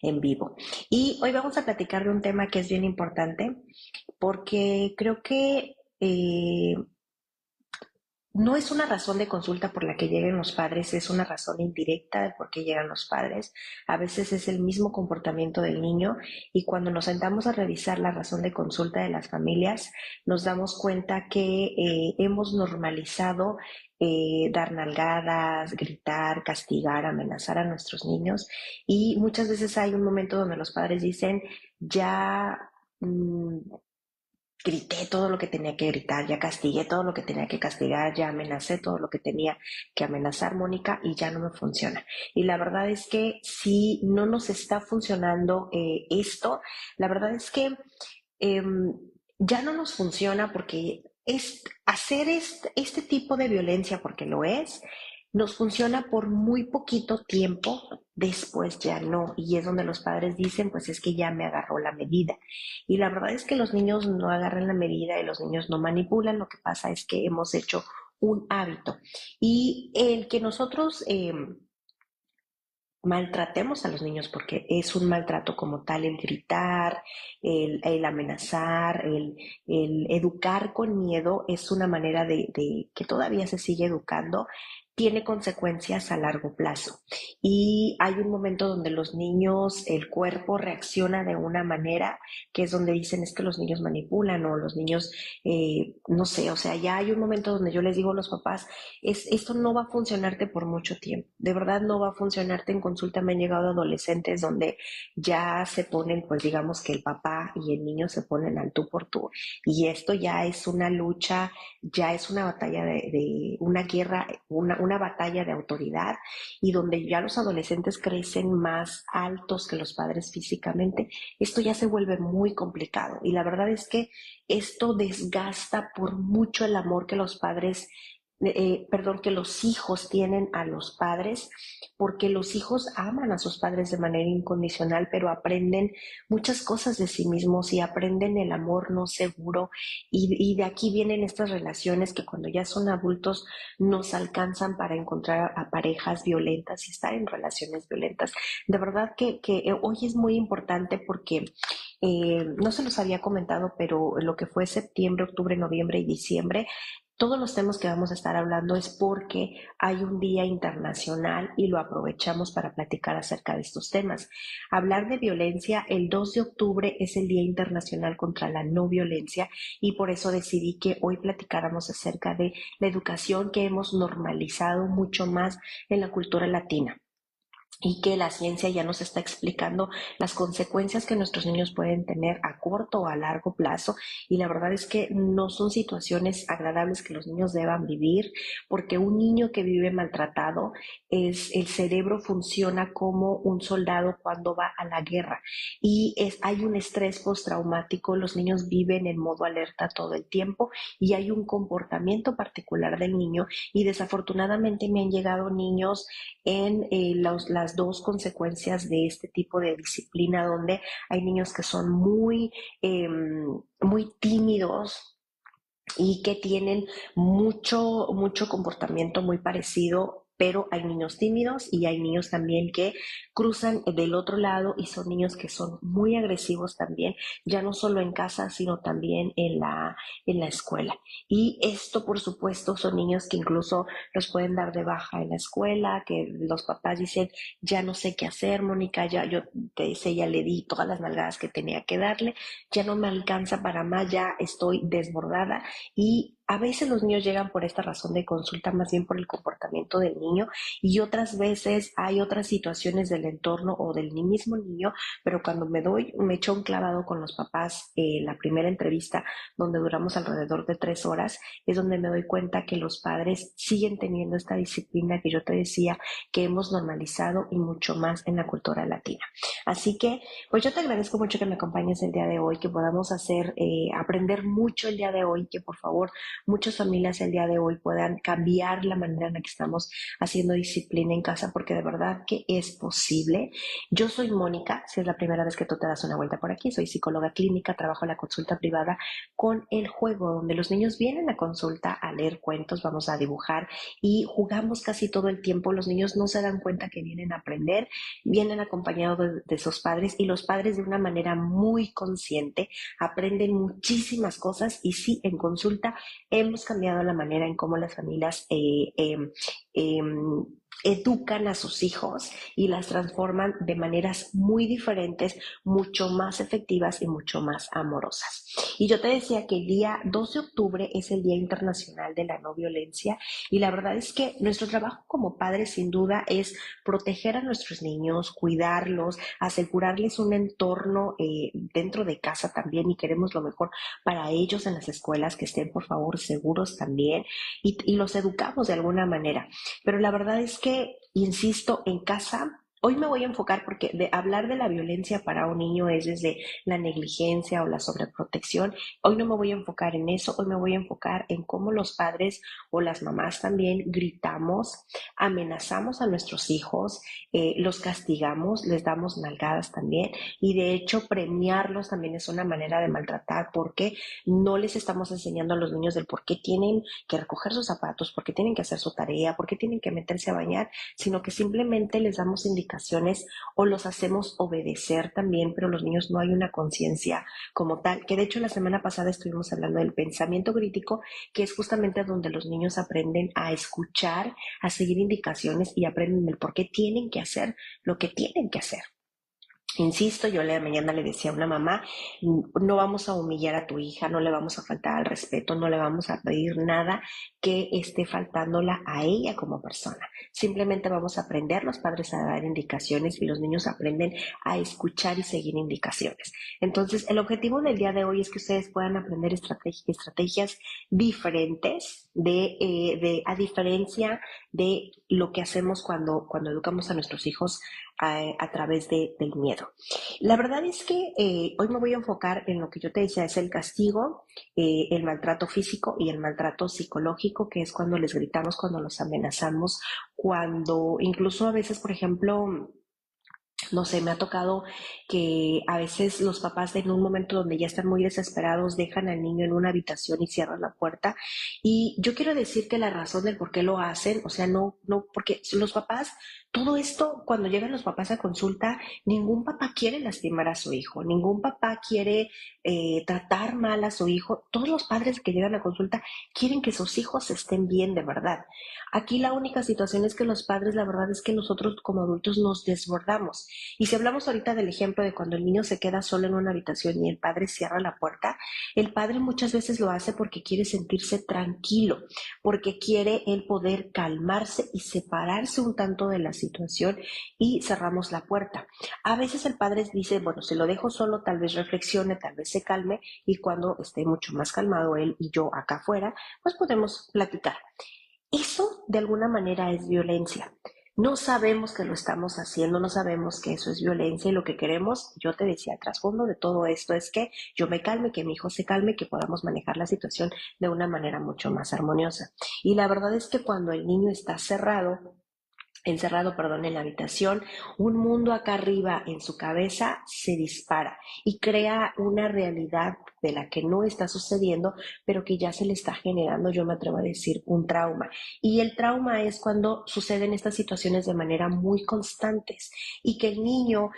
en vivo. Y hoy vamos a platicar de un tema que es bien importante porque creo que no es una razón de consulta por la que lleguen los padres, es una razón indirecta de por qué llegan los padres. A veces es el mismo comportamiento del niño y cuando nos sentamos a revisar la razón de consulta de las familias, nos damos cuenta que hemos normalizado dar nalgadas, gritar, castigar, amenazar a nuestros niños y muchas veces hay un momento donde los padres dicen, ya grité todo lo que tenía que gritar, ya castigué todo lo que tenía que castigar, ya amenacé todo lo que tenía que amenazar, Mónica, y ya no me funciona. Y la verdad es que si no nos está funcionando esto, la verdad es que eh, ya no nos funciona porque es hacer este tipo de violencia, porque lo es, nos funciona por muy poquito tiempo, después ya no. Y es donde los padres dicen, pues es que ya me agarró la medida. Y la verdad es que los niños no agarran la medida y los niños no manipulan, lo que pasa es que hemos hecho un hábito. Y el que nosotros maltratemos a los niños, porque es un maltrato como tal el gritar, el amenazar, el educar con miedo, es una manera de que todavía se sigue educando, tiene consecuencias a largo plazo. Y hay un momento donde los niños, el cuerpo reacciona de una manera que es donde dicen es que los niños manipulan o los niños, no sé, o sea, ya hay un momento donde yo les digo a los papás, esto no va a funcionarte por mucho tiempo. De verdad no va a funcionarte. En consulta me han llegado adolescentes donde ya se ponen, pues digamos que el papá y el niño se ponen al tú por tú. Y esto ya es una lucha, ya es una batalla de una guerra, una batalla de autoridad y donde ya los adolescentes crecen más altos que los padres físicamente. Esto ya se vuelve muy complicado. Y la verdad es que esto desgasta por mucho el amor que los padres perdón, que los hijos tienen a los padres, porque los hijos aman a sus padres de manera incondicional, pero aprenden muchas cosas de sí mismos y aprenden el amor no seguro. Y de aquí vienen estas relaciones que cuando ya son adultos nos alcanzan para encontrar a parejas violentas y estar en relaciones violentas. De verdad que hoy es muy importante porque no se los había comentado, pero lo que fue septiembre, octubre, noviembre y diciembre, todos los temas que vamos a estar hablando es porque hay un día internacional y lo aprovechamos para platicar acerca de estos temas. Hablar de violencia, el 2 de octubre es el Día Internacional contra la No Violencia y por eso decidí que hoy platicáramos acerca de la educación que hemos normalizado mucho más en la cultura latina y que la ciencia ya nos está explicando las consecuencias que nuestros niños pueden tener a corto o a largo plazo y la verdad es que no son situaciones agradables que los niños deban vivir porque un niño que vive maltratado es el cerebro funciona como un soldado cuando va a la guerra y hay un estrés postraumático, los niños viven en modo alerta todo el tiempo y hay un comportamiento particular del niño y desafortunadamente me han llegado niños en las dos consecuencias de este tipo de disciplina, donde hay niños que son muy tímidos y que tienen mucho comportamiento muy parecido, pero hay niños tímidos y hay niños también que cruzan del otro lado y son niños que son muy agresivos también, ya no solo en casa, sino también en la escuela. Y esto, por supuesto, son niños que incluso los pueden dar de baja en la escuela, que los papás dicen, ya no sé qué hacer, Mónica, ya yo te dice, ya le di todas las nalgadas que tenía que darle, ya no me alcanza para más, ya estoy desbordada y a veces los niños llegan por esta razón de consulta, más bien por el comportamiento del niño, y otras veces hay otras situaciones del entorno o del mismo niño, pero cuando me echo un clavado con los papás, la primera entrevista, donde duramos alrededor de 3 horas, es donde me doy cuenta que los padres siguen teniendo esta disciplina que yo te decía, que hemos normalizado y mucho más en la cultura latina. Así que pues yo te agradezco mucho que me acompañes el día de hoy, que podamos aprender mucho el día de hoy, que por favor muchas familias el día de hoy puedan cambiar la manera en la que estamos haciendo disciplina en casa, porque de verdad que es posible. Yo soy Mónica, si es la primera vez que tú te das una vuelta por aquí, soy psicóloga clínica, trabajo en la consulta privada con el juego, donde los niños vienen a consulta a leer cuentos, vamos a dibujar y jugamos casi todo el tiempo. Los niños no se dan cuenta que vienen a aprender, vienen acompañados de sus padres y los padres de una manera muy consciente aprenden muchísimas cosas y sí, en consulta hemos cambiado la manera en cómo las familias eh, educan a sus hijos y las transforman de maneras muy diferentes, mucho más efectivas y mucho más amorosas. Y yo te decía que el día 2 de octubre es el Día Internacional de la No Violencia y la verdad es que nuestro trabajo como padres sin duda es proteger a nuestros niños, cuidarlos, asegurarles un entorno dentro de casa también y queremos lo mejor para ellos en las escuelas, que estén por favor seguros también y los educamos de alguna manera. Pero la verdad es que, insisto, en casa, hoy me voy a enfocar porque de hablar de la violencia para un niño es desde la negligencia o la sobreprotección. Hoy no me voy a enfocar en eso, hoy me voy a enfocar en cómo los padres o las mamás también gritamos, amenazamos a nuestros hijos, los castigamos, les damos nalgadas también y de hecho premiarlos también es una manera de maltratar porque no les estamos enseñando a los niños del por qué tienen que recoger sus zapatos, por qué tienen que hacer su tarea, por qué tienen que meterse a bañar, sino que simplemente les damos indicaciones o los hacemos obedecer también, pero los niños no hay una conciencia como tal, que de hecho la semana pasada estuvimos hablando del pensamiento crítico, que es justamente donde los niños aprenden a escuchar, a seguir indicaciones y aprenden el por qué tienen que hacer lo que tienen que hacer. Insisto, yo la mañana le decía a una mamá, no vamos a humillar a tu hija, no le vamos a faltar al respeto, no le vamos a pedir nada que esté faltándola a ella como persona. Simplemente vamos a aprender los padres a dar indicaciones y los niños aprenden a escuchar y seguir indicaciones. Entonces, el objetivo del día de hoy es que ustedes puedan aprender estrategias diferentes a diferencia de lo que hacemos cuando educamos a nuestros hijos a través del miedo. La verdad es que hoy me voy a enfocar en lo que yo te decía, es el castigo, el maltrato físico y el maltrato psicológico, que es cuando les gritamos, cuando los amenazamos, cuando incluso a veces, por ejemplo, no sé, me ha tocado que a veces los papás en un momento donde ya están muy desesperados dejan al niño en una habitación y cierran la puerta. Y yo quiero decir que la razón del por qué lo hacen, o sea, no, porque los papás, todo esto, cuando llegan los papás a consulta, ningún papá quiere lastimar a su hijo, ningún papá quiere tratar mal a su hijo. Todos los padres que llegan a consulta quieren que sus hijos estén bien de verdad. Aquí la única situación es que los padres, la verdad es que nosotros como adultos nos desbordamos. Y si hablamos ahorita del ejemplo de cuando el niño se queda solo en una habitación y el padre cierra la puerta, el padre muchas veces lo hace porque quiere sentirse tranquilo, porque quiere él poder calmarse y separarse un tanto de la situación y cerramos la puerta. A veces el padre dice, bueno, si lo dejo solo, tal vez reflexione, tal vez se calme y cuando esté mucho más calmado él y yo acá afuera, pues podemos platicar. Eso de alguna manera es violencia. No sabemos que lo estamos haciendo, no sabemos que eso es violencia y lo que queremos, yo te decía, el trasfondo de todo esto es que yo me calme, que mi hijo se calme, que podamos manejar la situación de una manera mucho más armoniosa. Y la verdad es que cuando el niño está encerrado, perdón, en la habitación, un mundo acá arriba en su cabeza se dispara y crea una realidad de la que no está sucediendo, pero que ya se le está generando, yo me atrevo a decir, un trauma. Y el trauma es cuando suceden estas situaciones de manera muy constantes y que el niño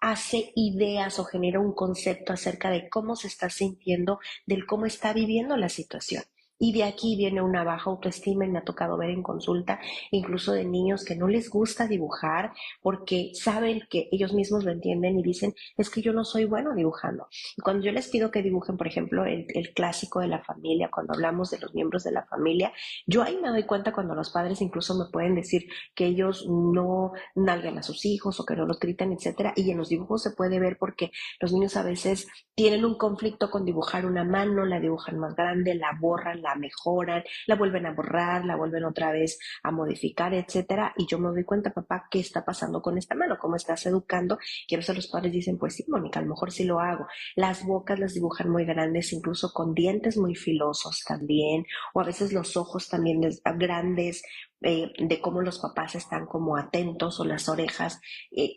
hace ideas o genera un concepto acerca de cómo se está sintiendo, del cómo está viviendo la situación. Y de aquí viene una baja autoestima y me ha tocado ver en consulta incluso de niños que no les gusta dibujar porque saben que ellos mismos lo entienden y dicen, es que yo no soy bueno dibujando. Y cuando yo les pido que dibujen, por ejemplo, el clásico de la familia, cuando hablamos de los miembros de la familia, yo ahí me doy cuenta cuando los padres incluso me pueden decir que ellos no nalgan a sus hijos o que no los gritan, etcétera. Y en los dibujos se puede ver porque los niños a veces tienen un conflicto con dibujar una mano, la dibujan más grande, la borran, la la mejoran, la vuelven a borrar, la vuelven otra vez a modificar, etcétera. Y yo me doy cuenta, papá, ¿qué está pasando con esta mano? ¿Cómo estás educando? Y a veces los padres dicen, pues sí, Mónica, a lo mejor sí lo hago. Las bocas las dibujan muy grandes, incluso con dientes muy filosos también, o a veces los ojos también grandes, de cómo los papás están como atentos o las orejas.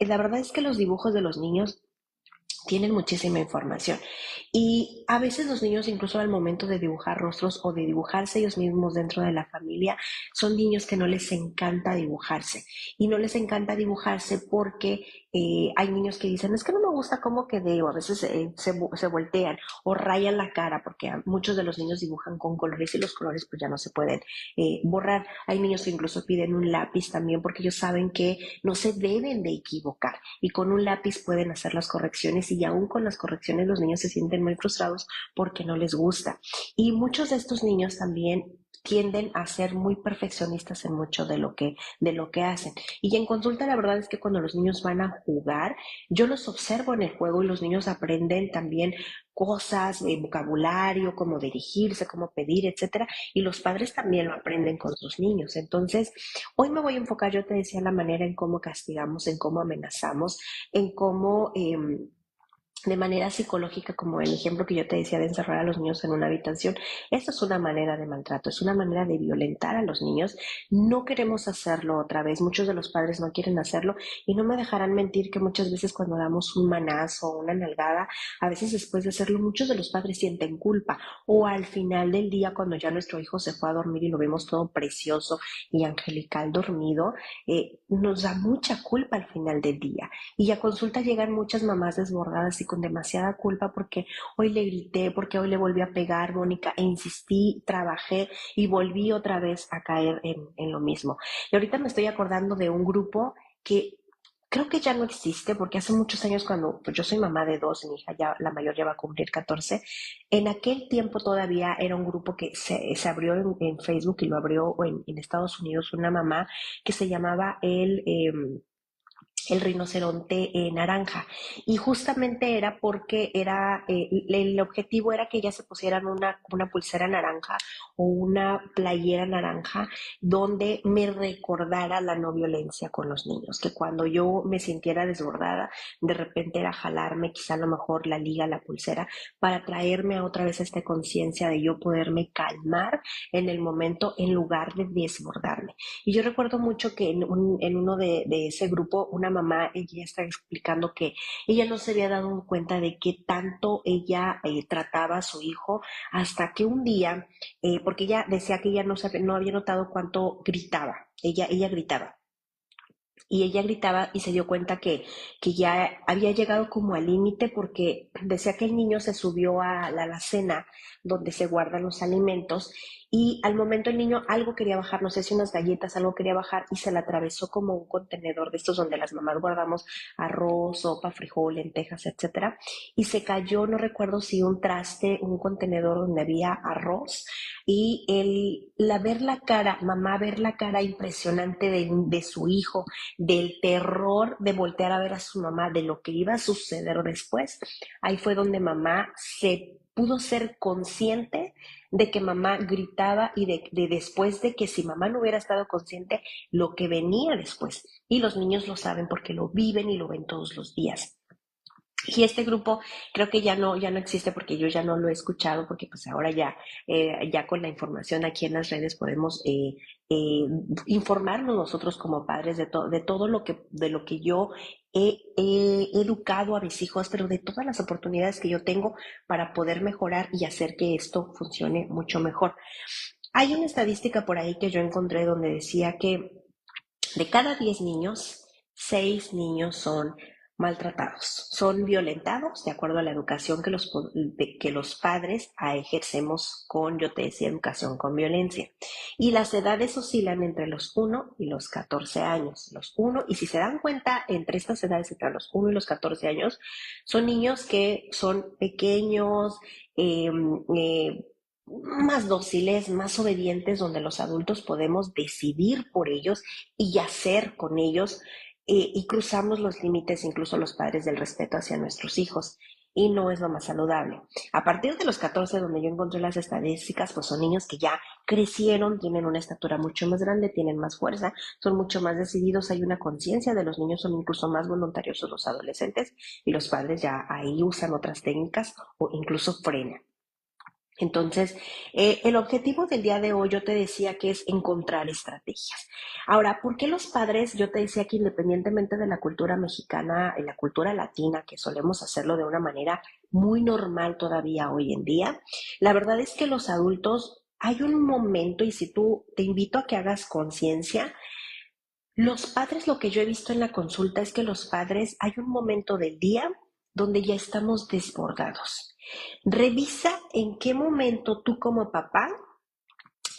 La verdad es que los dibujos de los niños tienen muchísima información. Y a veces los niños, incluso al momento de dibujar rostros o de dibujarse ellos mismos dentro de la familia, son niños que no les encanta dibujarse. Y no les encanta dibujarse porque hay niños que dicen, es que no me gusta cómo quedé, o a veces se voltean o rayan la cara, porque muchos de los niños dibujan con colores y los colores pues ya no se pueden borrar. Hay niños que incluso piden un lápiz también porque ellos saben que no se deben de equivocar y con un lápiz pueden hacer las correcciones y aún con las correcciones los niños se sienten muy frustrados porque no les gusta. Y muchos de estos niños también tienden a ser muy perfeccionistas en mucho de lo que hacen. Y en consulta la verdad es que cuando los niños van a jugar, yo los observo en el juego y los niños aprenden también cosas, vocabulario, cómo dirigirse, cómo pedir, etcétera, y los padres también lo aprenden con sus niños. Entonces, hoy me voy a enfocar, yo te decía, la manera en cómo castigamos, en cómo amenazamos, en cómo de manera psicológica, como el ejemplo que yo te decía de encerrar a los niños en una habitación. Esto es una manera de maltrato, es una manera de violentar a los niños. No queremos hacerlo otra vez, muchos de los padres no quieren hacerlo y no me dejarán mentir que muchas veces cuando damos un manazo o una nalgada, a veces después de hacerlo muchos de los padres sienten culpa o al final del día cuando ya nuestro hijo se fue a dormir y lo vemos todo precioso y angelical dormido, nos da mucha culpa al final del día. Y a consulta llegan muchas mamás desbordadas y con demasiada culpa porque hoy le grité, porque hoy le volví a pegar, Mónica, e insistí, trabajé y volví otra vez a caer en lo mismo. Y ahorita me estoy acordando de un grupo que creo que ya no existe porque hace muchos años cuando pues yo soy mamá de dos, mi hija ya, la mayor ya va a cumplir 14, en aquel tiempo todavía era un grupo que se abrió en Facebook y lo abrió en Estados Unidos una mamá que se llamaba el rinoceronte naranja. Y justamente era porque el objetivo era que ellas se pusieran una pulsera naranja o una playera naranja donde me recordara la no violencia con los niños, que cuando yo me sintiera desbordada, de repente era jalarme quizá a lo mejor la liga, la pulsera, para traerme otra vez esta conciencia de yo poderme calmar en el momento en lugar de desbordarme. Y yo recuerdo mucho que en uno de ese grupo, una mamá, ella está explicando que ella no se había dado cuenta de qué tanto ella trataba a su hijo hasta que un día, porque ella decía que ella no había notado cuánto gritaba, ella gritaba. Y ella gritaba y se dio cuenta que ya había llegado como al límite porque decía que el niño se subió a la alacena donde se guardan los alimentos y al momento el niño algo quería bajar, no sé si unas galletas, algo quería bajar y se le atravesó como un contenedor de estos donde las mamás guardamos arroz, sopa, frijol, lentejas, etcétera, y se cayó, no recuerdo si un traste, un contenedor donde había arroz y ver la cara, mamá ver la cara impresionante de su hijo, del terror de voltear a ver a su mamá, de lo que iba a suceder después, ahí fue donde mamá se pudo ser consciente de que mamá gritaba y de después de que si mamá no hubiera estado consciente, lo que venía después. Y los niños lo saben porque lo viven y lo ven todos los días. Y este grupo creo que ya no existe porque yo ya no lo he escuchado porque pues ahora ya con la información aquí en las redes podemos informarnos nosotros como padres de todo de lo que yo he educado a mis hijos, pero de todas las oportunidades que yo tengo para poder mejorar y hacer que esto funcione mucho mejor. Hay una estadística por ahí que yo encontré donde decía que de cada 10 niños, 6 niños son maltratados, son violentados de acuerdo a la educación que los padres ejercemos con, yo te decía, educación con violencia. Y las edades oscilan entre los 1 y los 14 años. Los 1, y si se dan cuenta, entre estas edades, entre los 1 y los 14 años, son niños que son pequeños, eh, eh, más dóciles, más obedientes, donde los adultos podemos decidir por ellos y hacer con ellos y cruzamos los límites, incluso los padres, del respeto hacia nuestros hijos. y no es lo más saludable. A partir de los 14, donde yo encontré las estadísticas, pues son niños que ya crecieron, tienen una estatura mucho más grande, tienen más fuerza, son mucho más decididos, hay una conciencia de los niños, son incluso más voluntarios los adolescentes y los padres ya ahí usan otras técnicas o incluso frenan. Entonces, el objetivo del día de hoy yo te decía que es encontrar estrategias. Ahora, ¿por qué los padres? Yo te decía que independientemente de la cultura mexicana y la cultura latina, que solemos hacerlo de una manera muy normal todavía hoy en día, la verdad es que los adultos, hay un momento, y si tú te invito a que hagas conciencia, los padres, lo que yo he visto en la consulta es que los padres, hay un momento del día donde ya estamos desbordados. Revisa en qué momento tú como papá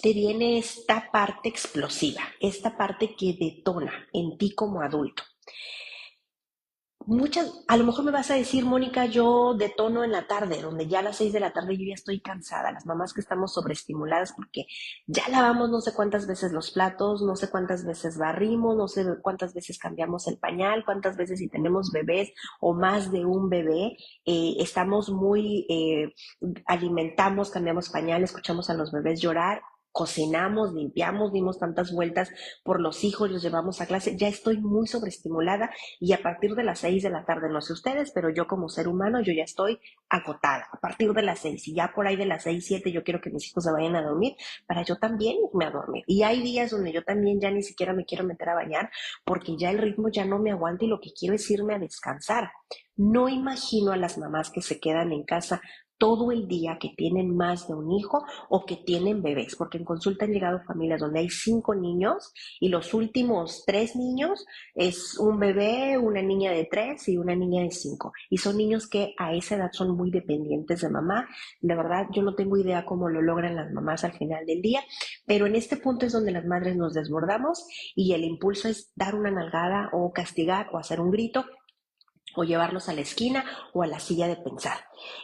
te viene esta parte explosiva, esta parte que detona en ti como adulto. A lo mejor me vas a decir, Mónica, yo detono en la tarde, donde ya a las 6 de la tarde yo ya estoy cansada. Las mamás que estamos sobreestimuladas porque ya lavamos no sé cuántas veces los platos, no sé cuántas veces barrimos, no sé cuántas veces cambiamos el pañal, cuántas veces si tenemos bebés o más de un bebé, estamos alimentamos, cambiamos pañal, escuchamos a los bebés llorar. Cocinamos, limpiamos, dimos tantas vueltas por los hijos, los llevamos a clase, ya estoy muy sobreestimulada y a partir de las 6 de la tarde, no sé ustedes, pero yo como ser humano, yo ya estoy agotada. A partir de las 6 y ya por ahí de las 6 7 yo quiero que mis hijos se vayan a dormir para yo también irme a dormir. Y hay días donde yo también ya ni siquiera me quiero meter a bañar porque ya el ritmo ya no me aguanta y lo que quiero es irme a descansar. No imagino a las mamás que se quedan en casa todo el día, que tienen más de un hijo o que tienen bebés, porque en consulta han llegado familias donde hay 5 niños y los últimos 3 niños es un bebé, una niña de 3 y una niña de 5. Y son niños que a esa edad son muy dependientes de mamá. De verdad, yo no tengo idea cómo lo logran las mamás al final del día, pero en este punto es donde las madres nos desbordamos y el impulso es dar una nalgada o castigar o hacer un grito o llevarlos a la esquina o a la silla de pensar.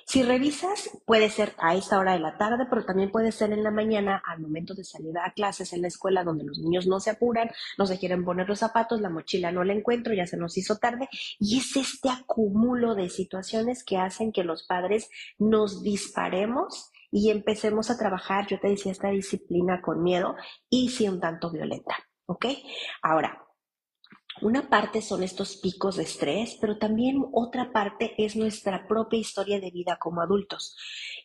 Si revisas, puede ser a esta hora de la tarde, pero también puede ser en la mañana al momento de salir a clases en la escuela donde los niños no se apuran, no se quieren poner los zapatos, la mochila no la encuentro, ya se nos hizo tarde y es este acúmulo de situaciones que hacen que los padres nos disparemos y empecemos a trabajar, yo te decía, esta disciplina con miedo y sí un tanto violenta, ¿ok? Ahora, una parte son estos picos de estrés, pero también otra parte es nuestra propia historia de vida como adultos.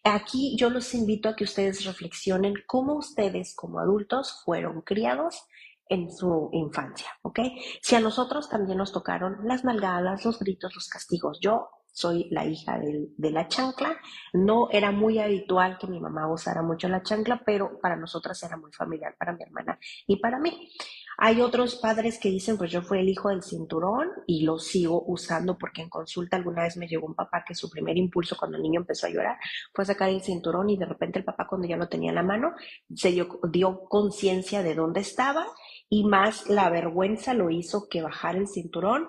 Aquí yo los invito a que ustedes reflexionen cómo ustedes como adultos fueron criados en su infancia, ¿ok? Si a nosotros también nos tocaron las nalgadas, los gritos, los castigos. Yo soy la hija de la chancla. No era muy habitual que mi mamá usara mucho la chancla, pero para nosotras era muy familiar, para mi hermana y para mí. Hay otros padres que dicen, pues yo fui el hijo del cinturón y lo sigo usando porque en consulta alguna vez me llegó un papá que su primer impulso cuando el niño empezó a llorar fue sacar el cinturón y de repente el papá cuando ya lo tenía en la mano dio conciencia de dónde estaba y más la vergüenza lo hizo que bajar el cinturón,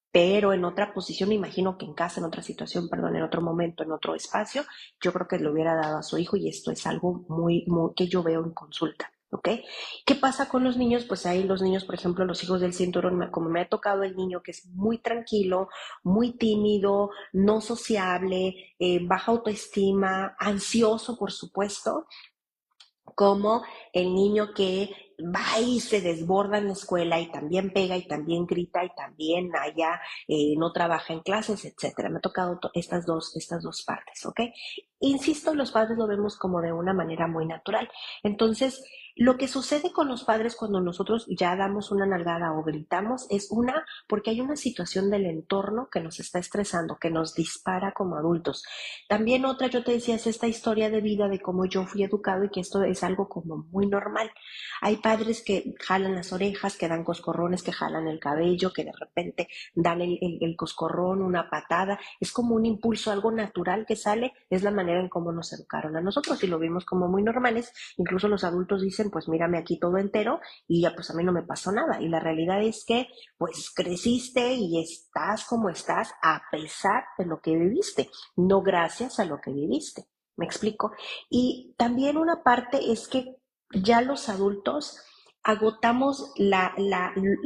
pero en otra posición, me imagino que en casa, en otra situación, perdón, en otro momento, en otro espacio, yo creo que le hubiera dado a su hijo y esto es algo muy que yo veo en consulta. ¿Ok? ¿Qué pasa con los niños? Pues ahí los niños, por ejemplo, los hijos del cinturón, como me ha tocado el niño que es muy tranquilo, muy tímido, no sociable, baja autoestima, ansioso, por supuesto, como el niño que va y se desborda en la escuela y también pega y también grita y también allá no trabaja en clases, etcétera. Me ha tocado estas dos partes, ¿ok? Insisto, los padres lo vemos como de una manera muy natural. Entonces, lo que sucede con los padres cuando nosotros ya damos una nalgada o gritamos es porque hay una situación del entorno que nos está estresando, que nos dispara como adultos. También otra, yo te decía, es esta historia de vida de cómo yo fui educado y que esto es algo como muy normal. Hay padres que jalan las orejas, que dan coscorrones, que jalan el cabello, que de repente dan el coscorrón, una patada. Es como un impulso, algo natural que sale, es la manera en cómo nos educaron a nosotros y lo vimos como muy normales. Incluso los adultos dicen, pues mírame aquí todo entero y ya pues a mí no me pasó nada. Y la realidad es que pues creciste y estás como estás a pesar de lo que viviste, no gracias a lo que viviste. ¿Me explico? Y también una parte es que ya los adultos agotamos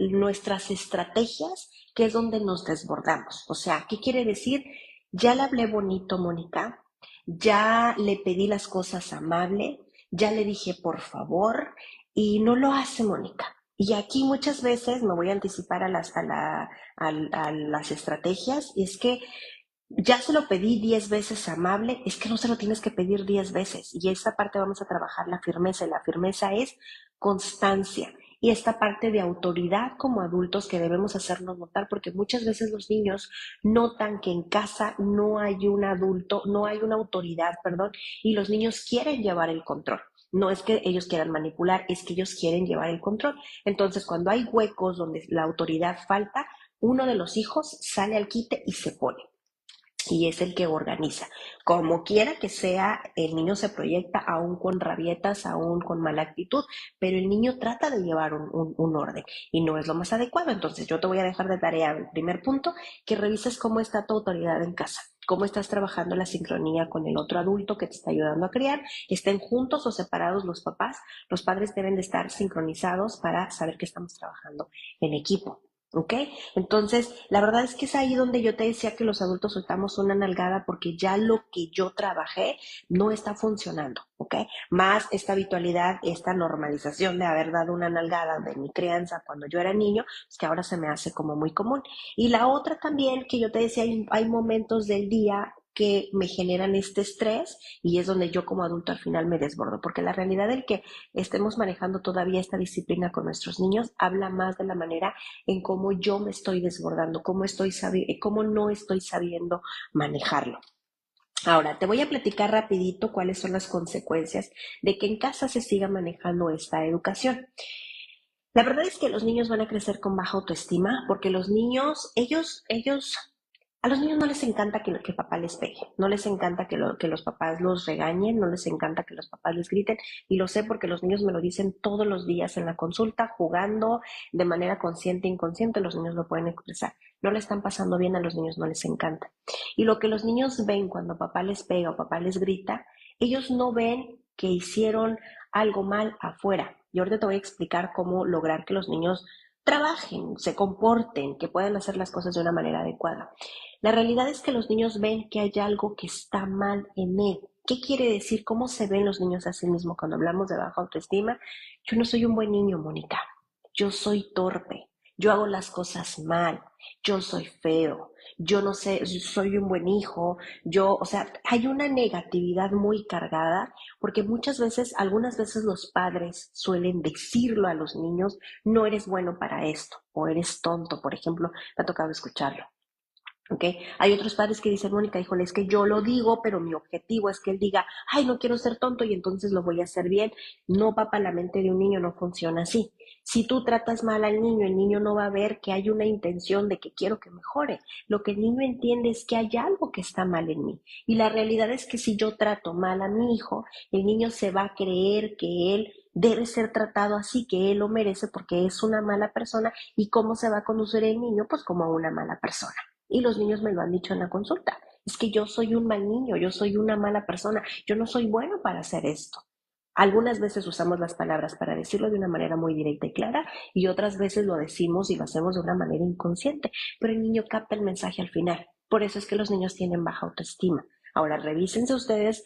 nuestras estrategias, que es donde nos desbordamos. O sea, ¿qué quiere decir? Ya le hablé bonito, Mónica, ya le pedí las cosas amable, ya le dije por favor y no lo hace Mónica. Y aquí muchas veces me voy a anticipar a las estrategias y es que ya se lo pedí 10 veces amable, es que no se lo tienes que pedir 10 veces. Y esta parte vamos a trabajar la firmeza, y la firmeza es constancia. Y esta parte de autoridad como adultos que debemos hacernos notar, porque muchas veces los niños notan que en casa no hay un adulto, no hay una autoridad, perdón, y los niños quieren llevar el control. No es que ellos quieran manipular, es que ellos quieren llevar el control. Entonces, cuando hay huecos donde la autoridad falta, uno de los hijos sale al quite y se pone y es el que organiza. Como quiera que sea, el niño se proyecta aún con rabietas, aún con mala actitud, pero el niño trata de llevar un orden y no es lo más adecuado. Entonces yo te voy a dejar de tarea el primer punto, que revises cómo está tu autoridad en casa. Cómo estás trabajando la sincronía con el otro adulto que te está ayudando a criar, estén juntos o separados los papás. Los padres deben de estar sincronizados para saber que estamos trabajando en equipo. ¿Ok? Entonces, la verdad es que es ahí donde yo te decía que los adultos soltamos una nalgada porque ya lo que yo trabajé no está funcionando, ¿ok? Más esta habitualidad, esta normalización de haber dado una nalgada de mi crianza cuando yo era niño, es que ahora se me hace como muy común. Y la otra también que yo te decía, hay momentos del día que me generan este estrés y es donde yo como adulto al final me desbordo, porque la realidad del que estemos manejando todavía esta disciplina con nuestros niños habla más de la manera en cómo yo me estoy desbordando, cómo no estoy sabiendo manejarlo. Ahora, te voy a platicar rapidito cuáles son las consecuencias de que en casa se siga manejando esta educación. La verdad es que los niños van a crecer con baja autoestima porque los niños, a los niños no les encanta que papá les pegue, no les encanta que los papás los regañen, no les encanta que los papás les griten y lo sé porque los niños me lo dicen todos los días en la consulta, jugando de manera consciente e inconsciente, los niños lo pueden expresar. No le están pasando bien, a los niños no les encanta. Y lo que los niños ven cuando papá les pega o papá les grita, ellos no ven que hicieron algo mal afuera. Y ahorita te voy a explicar cómo lograr que los niños trabajen, se comporten, que puedan hacer las cosas de una manera adecuada. La realidad es que los niños ven que hay algo que está mal en él. ¿Qué quiere decir? ¿Cómo se ven los niños a sí mismos cuando hablamos de baja autoestima? Yo no soy un buen niño, Mónica. Yo soy torpe. Yo hago las cosas mal. Yo soy feo. Yo no sé, soy un buen hijo. O sea, hay una negatividad muy cargada porque muchas veces, algunas veces los padres suelen decirlo a los niños, no eres bueno para esto o eres tonto, por ejemplo, me ha tocado escucharlo. ¿Ok? Hay otros padres que dicen, Mónica, híjole, es que yo lo digo, pero mi objetivo es que él diga, ay, no quiero ser tonto y entonces lo voy a hacer bien. No, papá, la mente de un niño no funciona así. Si tú tratas mal al niño, el niño no va a ver que hay una intención de que quiero que mejore. Lo que el niño entiende es que hay algo que está mal en mí. Y la realidad es que si yo trato mal a mi hijo, el niño se va a creer que él debe ser tratado así, que él lo merece porque es una mala persona. ¿Y cómo se va a conducir el niño? Pues como una mala persona. Y los niños me lo han dicho en la consulta. Es que yo soy un mal niño, yo soy una mala persona, yo no soy bueno para hacer esto. Algunas veces usamos las palabras para decirlo de una manera muy directa y clara y otras veces lo decimos y lo hacemos de una manera inconsciente, pero el niño capta el mensaje al final. Por eso es que los niños tienen baja autoestima. Ahora, revísense ustedes,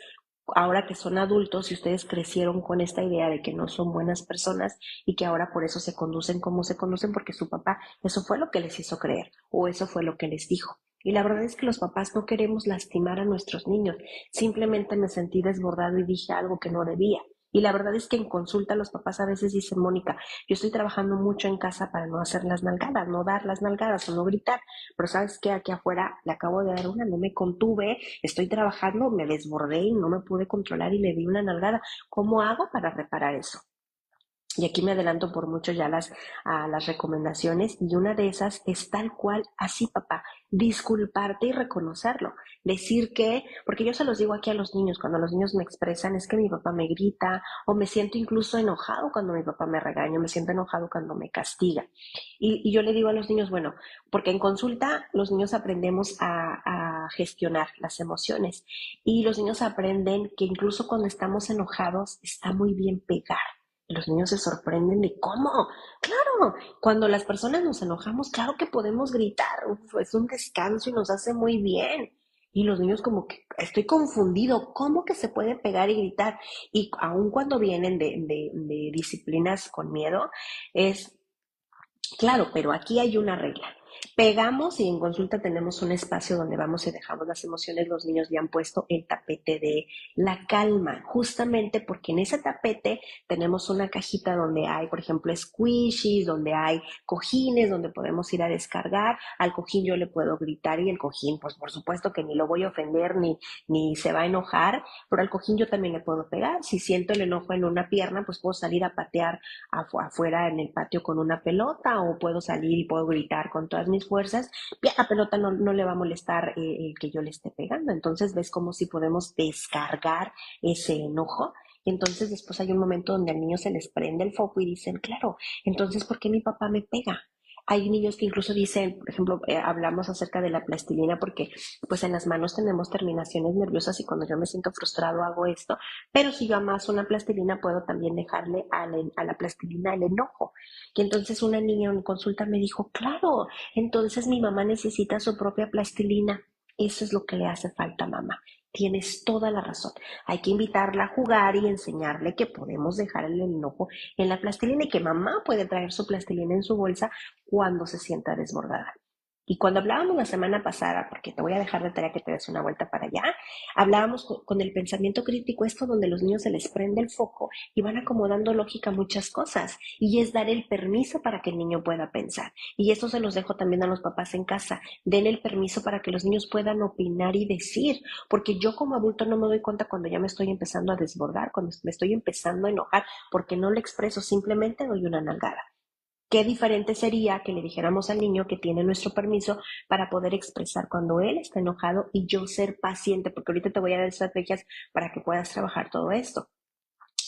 ahora que son adultos y ustedes crecieron con esta idea de que no son buenas personas y que ahora por eso se conducen como se conducen porque su papá, eso fue lo que les hizo creer o eso fue lo que les dijo. Y la verdad es que los papás no queremos lastimar a nuestros niños. Simplemente me sentí desbordado y dije algo que no debía. Y la verdad es que en consulta los papás a veces dicen, Mónica, yo estoy trabajando mucho en casa para no hacer las nalgadas, no dar las nalgadas o no gritar, pero sabes que aquí afuera le acabo de dar una, no me contuve, estoy trabajando, me desbordé y no me pude controlar y le di una nalgada. ¿Cómo hago para reparar eso? Y aquí me adelanto por mucho ya a las recomendaciones y una de esas es tal cual, así papá, disculparte y reconocerlo. Decir que, porque yo se los digo aquí a los niños, cuando los niños me expresan es que mi papá me grita o me siento incluso enojado cuando mi papá me regaña, me siento enojado cuando me castiga. Y yo le digo a los niños, bueno, porque en consulta los niños aprendemos a gestionar las emociones y los niños aprenden que incluso cuando estamos enojados está muy bien pegar. Los niños se sorprenden de cómo. Claro, cuando las personas nos enojamos, claro que podemos gritar. Uf, es un descanso y nos hace muy bien. Y los niños como que estoy confundido, ¿cómo que se puede pegar y gritar? Y aun cuando vienen de disciplinas con miedo, es claro, pero aquí hay una regla. Pegamos y en consulta tenemos un espacio donde vamos y dejamos las emociones. Los niños ya han puesto el tapete de la calma, justamente porque en ese tapete tenemos una cajita donde hay, por ejemplo, squishies, donde hay cojines, donde podemos ir a descargar. Al cojín yo le puedo gritar y el cojín, pues por supuesto que ni lo voy a ofender ni se va a enojar, pero al cojín yo también le puedo pegar. Si siento el enojo en una pierna, pues puedo salir a patear afuera en el patio con una pelota o puedo salir y puedo gritar con todas mis fuerzas, la pelota no le va a molestar el que yo le esté pegando. Entonces ves como si podemos descargar ese enojo. Y entonces después hay un momento donde al niño se les prende el foco y dicen, claro, entonces ¿por qué mi papá me pega? Hay niños que incluso dicen, por ejemplo, hablamos acerca de la plastilina porque pues en las manos tenemos terminaciones nerviosas y cuando yo me siento frustrado hago esto, pero si yo amaso una plastilina puedo también dejarle a la plastilina el enojo. Y entonces una niña en consulta me dijo, claro, entonces mi mamá necesita su propia plastilina. Eso es lo que le hace falta, mamá. Tienes toda la razón. Hay que invitarla a jugar y enseñarle que podemos dejar el enojo en la plastilina y que mamá puede traer su plastilina en su bolsa cuando se sienta desbordada. Y cuando hablábamos la semana pasada, porque te voy a dejar de tarea que te des una vuelta para allá, hablábamos con el pensamiento crítico, esto donde los niños se les prende el foco y van acomodando lógica a muchas cosas. Y es dar el permiso para que el niño pueda pensar. Y eso se los dejo también a los papás en casa. Den el permiso para que los niños puedan opinar y decir. Porque yo como adulto no me doy cuenta cuando ya me estoy empezando a desbordar, cuando me estoy empezando a enojar, porque no lo expreso, simplemente doy una nalgada. Qué diferente sería que le dijéramos al niño que tiene nuestro permiso para poder expresar cuando él está enojado y yo ser paciente, porque ahorita te voy a dar estrategias para que puedas trabajar todo esto.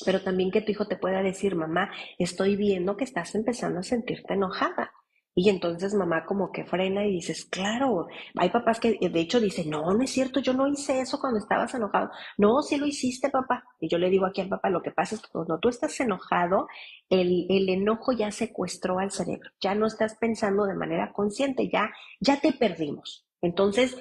Pero también que tu hijo te pueda decir, mamá, estoy viendo que estás empezando a sentirte enojada. Y entonces mamá como que frena y dices, claro, hay papás que de hecho dicen, no, no es cierto, yo no hice eso cuando estabas enojado. No, sí lo hiciste, papá. Y yo le digo aquí al papá, lo que pasa es que cuando tú estás enojado, el enojo ya secuestró al cerebro, ya no estás pensando de manera consciente, ya te perdimos. Entonces,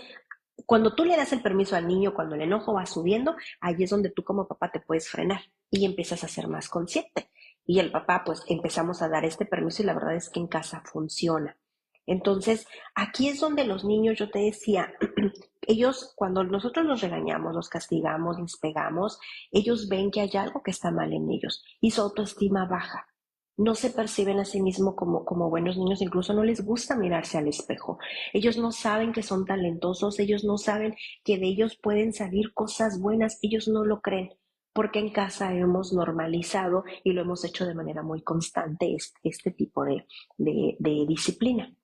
cuando tú le das el permiso al niño, cuando el enojo va subiendo, ahí es donde tú como papá te puedes frenar y empiezas a ser más consciente. Y el papá, pues empezamos a dar este permiso y la verdad es que en casa funciona. Entonces, aquí es donde los niños, yo te decía, ellos cuando nosotros los regañamos, los castigamos, les pegamos, ellos ven que hay algo que está mal en ellos y su autoestima baja. No se perciben a sí mismos como buenos niños, incluso no les gusta mirarse al espejo. Ellos no saben que son talentosos, ellos no saben que de ellos pueden salir cosas buenas, ellos no lo creen, porque en casa hemos normalizado y lo hemos hecho de manera muy constante este tipo de disciplina.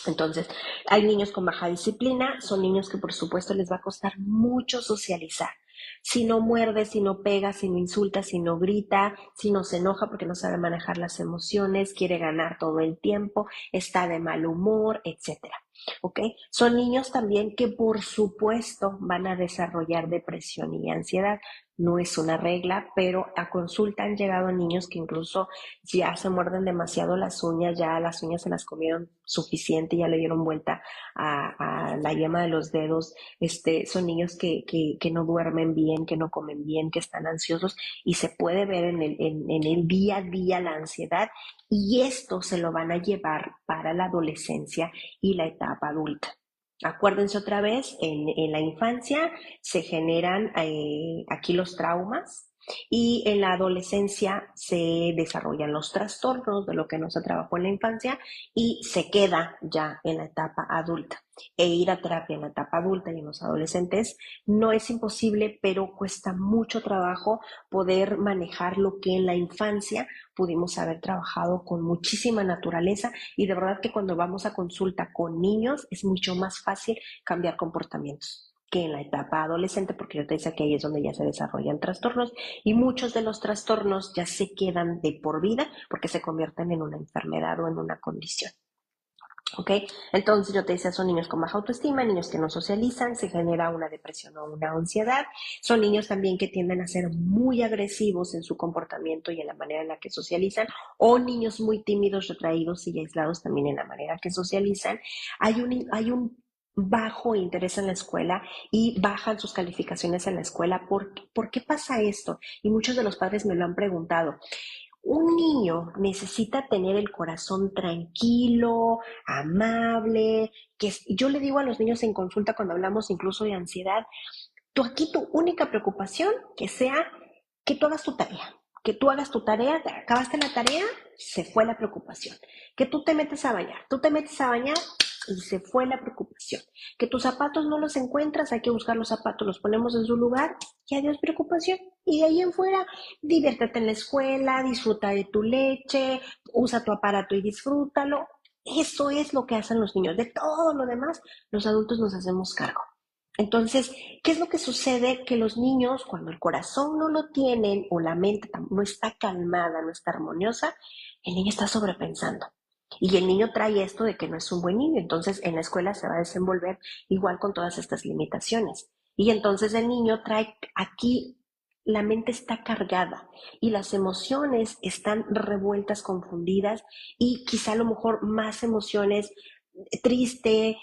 Entonces, hay niños con baja disciplina, son niños que por supuesto les va a costar mucho socializar. Si no muerde, si no pega, si no insulta, si no grita, si no se enoja porque no sabe manejar las emociones, quiere ganar todo el tiempo, está de mal humor, etcétera. ¿Ok? Son niños también que por supuesto van a desarrollar depresión y ansiedad. No es una regla, pero a consulta han llegado niños que incluso ya se muerden demasiado las uñas, ya las uñas se las comieron suficiente, ya le dieron vuelta a la yema de los dedos. Son niños que no duermen bien, que no comen bien, que están ansiosos y se puede ver en el día a día la ansiedad y esto se lo van a llevar para la adolescencia y la etapa adulta. Acuérdense otra vez, en la infancia se generan aquí los traumas y en la adolescencia se desarrollan los trastornos de lo que no se trabajó en la infancia y se queda ya en la etapa adulta. E ir a terapia en la etapa adulta y en los adolescentes no es imposible, pero cuesta mucho trabajo poder manejar lo que en la infancia pudimos haber trabajado con muchísima naturaleza y de verdad que cuando vamos a consulta con niños es mucho más fácil cambiar comportamientos que en la etapa adolescente, porque yo te decía que ahí es donde ya se desarrollan trastornos y muchos de los trastornos ya se quedan de por vida porque se convierten en una enfermedad o en una condición. ¿Ok? Entonces yo te decía, son niños con baja autoestima, niños que no socializan, se genera una depresión o una ansiedad, son niños también que tienden a ser muy agresivos en su comportamiento y en la manera en la que socializan, o niños muy tímidos, retraídos y aislados también en la manera que socializan. Hay un bajo interés en la escuela y bajan sus calificaciones en la escuela. ¿Por qué pasa esto? Y muchos de los padres me lo han preguntado. Un niño necesita tener el corazón tranquilo, amable, yo le digo a los niños en consulta cuando hablamos incluso de ansiedad, tu única preocupación que sea que tú hagas tu tarea. Que tú hagas tu tarea, acabaste la tarea, se fue la preocupación. Que tú te metes a bañar y se fue la preocupación. Que tus zapatos no los encuentras, hay que buscar los zapatos, los ponemos en su lugar y adiós preocupación. Y de ahí en fuera, diviértete en la escuela, disfruta de tu leche, usa tu aparato y disfrútalo. Eso es lo que hacen los niños. De todo lo demás, los adultos nos hacemos cargo. Entonces, ¿qué es lo que sucede? Que los niños, cuando el corazón no lo tienen o la mente no está calmada, no está armoniosa, el niño está sobrepensando. Y el niño trae esto de que no es un buen niño, entonces en la escuela se va a desenvolver igual con todas estas limitaciones. Y entonces el niño trae aquí, la mente está cargada y las emociones están revueltas, confundidas y quizá a lo mejor más emociones triste,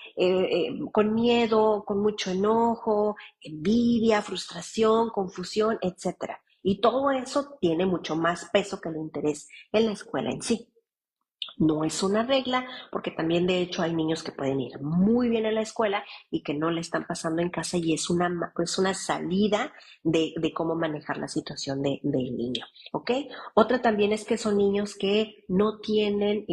con miedo, con mucho enojo, envidia, frustración, confusión, etcétera. Y todo eso tiene mucho más peso que el interés en la escuela en sí. No es una regla, porque también de hecho hay niños que pueden ir muy bien a la escuela y que no le están pasando en casa y es una salida de cómo manejar la situación del niño, ¿ok? Otra también es que son niños que no tienen,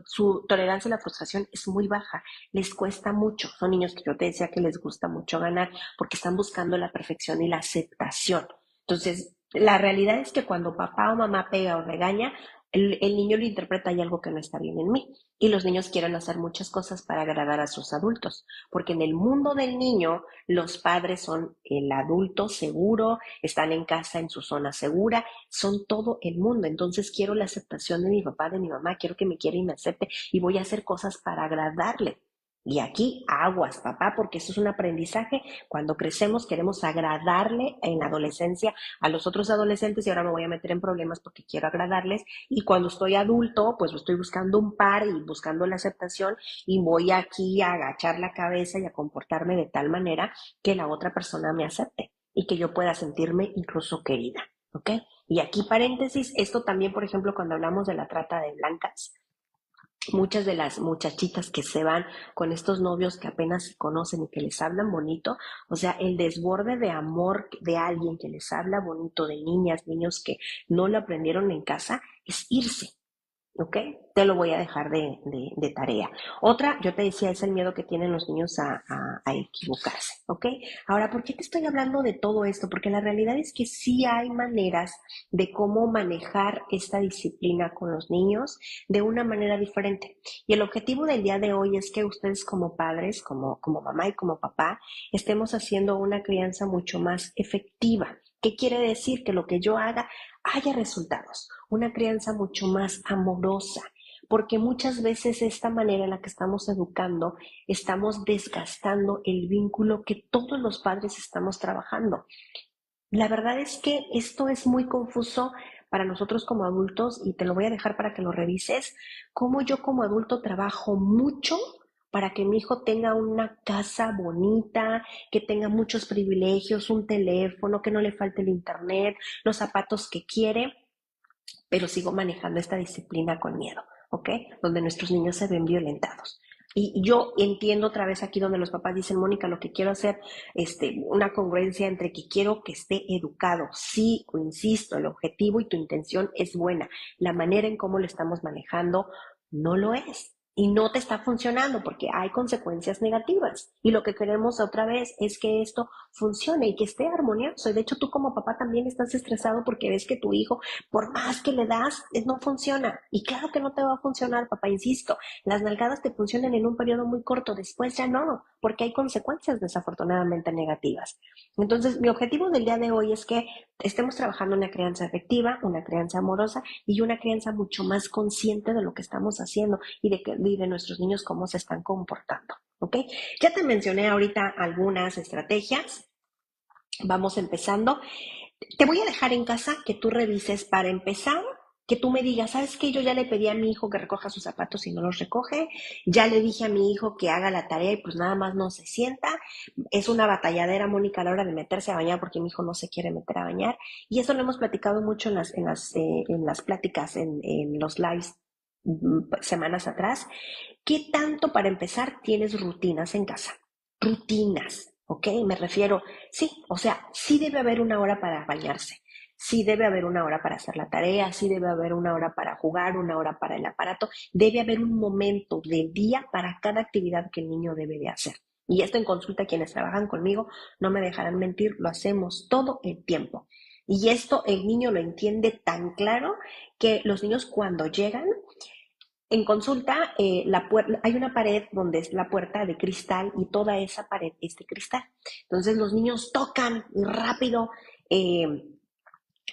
su tolerancia a la frustración es muy baja, les cuesta mucho. Son niños que yo te decía que les gusta mucho ganar porque están buscando la perfección y la aceptación. Entonces, la realidad es que cuando papá o mamá pega o regaña, el niño lo interpreta hay algo que no está bien en mí. Y los niños quieren hacer muchas cosas para agradar a sus adultos, porque en el mundo del niño los padres son el adulto seguro, están en casa en su zona segura, son todo el mundo. Entonces quiero la aceptación de mi papá, de mi mamá, quiero que me quiera y me acepte y voy a hacer cosas para agradarle. Y aquí aguas, papá, porque eso es un aprendizaje. Cuando crecemos queremos agradarle en la adolescencia a los otros adolescentes y ahora me voy a meter en problemas porque quiero agradarles y cuando estoy adulto, pues estoy buscando un par y buscando la aceptación y voy aquí a agachar la cabeza y a comportarme de tal manera que la otra persona me acepte y que yo pueda sentirme incluso querida, ¿ok? Y aquí paréntesis, esto también, por ejemplo, cuando hablamos de la trata de blancas, muchas de las muchachitas que se van con estos novios que apenas se conocen y que les hablan bonito, o sea, el desborde de amor de alguien que les habla bonito, de niñas, niños que no lo aprendieron en casa, es irse. ¿Ok? Te lo voy a dejar de tarea. Otra, yo te decía, es el miedo que tienen los niños a equivocarse. ¿Ok? Ahora, ¿por qué te estoy hablando de todo esto? Porque la realidad es que sí hay maneras de cómo manejar esta disciplina con los niños de una manera diferente. Y el objetivo del día de hoy es que ustedes como padres, como mamá y como papá, estemos haciendo una crianza mucho más efectiva. ¿Qué quiere decir? Que lo que yo haga haya resultados, una crianza mucho más amorosa, porque muchas veces esta manera en la que estamos educando, estamos desgastando el vínculo que todos los padres estamos trabajando. La verdad es que esto es muy confuso para nosotros como adultos y te lo voy a dejar para que lo revises, cómo yo como adulto trabajo mucho para que mi hijo tenga una casa bonita, que tenga muchos privilegios, un teléfono, que no le falte el internet, los zapatos que quiere, pero sigo manejando esta disciplina con miedo, ¿ok? Donde nuestros niños se ven violentados. Y yo entiendo otra vez aquí donde los papás dicen, Mónica, lo que quiero hacer, una congruencia entre que quiero que esté educado. Sí, insisto, el objetivo y tu intención es buena. La manera en cómo lo estamos manejando no lo es. Y no te está funcionando porque hay consecuencias negativas. Y lo que queremos otra vez es que esto funcione y que esté armonioso. Y de hecho tú como papá también estás estresado porque ves que tu hijo por más que le das, no funciona. Y claro que no te va a funcionar, papá, insisto. Las nalgadas te funcionan en un periodo muy corto, después ya no, porque hay consecuencias desafortunadamente negativas. Entonces, mi objetivo del día de hoy es que estemos trabajando una crianza efectiva, una crianza amorosa y una crianza mucho más consciente de lo que estamos haciendo y de nuestros niños cómo se están comportando. ¿Ok? Ya te mencioné ahorita algunas estrategias. Vamos empezando. Te voy a dejar en casa que tú revises para empezar Que tú me digas, ¿sabes qué? Yo ya le pedí a mi hijo que recoja sus zapatos y no los recoge, ya le dije a mi hijo que haga la tarea y pues nada más no se sienta. Es una batalladera, Mónica, a la hora de meterse a bañar porque mi hijo no se quiere meter a bañar. Y eso lo hemos platicado mucho en las pláticas, en los lives semanas atrás. ¿Qué tanto, para empezar, tienes rutinas en casa? Rutinas, ¿ok? Me refiero, sí, o sea, sí debe haber una hora para bañarse, sí debe haber una hora para hacer la tarea, sí debe haber una hora para jugar, una hora para el aparato, debe haber un momento del día para cada actividad que el niño debe de hacer. Y esto en consulta, quienes trabajan conmigo no me dejarán mentir, lo hacemos todo el tiempo. Y esto el niño lo entiende tan claro que los niños cuando llegan en consulta, hay una pared donde es la puerta de cristal y toda esa pared es de cristal. Entonces los niños tocan y rápido, eh,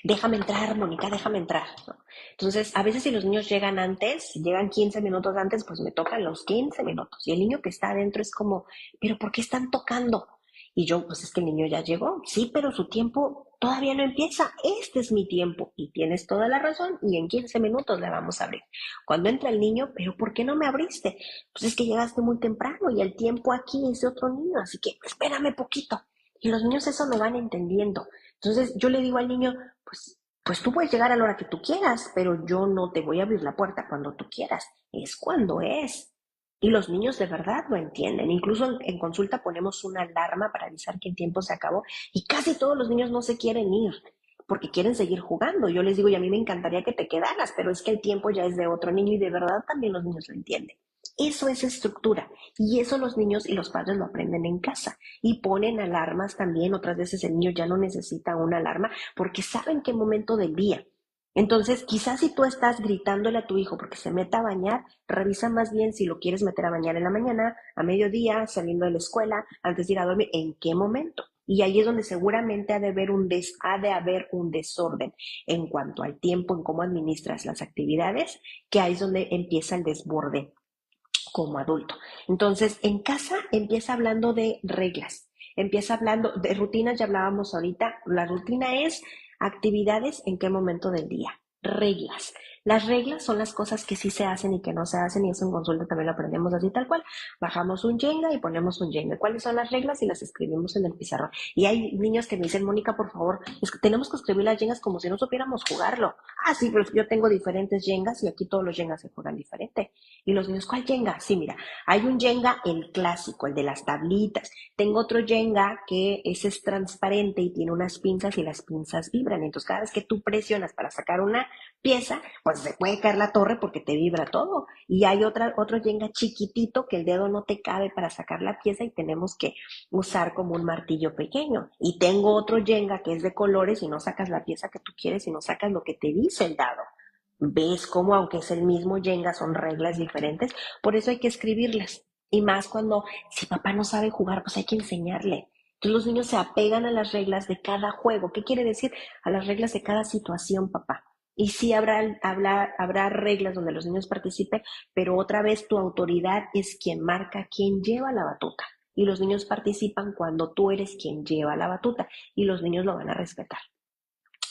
déjame entrar, Mónica, déjame entrar, ¿no? Entonces, a veces si los niños llegan antes, si llegan 15 minutos antes, pues me tocan los 15 minutos. Y el niño que está adentro es como, ¿pero por qué están tocando? Y yo, pues es que el niño ya llegó. Sí, pero su tiempo todavía no empieza. Este es mi tiempo. Y tienes toda la razón. Y en 15 minutos le vamos a abrir. Cuando entra el niño, ¿pero por qué no me abriste? Pues es que llegaste muy temprano y el tiempo aquí es de otro niño. Así que espérame poquito. Y los niños eso lo van entendiendo. Entonces yo le digo al niño, pues tú puedes llegar a la hora que tú quieras, pero yo no te voy a abrir la puerta cuando tú quieras, es cuando es. Y los niños de verdad lo entienden. Incluso en consulta ponemos una alarma para avisar que el tiempo se acabó y casi todos los niños no se quieren ir porque quieren seguir jugando. Yo les digo, y a mí me encantaría que te quedaras, pero es que el tiempo ya es de otro niño y de verdad también los niños lo entienden. Eso es estructura y eso los niños y los padres lo aprenden en casa y ponen alarmas también. Otras veces el niño ya no necesita una alarma porque saben qué momento del día. Entonces, quizás si tú estás gritándole a tu hijo porque se meta a bañar, revisa más bien si lo quieres meter a bañar en la mañana, a mediodía, saliendo de la escuela, antes de ir a dormir, en qué momento. Y ahí es donde seguramente ha de haber un desorden en cuanto al tiempo, en cómo administras las actividades, que ahí es donde empieza el desborde como adulto. Entonces, en casa empieza hablando de reglas, empieza hablando de rutinas, ya hablábamos ahorita, la rutina es actividades en qué momento del día, reglas. Las reglas son las cosas que sí se hacen y que no se hacen, y eso en consulta también lo aprendemos así tal cual. Bajamos un Jenga y ponemos un Jenga. ¿Cuáles son las reglas? Y las escribimos en el pizarrón. Y hay niños que me dicen, Mónica, por favor, es que tenemos que escribir las Jengas como si no supiéramos jugarlo. Ah, sí, pero yo tengo diferentes Jengas y aquí todos los Jengas se juegan diferente. Y los niños, ¿cuál Jenga? Sí, mira, hay un Jenga, el clásico, el de las tablitas. Tengo otro Jenga que ese es transparente y tiene unas pinzas y las pinzas vibran. Entonces, cada vez que tú presionas para sacar una pieza, pues se puede caer la torre porque te vibra todo. Y hay otro Jenga chiquitito que el dedo no te cabe para sacar la pieza y tenemos que usar como un martillo pequeño. Y tengo otro Jenga que es de colores y no sacas la pieza que tú quieres, sino sacas lo que te dice el dado. ¿Ves cómo aunque es el mismo Jenga son reglas diferentes? Por eso hay que escribirlas. Y más cuando si papá no sabe jugar, pues hay que enseñarle. Entonces los niños se apegan a las reglas de cada juego. ¿Qué quiere decir? A las reglas de cada situación, papá. Y sí habrá reglas donde los niños participen, pero otra vez tu autoridad es quien marca, quien lleva la batuta. Y los niños participan cuando tú eres quien lleva la batuta y los niños lo van a respetar.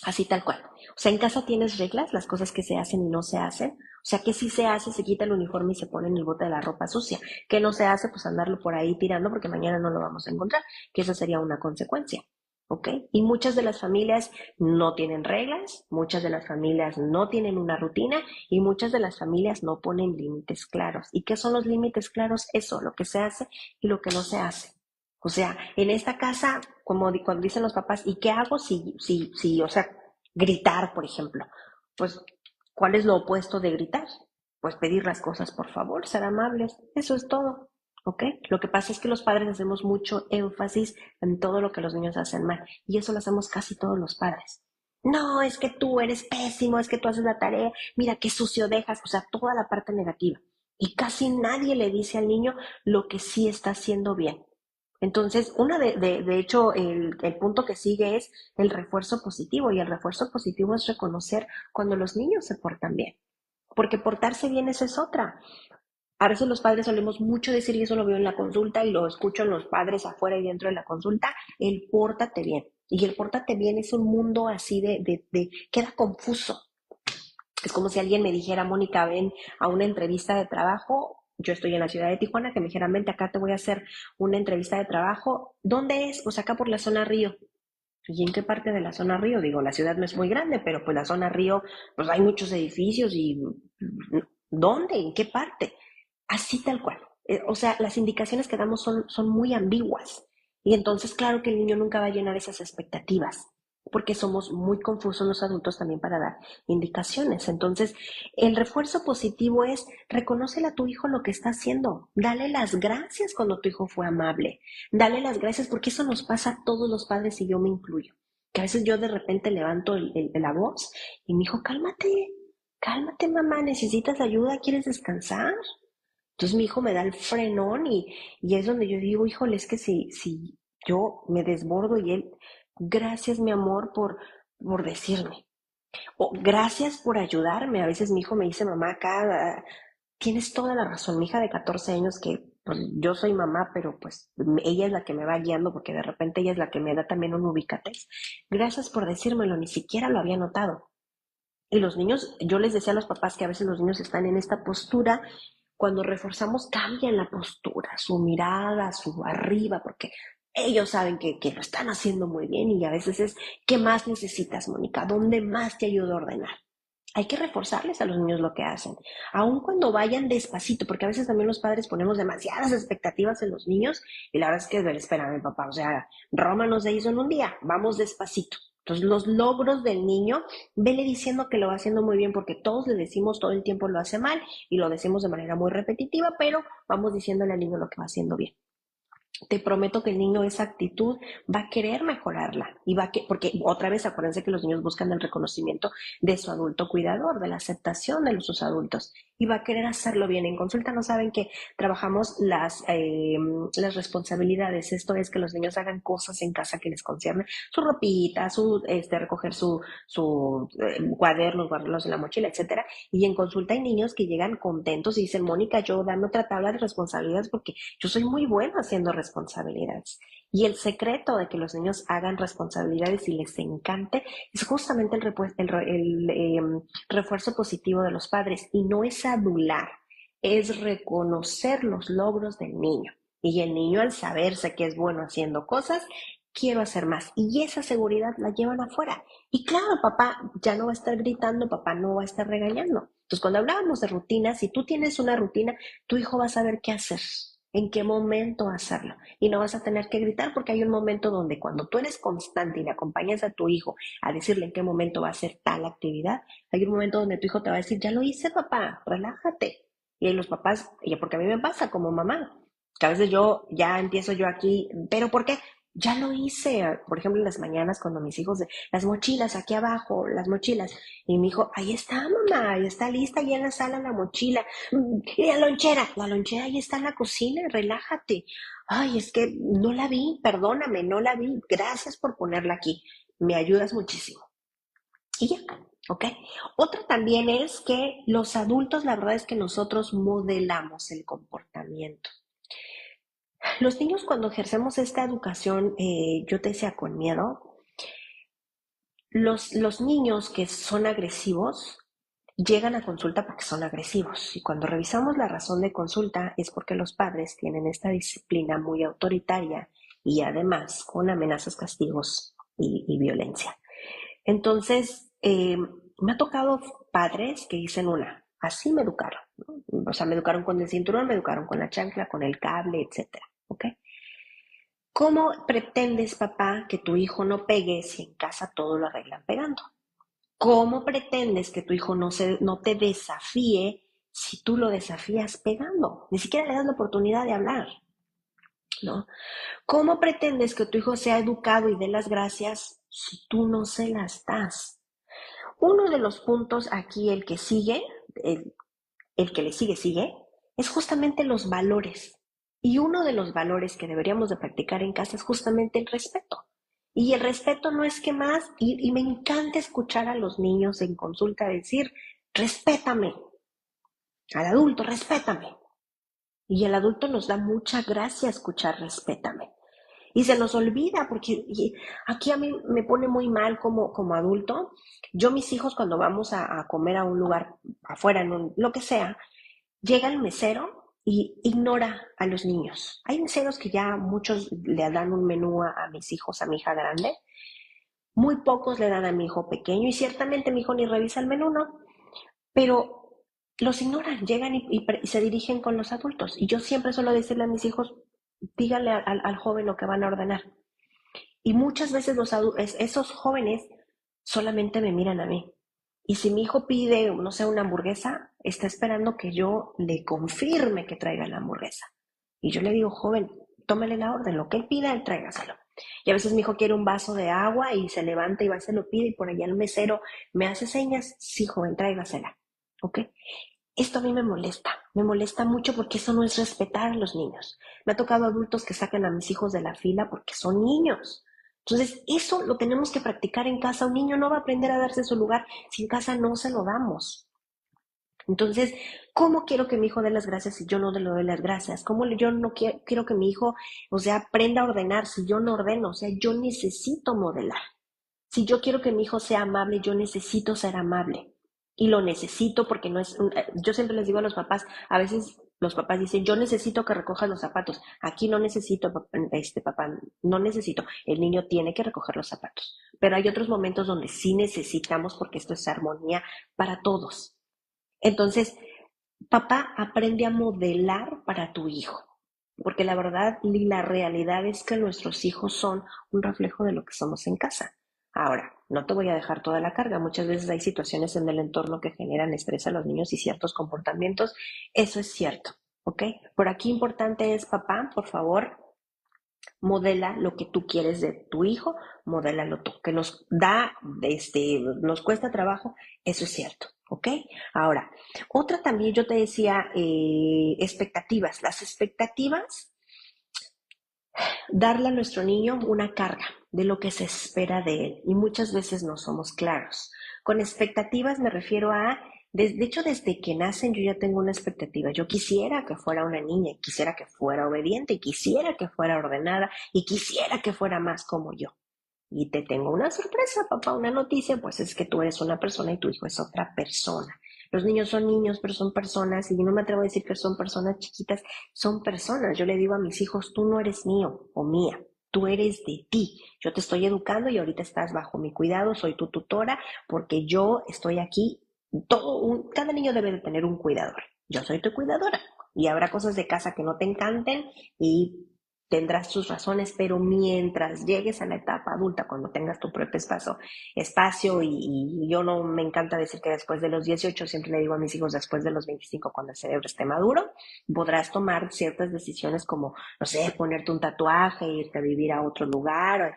Así tal cual. O sea, en casa tienes reglas, las cosas que se hacen y no se hacen. O sea, que si se hace, se quita el uniforme y se pone en el bote de la ropa sucia. Que no se hace, pues andarlo por ahí tirando porque mañana no lo vamos a encontrar, que esa sería una consecuencia. ¿Ok? Y muchas de las familias no tienen reglas, muchas de las familias no tienen una rutina y muchas de las familias no ponen límites claros. ¿Y qué son los límites claros? Eso, lo que se hace y lo que no se hace. O sea, en esta casa, como cuando dicen los papás, ¿y qué hago o sea, gritar, por ejemplo? Pues, ¿cuál es lo opuesto de gritar? Pues pedir las cosas, por favor, ser amables. Eso es todo, ¿ok? Lo que pasa es que los padres hacemos mucho énfasis en todo lo que los niños hacen mal, y eso lo hacemos casi todos los padres. No, es que tú eres pésimo, es que tú haces la tarea, mira qué sucio dejas, o sea, toda la parte negativa. Y casi nadie le dice al niño lo que sí está haciendo bien. Entonces, de hecho, el punto que sigue es el refuerzo positivo, y el refuerzo positivo es reconocer cuando los niños se portan bien, porque portarse bien esa es otra. A veces los padres solemos mucho decir, y eso lo veo en la consulta y lo escucho en los padres afuera y dentro de la consulta, el pórtate bien. Y el pórtate bien es un mundo así queda confuso. Es como si alguien me dijera, Mónica, ven a una entrevista de trabajo. Yo estoy en la ciudad de Tijuana, que me dijeran, vente acá, te voy a hacer una entrevista de trabajo. ¿Dónde es? Pues acá por la zona Río. ¿Y en qué parte de la zona Río? Digo, la ciudad no es muy grande, pero pues la zona Río, pues hay muchos edificios y ¿dónde? ¿En qué parte? Así tal cual. O sea, las indicaciones que damos son muy ambiguas. Y entonces, claro que el niño nunca va a llenar esas expectativas, porque somos muy confusos los adultos también para dar indicaciones. Entonces, el refuerzo positivo es reconocer a tu hijo lo que está haciendo. Dale las gracias cuando tu hijo fue amable. Dale las gracias porque eso nos pasa a todos los padres y yo me incluyo. Que a veces yo de repente levanto la voz y mi hijo, cálmate, cálmate mamá, necesitas ayuda, ¿quieres descansar? Entonces mi hijo me da el frenón y es donde yo digo, híjole, es que si yo me desbordo y él, gracias mi amor por decirme, o gracias por ayudarme. A veces mi hijo me dice, mamá, acá tienes toda la razón, mi hija de 14 años que pues yo soy mamá, pero pues ella es la que me va guiando porque de repente ella es la que me da también un ubícate. Gracias por decírmelo, ni siquiera lo había notado. Y los niños, yo les decía a los papás que a veces los niños están en esta postura, cuando reforzamos cambian la postura, su mirada, su arriba, porque ellos saben que lo están haciendo muy bien y a veces es, ¿qué más necesitas, Mónica? ¿Dónde más te ayudo a ordenar? Hay que reforzarles a los niños lo que hacen, aun cuando vayan despacito, porque a veces también los padres ponemos demasiadas expectativas en los niños y la verdad es que es ver, espérame papá, o sea, Roma no se hizo en un día, vamos despacito. Entonces los logros del niño, vele diciendo que lo va haciendo muy bien porque todos le decimos todo el tiempo lo hace mal y lo decimos de manera muy repetitiva, pero vamos diciéndole al niño lo que va haciendo bien. Te prometo que el niño esa actitud va a querer mejorarla y porque otra vez acuérdense que los niños buscan el reconocimiento de su adulto cuidador, de la aceptación de sus adultos y va a querer hacerlo bien. En consulta no saben que trabajamos las responsabilidades, esto es que los niños hagan cosas en casa que les concierne, su ropita, recoger su cuadernos, guardarlos en la mochila, etcétera. Y en consulta hay niños que llegan contentos y dicen, Mónica, yo dame otra tabla de responsabilidades porque yo soy muy buena haciendo responsabilidades. Y el secreto de que los niños hagan responsabilidades y les encante es justamente refuerzo positivo de los padres. Y no es adular, es reconocer los logros del niño. Y el niño al saberse que es bueno haciendo cosas, quiero hacer más. Y esa seguridad la llevan afuera. Y claro, papá ya no va a estar gritando, papá no va a estar regañando. Entonces, cuando hablábamos de rutinas, si tú tienes una rutina, tu hijo va a saber qué hacer, en qué momento hacerlo. Y no vas a tener que gritar porque hay un momento donde cuando tú eres constante y le acompañas a tu hijo a decirle en qué momento va a hacer tal actividad, hay un momento donde tu hijo te va a decir, ya lo hice papá, relájate. Y los papás, y porque a mí me pasa como mamá, que a veces yo ya empiezo yo aquí, pero ¿por qué? Ya lo hice, por ejemplo, en las mañanas cuando mis hijos, las mochilas aquí abajo, las mochilas, y mi hijo, ahí está mamá, ahí está lista, ahí en la sala la mochila, y la lonchera ahí está en la cocina, relájate. Ay, es que no la vi, perdóname, no la vi, gracias por ponerla aquí, me ayudas muchísimo. Y ya, ¿ok? Otra también es que los adultos, la verdad es que nosotros modelamos el comportamiento. Los niños cuando ejercemos esta educación, yo te decía con miedo, los niños que son agresivos llegan a consulta porque son agresivos. Y cuando revisamos la razón de consulta es porque los padres tienen esta disciplina muy autoritaria y además con amenazas, castigos y violencia. Entonces, me ha tocado padres que dicen así me educaron, ¿no? O sea, me educaron con el cinturón, me educaron con la chancla, con el cable, etcétera, ¿ok? ¿Cómo pretendes, papá, que tu hijo no pegue si en casa todo lo arreglan pegando? ¿Cómo pretendes que tu hijo no te desafíe si tú lo desafías pegando? Ni siquiera le das la oportunidad de hablar, ¿no? ¿Cómo pretendes que tu hijo sea educado y dé las gracias si tú no se las das? Uno de los puntos aquí, el que sigue, el que le sigue, es justamente los valores. Y uno de los valores que deberíamos de practicar en casa es justamente el respeto. Y el respeto no es que más, y me encanta escuchar a los niños en consulta decir, respétame, al adulto, respétame. Y el adulto nos da mucha gracia escuchar respétame. Y se nos olvida, porque aquí a mí me pone muy mal como adulto. Yo, mis hijos, cuando vamos a comer a un lugar afuera, lo que sea, llega el mesero y ignora a los niños. Hay meseros que ya muchos le dan un menú a mis hijos, a mi hija grande, muy pocos le dan a mi hijo pequeño y ciertamente mi hijo ni revisa el menú, ¿no? Pero los ignoran, llegan y se dirigen con los adultos. Y yo siempre suelo decirle a mis hijos, díganle al joven lo que van a ordenar. Y muchas veces esos jóvenes solamente me miran a mí. Y si mi hijo pide, no sé, una hamburguesa, está esperando que yo le confirme que traiga la hamburguesa. Y yo le digo, joven, tómale la orden, lo que él pida, él tráigaselo. Y a veces mi hijo quiere un vaso de agua y se levanta y va y se lo pide y por allá el mesero me hace señas, sí, joven, tráigasela. ¿Ok? Esto a mí me molesta mucho porque eso no es respetar a los niños. Me ha tocado adultos que sacan a mis hijos de la fila porque son niños. Entonces, eso lo tenemos que practicar en casa. Un niño no va a aprender a darse su lugar si en casa no se lo damos. Entonces, ¿cómo quiero que mi hijo dé las gracias si yo no le doy las gracias? ¿Cómo yo no quiero que mi hijo, o sea, aprenda a ordenar si yo no ordeno? O sea, yo necesito modelar. Si yo quiero que mi hijo sea amable, yo necesito ser amable. Y lo necesito porque no es... Yo siempre les digo a los papás, a veces los papás dicen, yo necesito que recojas los zapatos. Aquí no necesito, papá, no necesito. El niño tiene que recoger los zapatos. Pero hay otros momentos donde sí necesitamos porque esto es armonía para todos. Entonces, papá, aprende a modelar para tu hijo. Porque la verdad y la realidad es que nuestros hijos son un reflejo de lo que somos en casa. Ahora, no te voy a dejar toda la carga. Muchas veces hay situaciones en el entorno que generan estrés a los niños y ciertos comportamientos. Eso es cierto, ¿ok? Por aquí importante es, papá, por favor, modela lo que tú quieres de tu hijo, modélalo tú. Que nos cuesta trabajo, eso es cierto, ¿ok? Ahora, otra también yo te decía, expectativas. Las expectativas, darle a nuestro niño una carga de lo que se espera de él y muchas veces no somos claros. Con expectativas me refiero a, de hecho desde que nacen yo ya tengo una expectativa. Yo quisiera que fuera una niña, y quisiera que fuera obediente, y quisiera que fuera ordenada, y quisiera que fuera más como yo. Y te tengo una sorpresa, papá, una noticia, pues es que tú eres una persona y tu hijo es otra persona. Los niños son niños, pero son personas, y no me atrevo a decir que son personas chiquitas, son personas. Yo le digo a mis hijos, tú no eres mío o mía, tú eres de ti. Yo te estoy educando y ahorita estás bajo mi cuidado, soy tu tutora, porque yo estoy aquí. Cada niño debe de tener un cuidador. Yo soy tu cuidadora. Y habrá cosas de casa que no te encanten y tendrás tus razones, pero mientras llegues a la etapa adulta, cuando tengas tu propio espacio y yo no me encanta decir que después de los 18, siempre le digo a mis hijos después de los 25, cuando el cerebro esté maduro, podrás tomar ciertas decisiones como, no sé, ponerte un tatuaje, irte a vivir a otro lugar,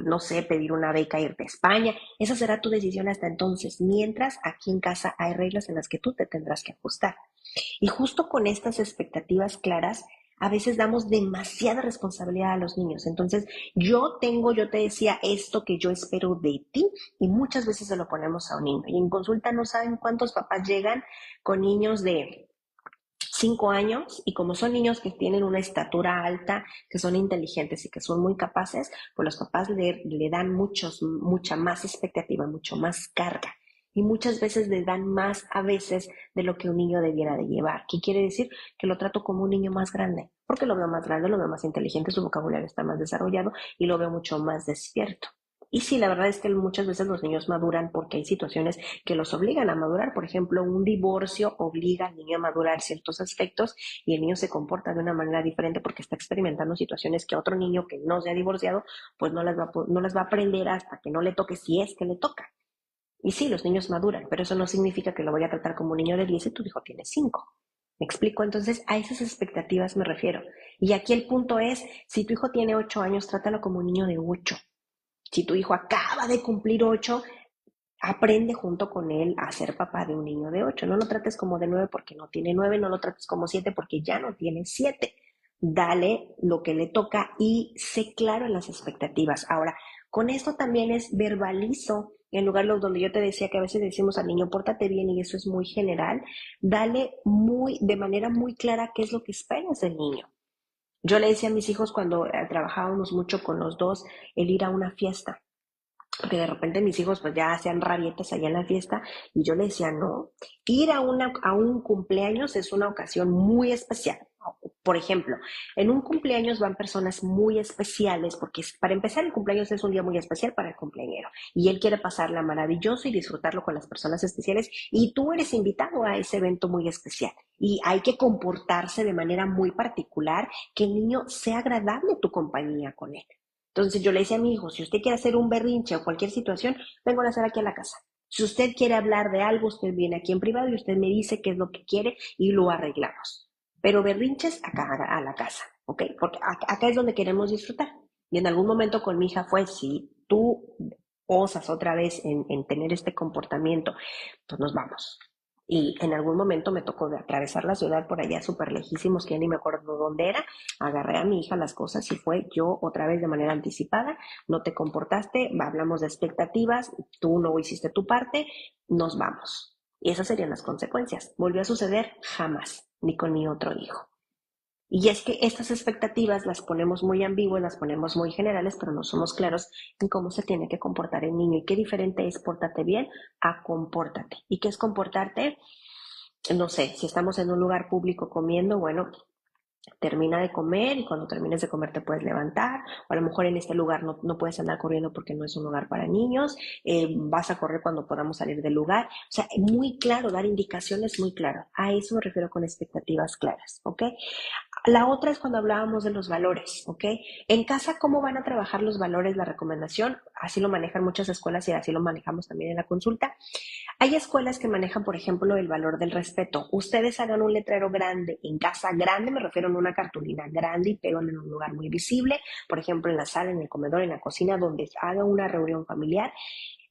no sé, pedir una beca, irte a España. Esa será tu decisión hasta entonces, mientras aquí en casa hay reglas en las que tú te tendrás que ajustar. Y justo con estas expectativas claras, a veces damos demasiada responsabilidad a los niños. Entonces, yo te decía esto que yo espero de ti y muchas veces se lo ponemos a un niño. Y en consulta no saben cuántos papás llegan con niños de 5 años y como son niños que tienen una estatura alta, que son inteligentes y que son muy capaces, pues los papás le dan mucha más expectativa, mucho más carga. Y muchas veces le dan más a veces de lo que un niño debiera de llevar. ¿Qué quiere decir? Que lo trato como un niño más grande, porque lo veo más grande, lo veo más inteligente, su vocabulario está más desarrollado y lo veo mucho más despierto. Y sí, la verdad es que muchas veces los niños maduran porque hay situaciones que los obligan a madurar. Por ejemplo, un divorcio obliga al niño a madurar ciertos aspectos y el niño se comporta de una manera diferente porque está experimentando situaciones que otro niño que no se ha divorciado, pues no las va a aprender hasta que no le toque, si es que le toca. Y sí, los niños maduran, pero eso no significa que lo voy a tratar como un niño de 10 y tu hijo tiene 5. ¿Me explico? Entonces, a esas expectativas me refiero. Y aquí el punto es, si tu hijo tiene 8 años, trátalo como un niño de 8. Si tu hijo acaba de cumplir 8, aprende junto con él a ser papá de un niño de 8. No lo trates como de 9 porque no tiene 9, no lo trates como 7 porque ya no tiene 7. Dale lo que le toca y sé claro en las expectativas. Ahora, con esto también es verbalizo, en lugar de donde yo te decía que a veces decimos al niño, pórtate bien y eso es muy general, dale de manera muy clara qué es lo que esperas del niño. Yo le decía a mis hijos cuando trabajábamos mucho con los dos, el ir a una fiesta, porque de repente mis hijos pues ya hacían rabietas allá en la fiesta y yo le decía, no, ir a un cumpleaños es una ocasión muy especial. Por ejemplo, en un cumpleaños van personas muy especiales, porque para empezar el cumpleaños es un día muy especial para el cumpleañero y él quiere pasarla maravilloso y disfrutarlo con las personas especiales y tú eres invitado a ese evento muy especial y hay que comportarse de manera muy particular que el niño sea agradable tu compañía con él. Entonces yo le decía a mi hijo, si usted quiere hacer un berrinche o cualquier situación, vengo a hacer aquí a la casa. Si usted quiere hablar de algo, usted viene aquí en privado y usted me dice qué es lo que quiere y lo arreglamos. Pero berrinches acá a la casa, ¿ok? Porque acá es donde queremos disfrutar. Y en algún momento con mi hija fue, si tú osas otra vez en tener este comportamiento, pues nos vamos. Y en algún momento me tocó de atravesar la ciudad por allá súper lejísimos, que ya ni me acuerdo dónde era. Agarré a mi hija las cosas y fue yo otra vez de manera anticipada. No te comportaste, hablamos de expectativas, tú no hiciste tu parte, nos vamos. Y esas serían las consecuencias. ¿Volvió a suceder? Jamás, ni con mi otro hijo. Y es que estas expectativas las ponemos muy ambiguas, las ponemos muy generales, pero no somos claros en cómo se tiene que comportar el niño. Y qué diferente es pórtate bien a compórtate. ¿Y qué es comportarte? No sé, si estamos en un lugar público comiendo, bueno, termina de comer y cuando termines de comer te puedes levantar, o a lo mejor en este lugar no puedes andar corriendo porque no es un lugar para niños, vas a correr cuando podamos salir del lugar, o sea, muy claro, dar indicaciones muy claro, a eso me refiero con expectativas claras, ¿ok? La otra es cuando hablábamos de los valores, ¿ok? En casa, ¿cómo van a trabajar los valores? La recomendación, así lo manejan muchas escuelas y así lo manejamos también en la consulta. Hay escuelas que manejan, por ejemplo, el valor del respeto. Ustedes hagan un letrero grande en casa, grande, me refiero a una cartulina grande y pegan en un lugar muy visible, por ejemplo, en la sala, en el comedor, en la cocina, donde haga una reunión familiar,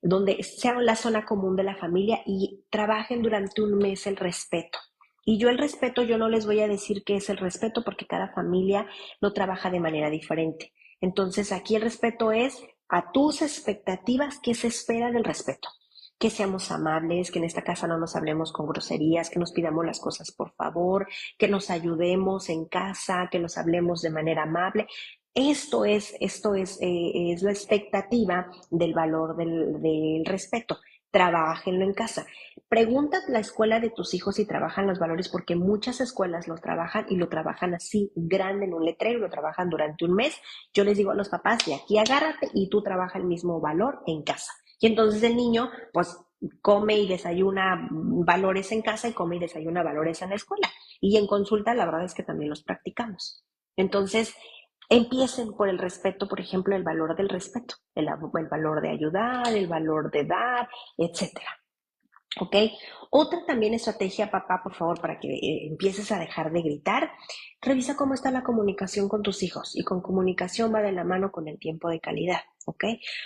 donde sea la zona común de la familia y trabajen durante un mes el respeto. Y yo el respeto, yo no les voy a decir qué es el respeto porque cada familia lo trabaja de manera diferente. Entonces aquí el respeto es a tus expectativas, qué se espera del respeto. Que seamos amables, que en esta casa no nos hablemos con groserías, que nos pidamos las cosas por favor, que nos ayudemos en casa, que nos hablemos de manera amable. Es la expectativa del valor del respeto. Trabájenlo en casa. Pregunta a la escuela de tus hijos si trabajan los valores, porque muchas escuelas los trabajan y lo trabajan así, grande en un letrero, lo trabajan durante un mes. Yo les digo a los papás, de aquí agárrate y tú trabaja el mismo valor en casa. Y entonces el niño, pues, come y desayuna valores en casa y come y desayuna valores en la escuela. Y en consulta, la verdad es que también los practicamos. Entonces, empiecen por el respeto, por ejemplo, el valor del respeto, el valor de ayudar, el valor de dar, etcétera. ¿Ok? Otra también estrategia, papá, por favor, para que empieces a dejar de gritar, revisa cómo está la comunicación con tus hijos. Y con comunicación va de la mano con el tiempo de calidad, ¿ok?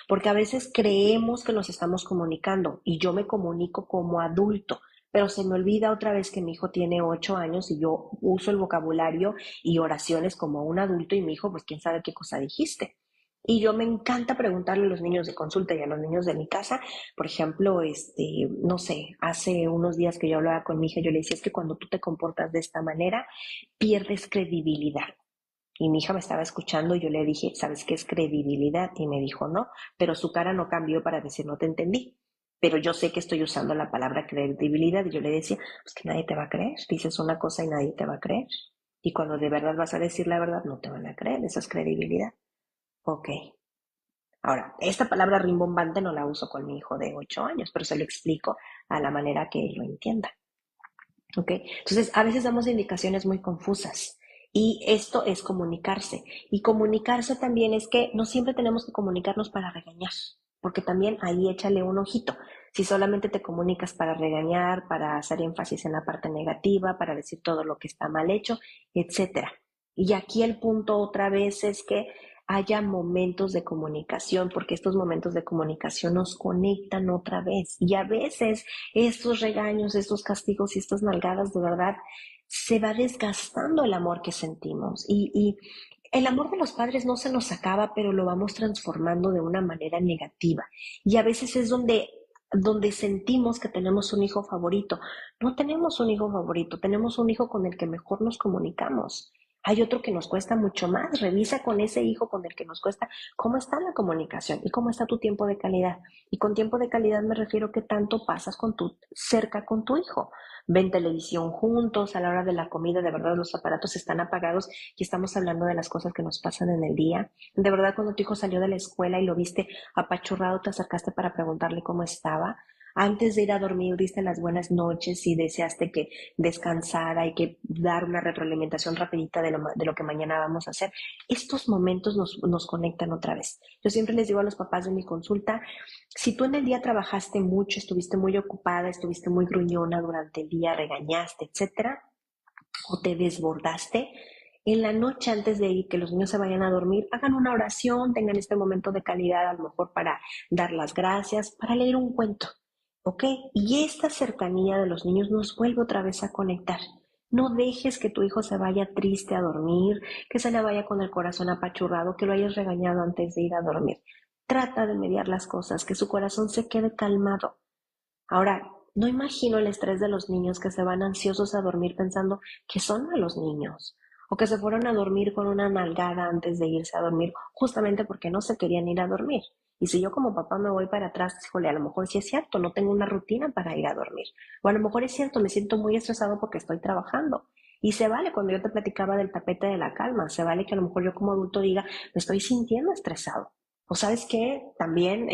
Porque a veces creemos que nos estamos comunicando y yo me comunico como adulto, pero se me olvida otra vez que mi hijo tiene 8 años y yo uso el vocabulario y oraciones como un adulto y mi hijo, pues quién sabe qué cosa dijiste. Y yo me encanta preguntarle a los niños de consulta y a los niños de mi casa, por ejemplo, no sé, hace unos días que yo hablaba con mi hija, yo le decía, es que cuando tú te comportas de esta manera, pierdes credibilidad. Y mi hija me estaba escuchando y yo le dije, ¿sabes qué es credibilidad? Y me dijo, no, pero su cara no cambió para decir, no te entendí. Pero yo sé que estoy usando la palabra credibilidad y yo le decía, pues que nadie te va a creer. Dices una cosa y nadie te va a creer. Y cuando de verdad vas a decir la verdad, no te van a creer. Esa es credibilidad. Ok. Ahora, esta palabra rimbombante no la uso con mi hijo de 8 años, pero se lo explico a la manera que él lo entienda. ¿Ok? Entonces, a veces damos indicaciones muy confusas y esto es comunicarse. Y comunicarse también es que no siempre tenemos que comunicarnos para regañar, porque también ahí échale un ojito. Si solamente te comunicas para regañar, para hacer énfasis en la parte negativa, para decir todo lo que está mal hecho, etcétera. Y aquí el punto otra vez es que haya momentos de comunicación, porque estos momentos de comunicación nos conectan otra vez. Y a veces estos regaños, estos castigos y estas nalgadas, de verdad, se va desgastando el amor que sentimos. Y el amor de los padres no se nos acaba, pero lo vamos transformando de una manera negativa. Y a veces es donde sentimos que tenemos un hijo favorito. No tenemos un hijo favorito, tenemos un hijo con el que mejor nos comunicamos. Hay otro que nos cuesta mucho más. Revisa con ese hijo con el que nos cuesta cómo está la comunicación y cómo está tu tiempo de calidad. Y con tiempo de calidad me refiero que tanto pasas cerca con tu hijo. Ven televisión juntos, a la hora de la comida, de verdad los aparatos están apagados y estamos hablando de las cosas que nos pasan en el día. De verdad, cuando tu hijo salió de la escuela y lo viste apachurrado, te acercaste para preguntarle cómo estaba. Antes de ir a dormir, diste las buenas noches y deseaste que descansar, hay que dar una retroalimentación rapidita de lo que mañana vamos a hacer. Estos momentos nos conectan otra vez. Yo siempre les digo a los papás de mi consulta, si tú en el día trabajaste mucho, estuviste muy ocupada, estuviste muy gruñona durante el día, regañaste, etcétera, o te desbordaste, en la noche antes de ir, que los niños se vayan a dormir, hagan una oración, tengan este momento de calidad a lo mejor para dar las gracias, para leer un cuento, ¿ok? Y esta cercanía de los niños nos vuelve otra vez a conectar. No dejes que tu hijo se vaya triste a dormir, que se le vaya con el corazón apachurrado, que lo hayas regañado antes de ir a dormir. Trata de mediar las cosas, que su corazón se quede calmado. Ahora, no imagino el estrés de los niños que se van ansiosos a dormir pensando que son malos niños o que se fueron a dormir con una nalgada antes de irse a dormir justamente porque no se querían ir a dormir. Y si yo como papá me voy para atrás, híjole, a lo mejor sí es cierto, no tengo una rutina para ir a dormir. O a lo mejor es cierto, me siento muy estresado porque estoy trabajando. Y se vale cuando yo te platicaba del tapete de la calma, se vale que a lo mejor yo como adulto diga, me estoy sintiendo estresado. O sabes qué, también,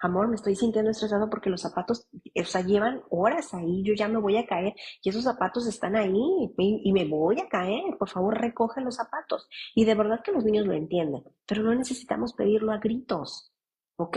amor, me estoy sintiendo estresado porque los zapatos, o sea, llevan horas ahí, yo ya me voy a caer y esos zapatos están ahí y me voy a caer, por favor recoge los zapatos. Y de verdad que los niños lo entienden, pero no necesitamos pedirlo a gritos, ¿ok?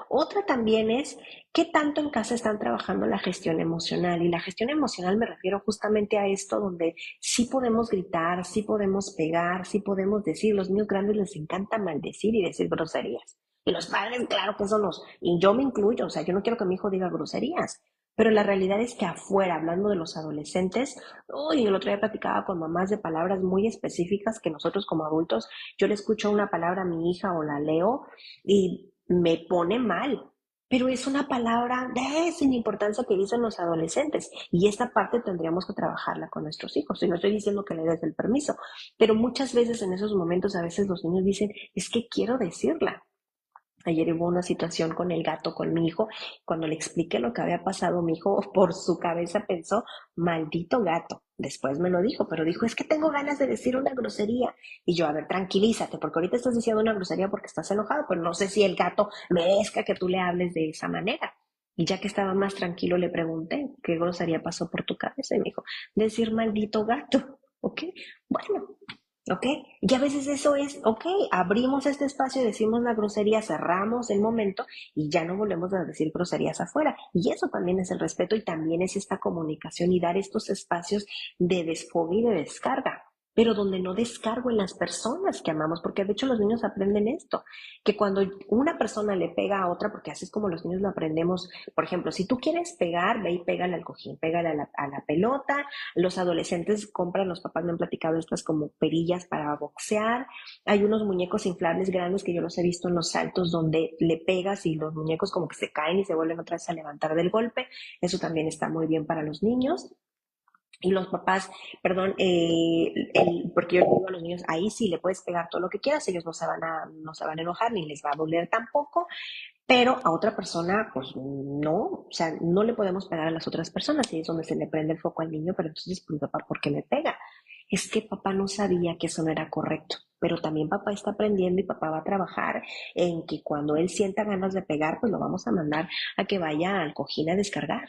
Otra también es qué tanto en casa están trabajando la gestión emocional. Y la gestión emocional me refiero justamente a esto donde sí podemos gritar, sí podemos pegar, sí podemos decir. Los niños grandes les encanta maldecir y decir groserías. Y los padres, claro que son y yo me incluyo, o sea, yo no quiero que mi hijo diga groserías. Pero la realidad es que afuera, hablando de los adolescentes, uy, el otro día platicaba con mamás de palabras muy específicas que nosotros como adultos, yo le escucho una palabra a mi hija o la leo y me pone mal, pero es una palabra de sin importancia que dicen los adolescentes y esta parte tendríamos que trabajarla con nuestros hijos. Y no estoy diciendo que le des el permiso, pero muchas veces en esos momentos a veces los niños dicen, es que quiero decirla. Ayer hubo una situación con el gato, con mi hijo. Cuando le expliqué lo que había pasado, mi hijo por su cabeza pensó, maldito gato. Después me lo dijo, pero dijo, es que tengo ganas de decir una grosería. Y yo, a ver, tranquilízate, porque ahorita estás diciendo una grosería porque estás enojado, pero no sé si el gato merezca que tú le hables de esa manera. Y ya que estaba más tranquilo, le pregunté, ¿qué grosería pasó por tu cabeza? Y me dijo, decir maldito gato. ¿Ok? Bueno, ¿ok? Y a veces eso es, ok, abrimos este espacio, decimos la grosería, cerramos el momento y ya no volvemos a decir groserías afuera. Y eso también es el respeto y también es esta comunicación y dar estos espacios de desfogue y de descarga, pero donde no descargo en las personas que amamos, porque de hecho los niños aprenden esto, que cuando una persona le pega a otra, porque así es como los niños lo aprendemos, por ejemplo, si tú quieres pegar, ve y pégale al cojín, pégale a la pelota, los adolescentes compran, los papás me han platicado estas como perillas para boxear. Hay unos muñecos inflables grandes que yo los he visto en los saltos donde le pegas y los muñecos como que se caen y se vuelven otra vez a levantar del golpe. Eso también está muy bien para los niños. Y los papás, perdón, porque yo digo a los niños, ahí sí le puedes pegar todo lo que quieras, ellos no se van a enojar ni les va a doler tampoco, pero a otra persona, pues no, o sea, no le podemos pegar a las otras personas y es donde se le prende el foco al niño, pero entonces, pues papá, ¿por qué me pega? Es que papá no sabía que eso no era correcto, pero también papá está aprendiendo y papá va a trabajar en que cuando él sienta ganas de pegar, pues lo vamos a mandar a que vaya al cojín a descargar.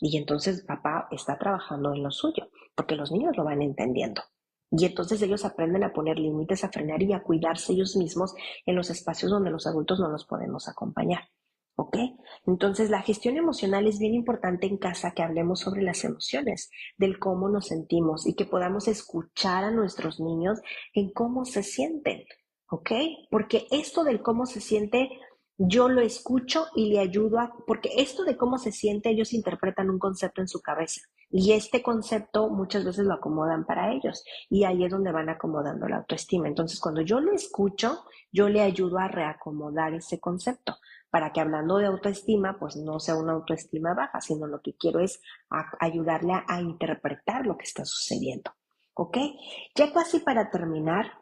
Y entonces papá está trabajando en lo suyo, porque los niños lo van entendiendo. Y entonces ellos aprenden a poner límites, a frenar y a cuidarse ellos mismos en los espacios donde los adultos no los podemos acompañar. ¿Ok? Entonces la gestión emocional es bien importante en casa que hablemos sobre las emociones, del cómo nos sentimos y que podamos escuchar a nuestros niños en cómo se sienten. ¿Ok? Porque esto del cómo se siente yo lo escucho y le ayudo porque esto de cómo se siente, ellos interpretan un concepto en su cabeza y este concepto muchas veces lo acomodan para ellos y ahí es donde van acomodando la autoestima. Entonces, cuando yo lo escucho, yo le ayudo a reacomodar ese concepto para que hablando de autoestima, pues no sea una autoestima baja, sino lo que quiero es ayudarle a interpretar lo que está sucediendo. ¿ok? Ya casi para terminar,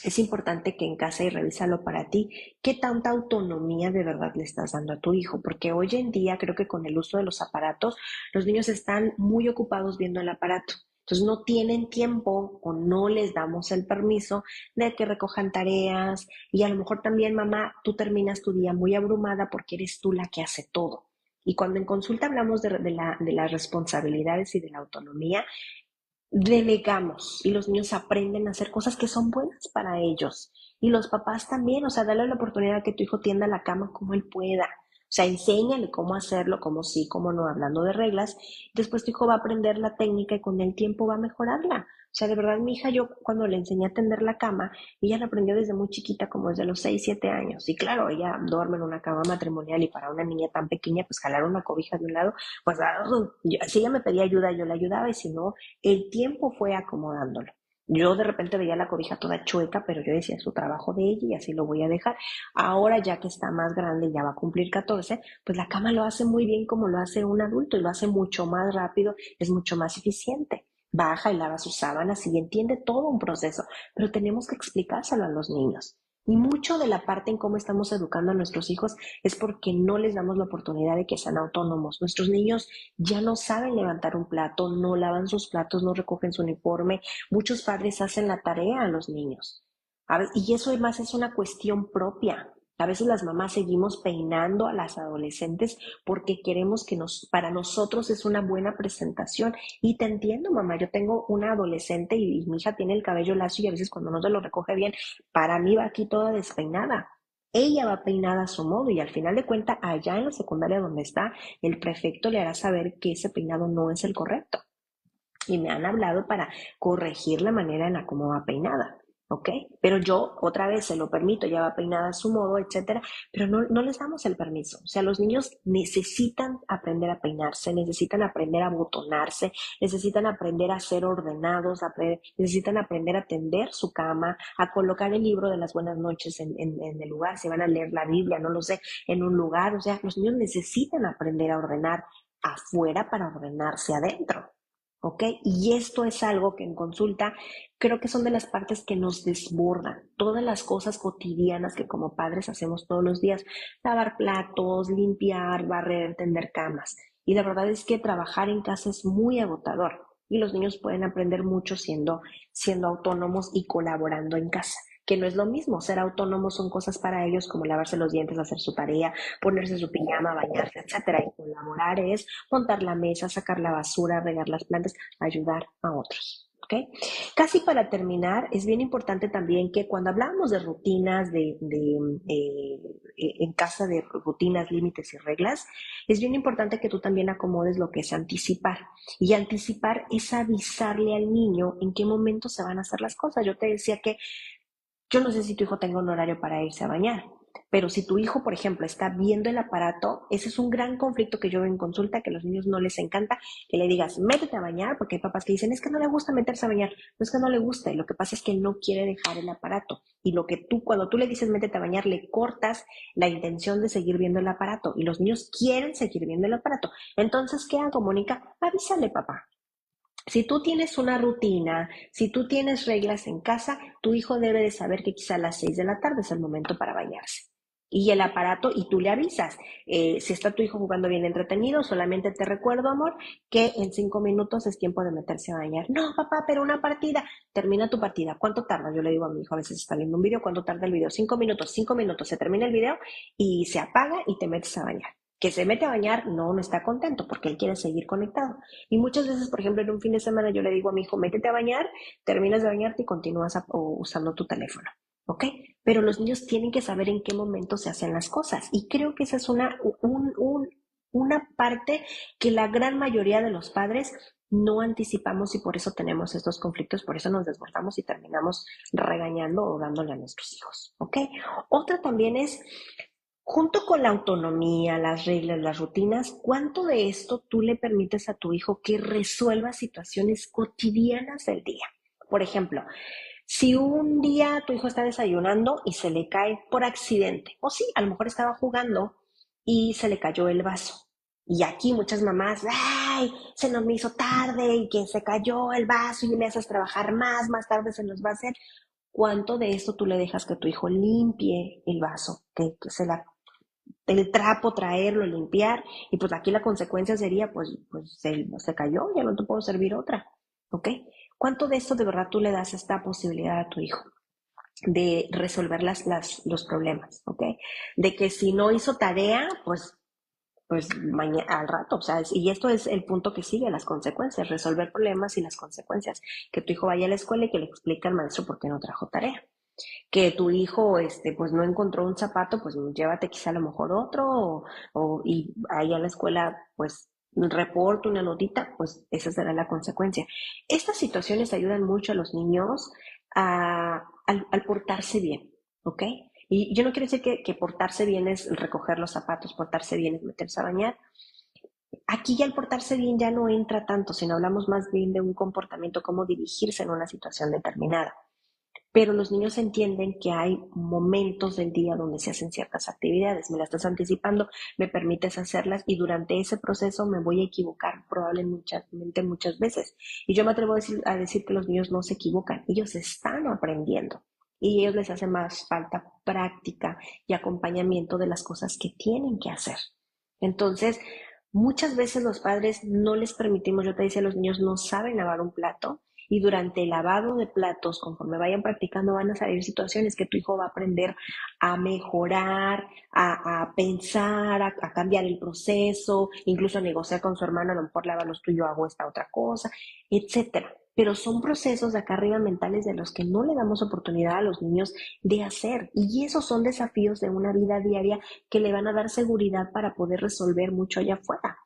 es importante que en casa, y revísalo para ti, qué tanta autonomía de verdad le estás dando a tu hijo, porque hoy en día creo que con el uso de los aparatos, los niños están muy ocupados viendo el aparato. Entonces no tienen tiempo o no les damos el permiso de que recojan tareas y a lo mejor también, mamá, tú terminas tu día muy abrumada porque eres tú la que hace todo. Y cuando en consulta hablamos de las responsabilidades y de la autonomía, delegamos y los niños aprenden a hacer cosas que son buenas para ellos. Y los papás también, o sea, dale la oportunidad que tu hijo tienda la cama como él pueda. O sea, enséñale cómo hacerlo, cómo sí, cómo no, hablando de reglas. Después tu hijo va a aprender la técnica y con el tiempo va a mejorarla. O sea, de verdad, mi hija, yo cuando le enseñé a tender la cama, ella la aprendió desde muy chiquita, como desde los 6 7 años. Y claro, ella duerme en una cama matrimonial y para una niña tan pequeña, pues jalar una cobija de un lado, pues si ella me pedía ayuda, yo la ayudaba y si no, el tiempo fue acomodándolo. Yo de repente veía la cobija toda chueca, pero yo decía, su trabajo de ella y así lo voy a dejar. Ahora ya que está más grande, ya va a cumplir 14, pues la cama lo hace muy bien como lo hace un adulto y lo hace mucho más rápido, es mucho más eficiente. Baja y lava sus sábanas y entiende todo un proceso, pero tenemos que explicárselo a los niños. Y mucho de la parte en cómo estamos educando a nuestros hijos es porque no les damos la oportunidad de que sean autónomos. Nuestros niños ya no saben levantar un plato, no lavan sus platos, no recogen su uniforme. Muchos padres hacen la tarea a los niños. Y eso además es una cuestión propia. A veces las mamás seguimos peinando a las adolescentes porque queremos que para nosotros es una buena presentación. Y te entiendo, mamá, yo tengo una adolescente y mi hija tiene el cabello lacio y a veces cuando no se lo recoge bien, para mí va aquí toda despeinada. Ella va peinada a su modo y al final de cuentas, allá en la secundaria donde está, el prefecto le hará saber que ese peinado no es el correcto. Y me han hablado para corregir la manera en la cómo va peinada, ¿ok? Pero yo otra vez se lo permito, ya va peinada a su modo, etcétera, pero no les damos el permiso. O sea, los niños necesitan aprender a peinarse, necesitan aprender a botonarse, necesitan aprender a ser ordenados, necesitan aprender a tender su cama, a colocar el libro de las buenas noches en el lugar, si van a leer la Biblia, no lo sé, en un lugar. O sea, los niños necesitan aprender a ordenar afuera para ordenarse adentro. ¿Ok? Y esto es algo que en consulta creo que son de las partes que nos desbordan. Todas las cosas cotidianas que como padres hacemos todos los días, lavar platos, limpiar, barrer, tender camas. Y la verdad es que trabajar en casa es muy agotador y los niños pueden aprender mucho siendo autónomos y colaborando en casa, que no es lo mismo. Ser autónomos son cosas para ellos como lavarse los dientes, hacer su tarea, ponerse su pijama, bañarse, etcétera. Y colaborar es montar la mesa, sacar la basura, regar las plantas, ayudar a otros. ¿Okay? Casi para terminar, es bien importante también que cuando hablamos de rutinas, en casa de rutinas, límites y reglas, es bien importante que tú también acomodes lo que es anticipar. Y anticipar es avisarle al niño en qué momento se van a hacer las cosas. Yo te decía que yo no sé si tu hijo tenga un horario para irse a bañar, pero si tu hijo, por ejemplo, está viendo el aparato, ese es un gran conflicto que yo veo en consulta, que a los niños no les encanta, que le digas, métete a bañar, porque hay papás que dicen, es que no le gusta meterse a bañar, no es que no le guste, lo que pasa es que no quiere dejar el aparato. Y cuando tú le dices, métete a bañar, le cortas la intención de seguir viendo el aparato, y los niños quieren seguir viendo el aparato. Entonces, ¿qué hago, Mónica? Avísale, papá. Si tú tienes una rutina, si tú tienes reglas en casa, tu hijo debe de saber que quizá a las 6 de la tarde es el momento para bañarse. Y el aparato, y tú le avisas. Si está tu hijo jugando bien entretenido, solamente te recuerdo, amor, que en 5 minutos es tiempo de meterse a bañar. No, papá, pero una partida. Termina tu partida. ¿Cuánto tarda? Yo le digo a mi hijo, a veces está viendo un video, ¿cuánto tarda el video? 5 minutos, 5 minutos. Se termina el video y se apaga y te metes a bañar. Que se mete a bañar, no está contento porque él quiere seguir conectado. Y muchas veces, por ejemplo, en un fin de semana yo le digo a mi hijo, métete a bañar, terminas de bañarte y continúas usando tu teléfono. ¿Ok? Pero los niños tienen que saber en qué momento se hacen las cosas. Y creo que esa es una parte que la gran mayoría de los padres no anticipamos y por eso tenemos estos conflictos, por eso nos desbordamos y terminamos regañando o dándole a nuestros hijos. ¿Ok? Otra también es junto con la autonomía, las reglas, las rutinas, ¿cuánto de esto tú le permites a tu hijo que resuelva situaciones cotidianas del día? Por ejemplo, si un día tu hijo está desayunando y se le cae por accidente, o sí, a lo mejor estaba jugando y se le cayó el vaso. Y aquí muchas mamás, ay, se nos me hizo tarde y que se cayó el vaso y me haces trabajar más tarde se nos va a hacer. ¿Cuánto de esto tú le dejas que tu hijo limpie el vaso? Que se la, el trapo, traerlo, limpiar. Y pues aquí la consecuencia sería, pues se cayó, ya no te puedo servir otra. ¿Ok? ¿Cuánto de esto de verdad tú le das esta posibilidad a tu hijo? De resolver los problemas, ¿ok? De que si no hizo tarea, pues mañana, al rato, o sea, y esto es el punto que sigue, las consecuencias, resolver problemas y las consecuencias. Que tu hijo vaya a la escuela y que le explique al maestro por qué no trajo tarea. Que tu hijo, pues no encontró un zapato, pues llévate quizá a lo mejor otro, y ahí a la escuela, pues un reporte, una notita, pues esa será la consecuencia. Estas situaciones ayudan mucho a los niños al portarse bien, ¿ok? Y yo no quiero decir que portarse bien es recoger los zapatos, portarse bien es meterse a bañar. Aquí ya el portarse bien ya no entra tanto, sino hablamos más bien de un comportamiento, cómo dirigirse en una situación determinada. Pero los niños entienden que hay momentos del día donde se hacen ciertas actividades. Me las estás anticipando, me permites hacerlas y durante ese proceso me voy a equivocar probablemente muchas veces. Y yo me atrevo a decir que los niños no se equivocan, ellos están aprendiendo. Y a ellos les hace más falta práctica y acompañamiento de las cosas que tienen que hacer. Entonces, muchas veces los padres no les permitimos, yo te decía, los niños no saben lavar un plato y durante el lavado de platos, conforme vayan practicando, van a salir situaciones que tu hijo va a aprender a mejorar, a pensar, a cambiar el proceso, incluso a negociar con su hermano, a lo mejor lávalos tú y yo hago esta otra cosa, etcétera. Pero son procesos de acá arriba mentales de los que no le damos oportunidad a los niños de hacer. Y esos son desafíos de una vida diaria que le van a dar seguridad para poder resolver mucho allá afuera.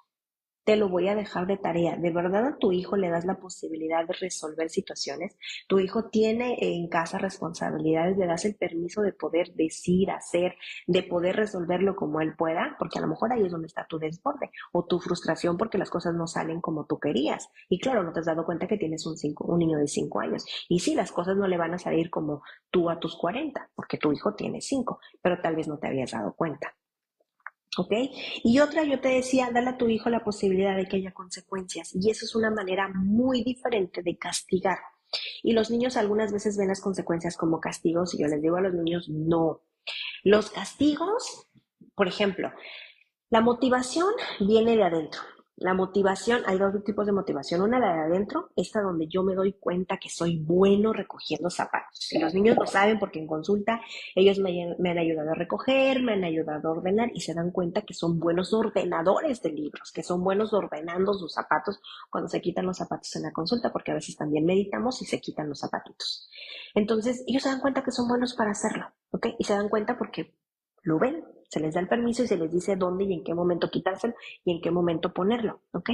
Te lo voy a dejar de tarea. ¿De verdad a tu hijo le das la posibilidad de resolver situaciones? ¿Tu hijo tiene en casa responsabilidades? ¿Le das el permiso de poder decir, hacer, de poder resolverlo como él pueda? Porque a lo mejor ahí es donde está tu desborde o tu frustración porque las cosas no salen como tú querías. Y claro, no te has dado cuenta que tienes un niño de 5 años. Y sí, las cosas no le van a salir como tú a tus 40, porque tu hijo tiene 5, pero tal vez no te habías dado cuenta. ¿Ok? Y otra, yo te decía, dale a tu hijo la posibilidad de que haya consecuencias. Y eso es una manera muy diferente de castigar. Y los niños algunas veces ven las consecuencias como castigos y yo les digo a los niños, no. Los castigos, por ejemplo, la motivación viene de adentro. La motivación, hay dos tipos de motivación. Una, la de adentro, esta donde yo me doy cuenta que soy bueno recogiendo zapatos. Y los niños lo saben porque en consulta ellos me han ayudado a recoger, me han ayudado a ordenar y se dan cuenta que son buenos ordenadores de libros, que son buenos ordenando sus zapatos cuando se quitan los zapatos en la consulta, porque a veces también meditamos y se quitan los zapatitos. Entonces, ellos se dan cuenta que son buenos para hacerlo, ¿ok? Y se dan cuenta porque lo ven, se les da el permiso y se les dice dónde y en qué momento quitárselo y en qué momento ponerlo, ¿ok?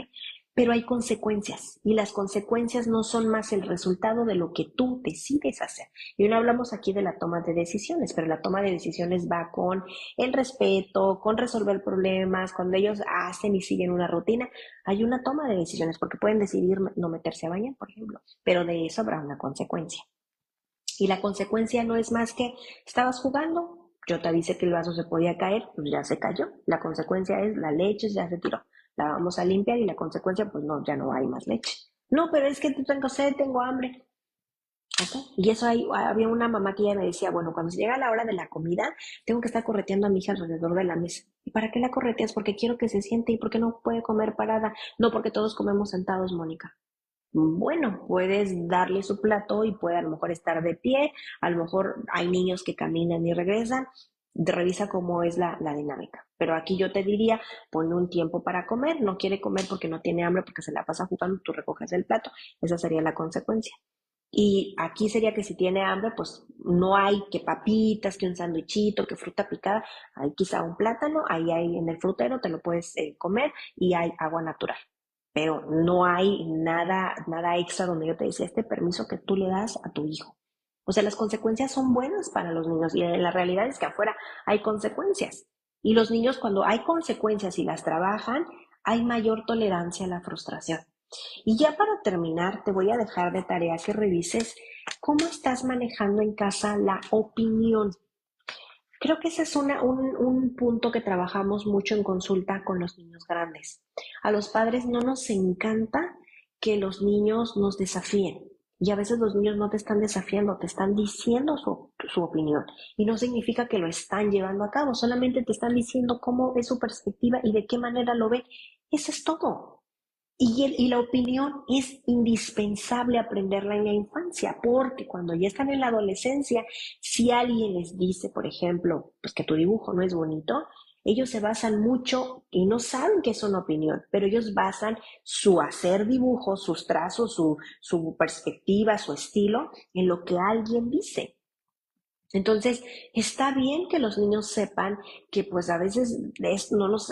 Pero hay consecuencias y las consecuencias no son más el resultado de lo que tú decides hacer. Y no hablamos aquí de la toma de decisiones, pero la toma de decisiones va con el respeto, con resolver problemas, cuando ellos hacen y siguen una rutina, hay una toma de decisiones porque pueden decidir no meterse a bañar, por ejemplo, pero de eso habrá una consecuencia. Y la consecuencia no es más que estabas jugando, yo te avisé que el vaso se podía caer, pues ya se cayó. La consecuencia es la leche ya se tiró. La vamos a limpiar y la consecuencia, pues no, ya no hay más leche. No, pero es que tengo sed, tengo hambre. ¿Okay? Y eso ahí había una mamá que ya me decía, bueno, cuando se llega la hora de la comida, tengo que estar correteando a mi hija alrededor de la mesa. ¿Y para qué la correteas? Porque quiero que se siente y porque no puede comer parada. No, porque todos comemos sentados, Mónica. Bueno, puedes darle su plato y puede a lo mejor estar de pie, a lo mejor hay niños que caminan y regresan, revisa cómo es la dinámica. Pero aquí yo te diría, ponle un tiempo para comer, no quiere comer porque no tiene hambre, porque se la pasa jugando, tú recoges el plato, esa sería la consecuencia. Y aquí sería que si tiene hambre, pues no hay que papitas, que un sándwichito, que fruta picada, hay quizá un plátano, ahí hay en el frutero, te lo puedes comer y hay agua natural, pero no hay nada extra donde yo te decía este permiso que tú le das a tu hijo. O sea, las consecuencias son buenas para los niños y la realidad es que afuera hay consecuencias. Y los niños cuando hay consecuencias y las trabajan, hay mayor tolerancia a la frustración. Y ya para terminar, te voy a dejar de tarea que revises cómo estás manejando en casa la opinión. Creo que ese es un punto que trabajamos mucho en consulta con los niños grandes. A los padres no nos encanta que los niños nos desafíen. Y a veces los niños no te están desafiando, te están diciendo su opinión. Y no significa que lo están llevando a cabo, solamente te están diciendo cómo es su perspectiva y de qué manera lo ven. Eso es todo. Y la opinión es indispensable aprenderla en la infancia, porque cuando ya están en la adolescencia, si alguien les dice, por ejemplo, pues que tu dibujo no es bonito, ellos se basan mucho y no saben que es una opinión, pero ellos basan su hacer dibujos, sus trazos, su perspectiva, su estilo en lo que alguien dice. Entonces, está bien que los niños sepan que pues a veces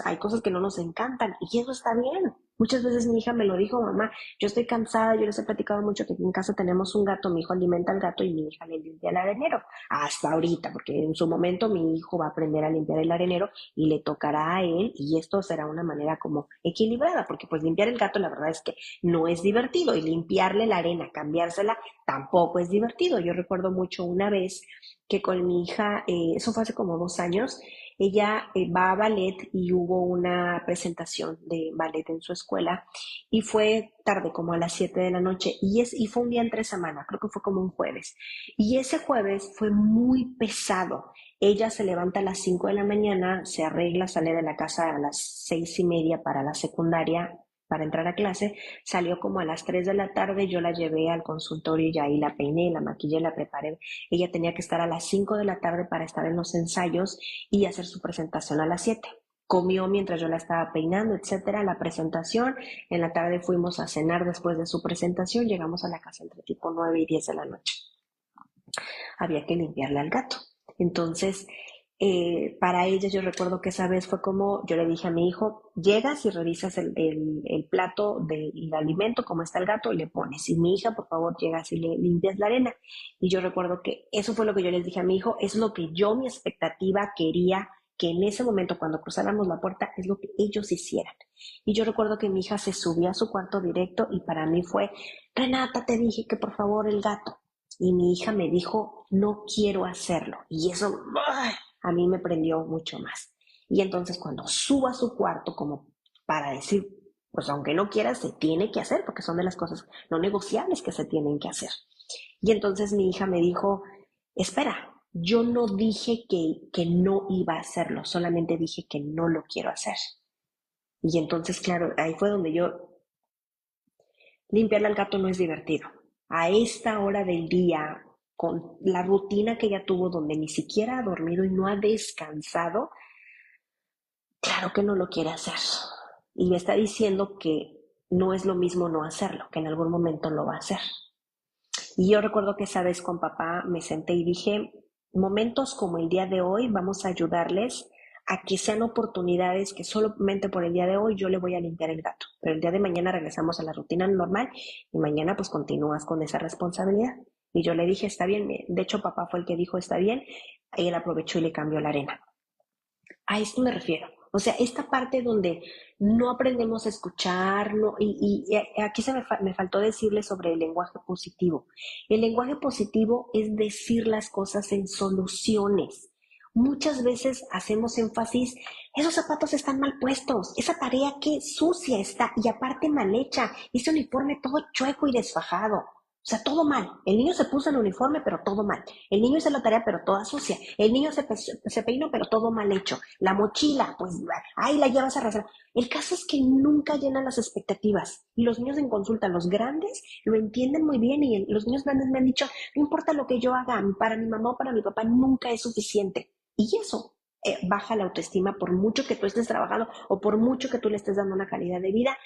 hay cosas que no nos encantan y eso está bien. Muchas veces mi hija me lo dijo, mamá, yo estoy cansada, yo les he platicado mucho que en casa tenemos un gato, mi hijo alimenta al gato y mi hija le limpia el arenero. Hasta ahorita, porque en su momento mi hijo va a aprender a limpiar el arenero y le tocará a él y esto será una manera como equilibrada, porque pues limpiar el gato la verdad es que no es divertido y limpiarle la arena, cambiársela, tampoco es divertido. Yo recuerdo mucho una vez que con mi hija, eso fue hace como 2 años, ella va a ballet y hubo una presentación de ballet en su escuela y fue tarde, como a las 7 de la noche y fue un día entre semana, creo que fue como un jueves. Y ese jueves fue muy pesado. Ella se levanta a las 5 de la mañana, se arregla, sale de la casa a las 6:30 para la secundaria, para entrar a clase, salió como a las 3 de la tarde, yo la llevé al consultorio y ahí la peiné, la maquillé, la preparé. Ella tenía que estar a las 5 de la tarde para estar en los ensayos y hacer su presentación a las 7. Comió mientras yo la estaba peinando, etcétera, la presentación. En la tarde fuimos a cenar después de su presentación. Llegamos a la casa entre tipo 9 y 10 de la noche. Había que limpiarle al gato. Entonces, para ella yo recuerdo que esa vez fue como yo le dije a mi hijo, llegas y revisas el plato del alimento, cómo está el gato, y le pones. Y mi hija, por favor, llegas y le limpias la arena. Y yo recuerdo que eso fue lo que yo les dije a mi hijo, es lo que yo, mi expectativa, quería que en ese momento, cuando cruzáramos la puerta, es lo que ellos hicieran. Y yo recuerdo que mi hija se subió a su cuarto directo y para mí fue, Renata, te dije que por favor el gato. Y mi hija me dijo, no quiero hacerlo. Y eso ¡ay! A mí me prendió mucho más. Y entonces cuando subo a su cuarto, como para decir, pues aunque no quiera, se tiene que hacer, porque son de las cosas no negociables que se tienen que hacer. Y entonces mi hija me dijo, espera, yo no dije que no iba a hacerlo, solamente dije que no lo quiero hacer. Y entonces, claro, ahí fue donde yo limpiarle al gato no es divertido. A esta hora del día, con la rutina que ella tuvo, donde ni siquiera ha dormido y no ha descansado, claro que no lo quiere hacer. Y me está diciendo que no es lo mismo no hacerlo, que en algún momento lo va a hacer. Y yo recuerdo que esa vez con papá me senté y dije, momentos como el día de hoy vamos a ayudarles a que sean oportunidades que solamente por el día de hoy yo le voy a limpiar el gato, pero el día de mañana regresamos a la rutina normal y mañana pues continúas con esa responsabilidad. Y yo le dije, está bien, de hecho papá fue el que dijo, está bien, y él aprovechó y le cambió la arena. A esto me refiero. O sea, esta parte donde no aprendemos a escuchar, no, y aquí me faltó decirle sobre el lenguaje positivo. El lenguaje positivo es decir las cosas en soluciones. Muchas veces hacemos énfasis, esos zapatos están mal puestos, esa tarea qué sucia está y aparte mal hecha, ese uniforme todo chueco y desfajado. O sea, todo mal. El niño se puso el uniforme, pero todo mal. El niño hizo la tarea, pero toda sucia. El niño se peinó, pero todo mal hecho. La mochila, pues, ahí la llevas a arrastrar. El caso es que nunca llenan las expectativas. Y los niños en consulta, los grandes, lo entienden muy bien. Y los niños grandes me han dicho, no importa lo que yo haga, para mi mamá o para mi papá, nunca es suficiente. Y eso baja la autoestima por mucho que tú estés trabajando o por mucho que tú le estés dando una calidad de vida.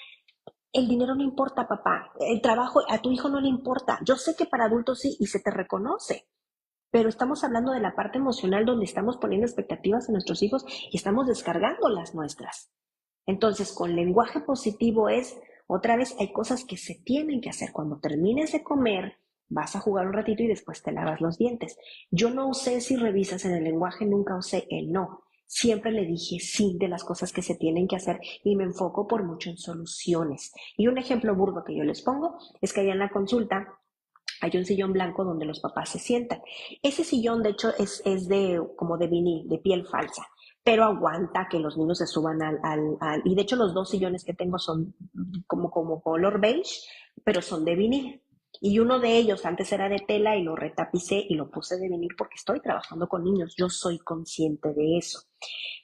El dinero no importa, papá. El trabajo a tu hijo no le importa. Yo sé que para adultos sí y se te reconoce, pero estamos hablando de la parte emocional donde estamos poniendo expectativas en nuestros hijos y estamos descargando las nuestras. Entonces, con lenguaje positivo es, otra vez, hay cosas que se tienen que hacer. Cuando termines de comer, vas a jugar un ratito y después te lavas los dientes. Yo no usé si revisas en el lenguaje, nunca usé el no. Siempre le dije sí de las cosas que se tienen que hacer y me enfoco por mucho en soluciones. Y un ejemplo burdo que yo les pongo es que allá en la consulta hay un sillón blanco donde los papás se sientan. Ese sillón, de hecho, es de como de vinil, de piel falsa, pero aguanta que los niños se suban y de hecho los dos sillones que tengo son como color beige, pero son de vinil. Y uno de ellos antes era de tela y lo retapicé y lo puse de vinil porque estoy trabajando con niños. Yo soy consciente de eso.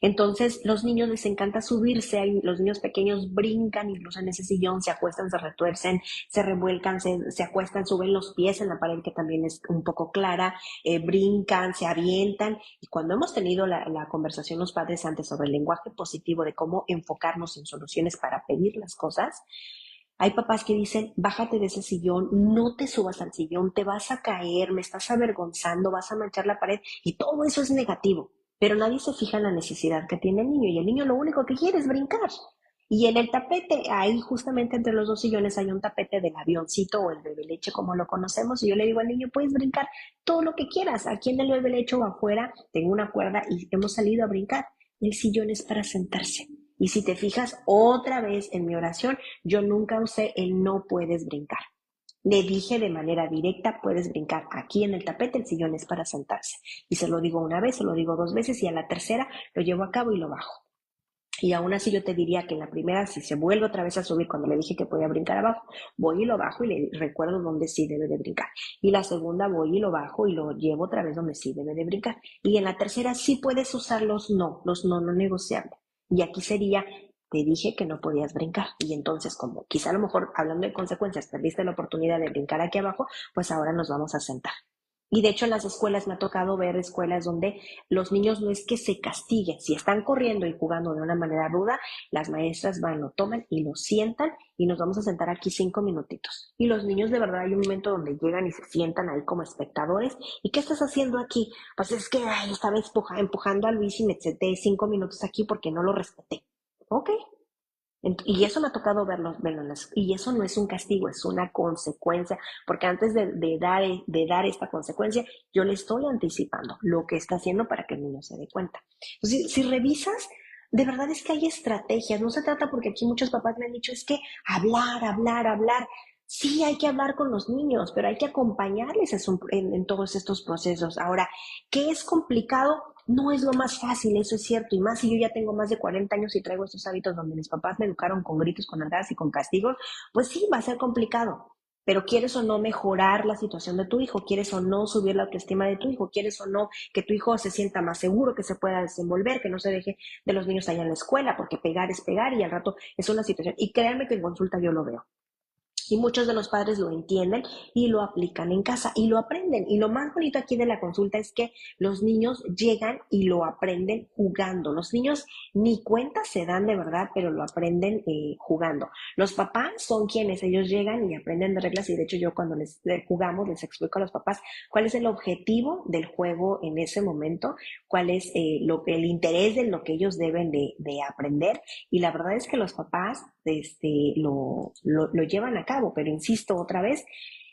Entonces, los niños les encanta subirse, ahí, los niños pequeños brincan incluso en ese sillón, se acuestan, se retuercen, se revuelcan, se acuestan, suben los pies en la pared que también es un poco clara, brincan, se avientan. Y cuando hemos tenido la conversación los padres antes sobre el lenguaje positivo de cómo enfocarnos en soluciones para pedir las cosas, hay papás que dicen, bájate de ese sillón, no te subas al sillón, te vas a caer, me estás avergonzando, vas a manchar la pared y todo eso es negativo. Pero nadie se fija en la necesidad que tiene el niño y el niño lo único que quiere es brincar. Y en el tapete, ahí justamente entre los dos sillones hay un tapete del avioncito o el bebé leche como lo conocemos y yo le digo al niño, puedes brincar todo lo que quieras. Aquí en el bebé leche o afuera tengo una cuerda y hemos salido a brincar. El sillón es para sentarse. Y si te fijas otra vez en mi oración, yo nunca usé el no puedes brincar. Le dije de manera directa, puedes brincar aquí en el tapete, el sillón es para sentarse. Y se lo digo una vez, se lo digo dos veces y a la tercera lo llevo a cabo y lo bajo. Y aún así yo te diría que en la primera, si se vuelve otra vez a subir cuando le dije que podía brincar abajo, voy y lo bajo y le recuerdo dónde sí debe de brincar. Y la segunda voy y lo bajo y lo llevo otra vez donde sí debe de brincar. Y en la tercera sí puedes usar los no negociables. Y aquí sería, te dije que no podías brincar. Y entonces, como quizá a lo mejor hablando de consecuencias, perdiste la oportunidad de brincar aquí abajo, pues ahora nos vamos a sentar. Y de hecho en las escuelas me ha tocado ver escuelas donde los niños no es que se castiguen, si están corriendo y jugando de una manera ruda, las maestras van, lo toman y lo sientan y nos vamos a sentar aquí 5 minutitos. Y los niños de verdad hay un momento donde llegan y se sientan ahí como espectadores. ¿Y qué estás haciendo aquí? Pues es que estaba empujando a Luis y me senté 5 minutos aquí porque no lo respeté. Ok, y eso me ha tocado verlo y eso no es un castigo, es una consecuencia, porque antes de dar esta consecuencia, yo le estoy anticipando lo que está haciendo para que el niño se dé cuenta. Entonces, si revisas, de verdad es que hay estrategias, no se trata porque aquí muchos papás me han dicho, es que hablar, hablar, hablar. Sí, hay que hablar con los niños, pero hay que acompañarles en todos estos procesos. Ahora, ¿qué es complicado? No es lo más fácil, eso es cierto, y más si yo ya tengo más de 40 años y traigo estos hábitos donde mis papás me educaron con gritos, con nalgadas y con castigos, pues sí, va a ser complicado. Pero quieres o no mejorar la situación de tu hijo, quieres o no subir la autoestima de tu hijo, quieres o no que tu hijo se sienta más seguro, que se pueda desenvolver, que no se deje de los niños allá en la escuela, porque pegar es pegar y al rato es una situación. Y créanme que en consulta yo lo veo. Y muchos de los padres lo entienden y lo aplican en casa y lo aprenden. Y lo más bonito aquí de la consulta es que los niños llegan y lo aprenden jugando. Los niños ni cuenta se dan de verdad, pero lo aprenden jugando. Los papás son quienes ellos llegan y aprenden de reglas y de hecho yo cuando les jugamos les explico a los papás cuál es el objetivo del juego en ese momento, cuál es el interés de lo que ellos deben de aprender y la verdad es que los papás lo llevan a cabo, pero insisto otra vez,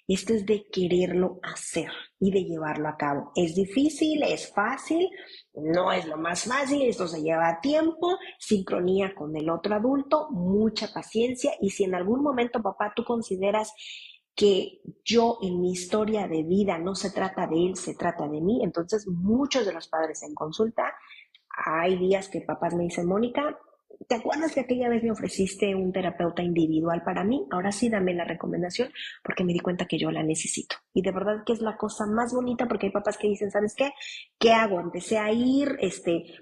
esto es de quererlo hacer y de llevarlo a cabo. Es difícil, es fácil, no es lo más fácil, esto se lleva tiempo, sincronía con el otro adulto, mucha paciencia y si en algún momento, papá, tú consideras que yo en mi historia de vida no se trata de él, se trata de mí, entonces muchos de los padres en consulta hay días que papás me dicen, Mónica, ¿te acuerdas que aquella vez me ofreciste un terapeuta individual para mí? Ahora sí, dame la recomendación porque me di cuenta que yo la necesito. Y de verdad que es la cosa más bonita porque hay papás que dicen, ¿sabes qué? ¿Qué hago? Empecé a ir,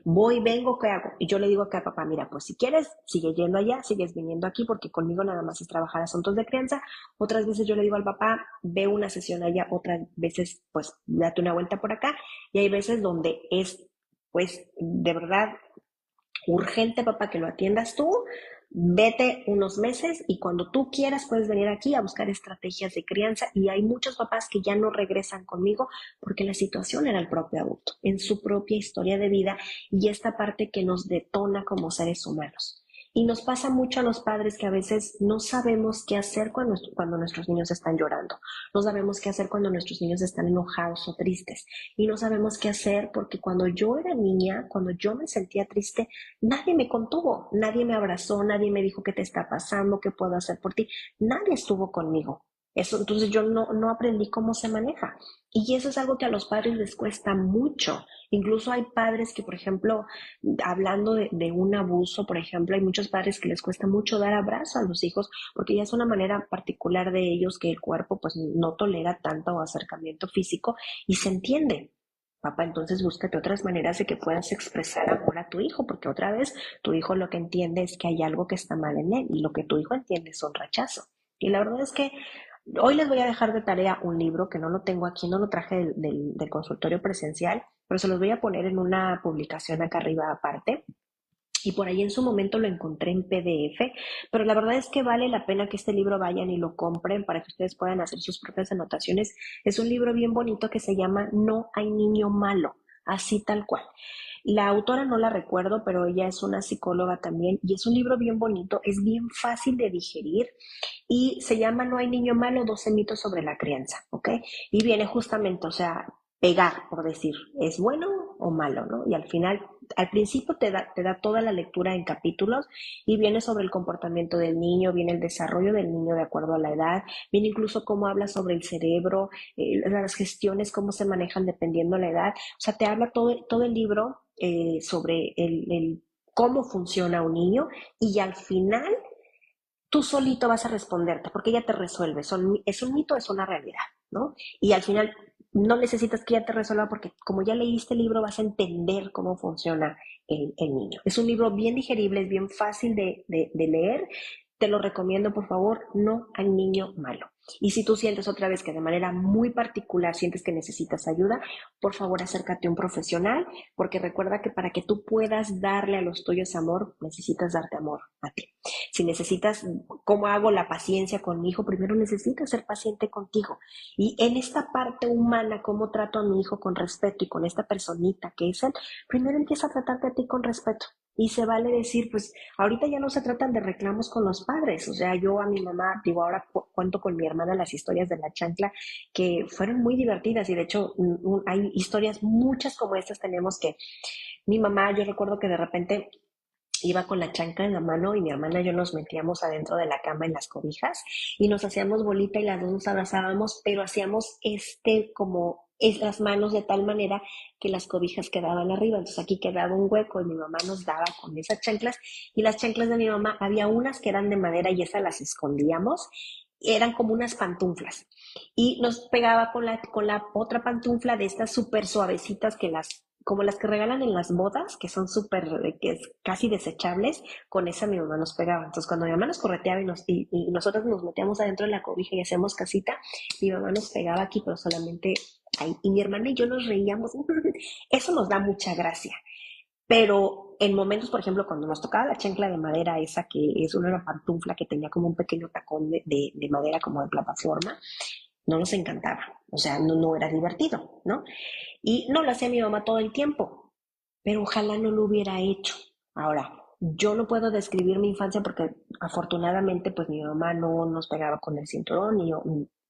voy, vengo, ¿qué hago? Y yo le digo acá a papá, mira, pues si quieres, sigue yendo allá, sigues viniendo aquí porque conmigo nada más es trabajar asuntos de crianza. Otras veces yo le digo al papá, ve una sesión allá, otras veces, pues, date una vuelta por acá. Y hay veces donde es pues de verdad urgente, papá, que lo atiendas tú. Vete unos meses y cuando tú quieras puedes venir aquí a buscar estrategias de crianza y hay muchos papás que ya no regresan conmigo porque la situación era el propio adulto, en su propia historia de vida y esta parte que nos detona como seres humanos. Y nos pasa mucho a los padres que a veces no sabemos qué hacer cuando nuestros niños están llorando, no sabemos qué hacer cuando nuestros niños están enojados o tristes y no sabemos qué hacer porque cuando yo era niña, cuando yo me sentía triste, nadie me contuvo, nadie me abrazó, nadie me dijo qué te está pasando, qué puedo hacer por ti, nadie estuvo conmigo. Eso, entonces yo no aprendí cómo se maneja. Y eso es algo que a los padres les cuesta mucho. Incluso hay padres que, por ejemplo, hablando de un abuso, por ejemplo, hay muchos padres que les cuesta mucho dar abrazo a los hijos porque ya es una manera particular de ellos que el cuerpo pues no tolera tanto acercamiento físico y se entiende. Papá, entonces búscate otras maneras de que puedas expresar amor a tu hijo, porque otra vez tu hijo lo que entiende es que hay algo que está mal en él y lo que tu hijo entiende es un rechazo. Y la verdad es que hoy les voy a dejar de tarea un libro que no lo tengo aquí, no lo traje del consultorio presencial, pero se los voy a poner en una publicación acá arriba aparte. Y por ahí en su momento lo encontré en PDF, pero la verdad es que vale la pena que este libro vayan y lo compren para que ustedes puedan hacer sus propias anotaciones. Es un libro bien bonito que se llama No hay niño malo, así tal cual. La autora no la recuerdo, pero ella es una psicóloga también y es un libro bien bonito, es bien fácil de digerir y se llama No hay niño malo, 12 mitos sobre la crianza, ¿ok? Y viene justamente, o sea, pegar, por decir, ¿es bueno o malo, no? Y al final, al principio te da toda la lectura en capítulos y viene sobre el comportamiento del niño, viene el desarrollo del niño de acuerdo a la edad, viene incluso cómo habla sobre el cerebro, las gestiones, cómo se manejan dependiendo de la edad. O sea, te habla todo el libro sobre cómo funciona un niño y al final tú solito vas a responderte, porque ella te resuelve. Es un mito, es una realidad, ¿no? Y al final no necesitas que ella te resuelva porque como ya leíste el libro vas a entender cómo funciona el niño. Es un libro bien digerible, es bien fácil de leer. Te lo recomiendo, por favor, no al niño malo. Y si tú sientes otra vez que de manera muy particular sientes que necesitas ayuda, por favor acércate a un profesional, porque recuerda que para que tú puedas darle a los tuyos amor, necesitas darte amor a ti. Si necesitas, ¿cómo hago la paciencia con mi hijo? Primero necesitas ser paciente contigo. Y en esta parte humana, ¿cómo trato a mi hijo con respeto y con esta personita que es él? Primero empieza a tratarte a ti con respeto. Y se vale decir, pues ahorita ya no se tratan de reclamos con los padres. O sea, yo a mi mamá, digo, ahora cuento con mi hermana las historias de la chancla que fueron muy divertidas y de hecho hay historias muchas como estas tenemos que mi mamá, yo recuerdo que de repente iba con la chancla en la mano y mi hermana y yo nos metíamos adentro de la cama en las cobijas y nos hacíamos bolita y las dos nos abrazábamos, pero hacíamos como es las manos de tal manera que las cobijas quedaban arriba. Entonces aquí quedaba un hueco y mi mamá nos daba con esas chanclas y las chanclas de mi mamá, había unas que eran de madera y esas las escondíamos. Eran como unas pantuflas y nos pegaba con la otra pantufla de estas súper suavecitas como las que regalan en las bodas, que son súper, que es casi desechables, con esa mi mamá nos pegaba. Entonces, cuando mi mamá nos correteaba y nosotros nos metíamos adentro de la cobija y hacíamos casita, mi mamá nos pegaba aquí, pero solamente ahí. Y mi hermana y yo nos reíamos. Eso nos da mucha gracia. Pero en momentos, por ejemplo, cuando nos tocaba la chancla de madera, esa que es una pantufla que tenía como un pequeño tacón de madera como de plataforma, no nos encantaba. O sea, no era divertido, ¿no? Y no lo hacía mi mamá todo el tiempo, pero ojalá no lo hubiera hecho. Ahora, yo no puedo describir mi infancia porque afortunadamente pues mi mamá no nos pegaba con el cinturón,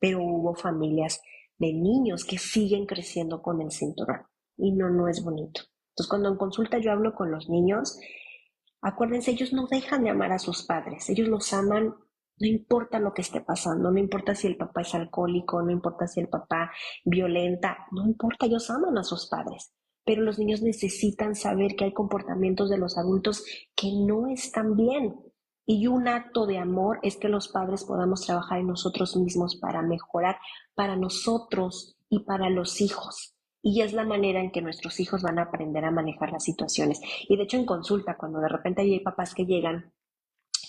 pero hubo familias de niños que siguen creciendo con el cinturón y no es bonito. Entonces cuando en consulta yo hablo con los niños, acuérdense, ellos no dejan de amar a sus padres, ellos los aman. No importa lo que esté pasando, no importa si el papá es alcohólico, no importa si el papá violenta, no importa, ellos aman a sus padres. Pero los niños necesitan saber que hay comportamientos de los adultos que no están bien. Y un acto de amor es que los padres podamos trabajar en nosotros mismos para mejorar para nosotros y para los hijos. Y es la manera en que nuestros hijos van a aprender a manejar las situaciones. Y de hecho en consulta, cuando de repente hay papás que llegan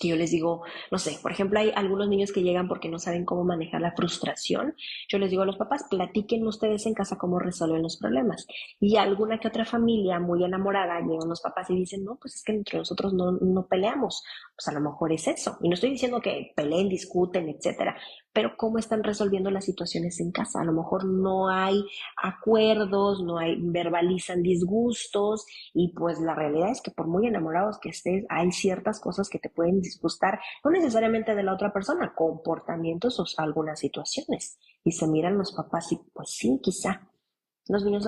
que yo les digo, no sé, por ejemplo, hay algunos niños que llegan porque no saben cómo manejar la frustración. Yo les digo a los papás, platiquen ustedes en casa cómo resuelven los problemas. Y alguna que otra familia muy enamorada llegan los papás y dicen, no, pues es que entre nosotros no peleamos. Pues a lo mejor es eso. Y no estoy diciendo que peleen, discuten, etcétera, pero cómo están resolviendo las situaciones en casa. A lo mejor no hay acuerdos, verbalizan disgustos y pues la realidad es que por muy enamorados que estés, hay ciertas cosas que te pueden disgustar, no necesariamente de la otra persona, comportamientos o algunas situaciones. Y se miran los papás y pues sí, quizá. Los niños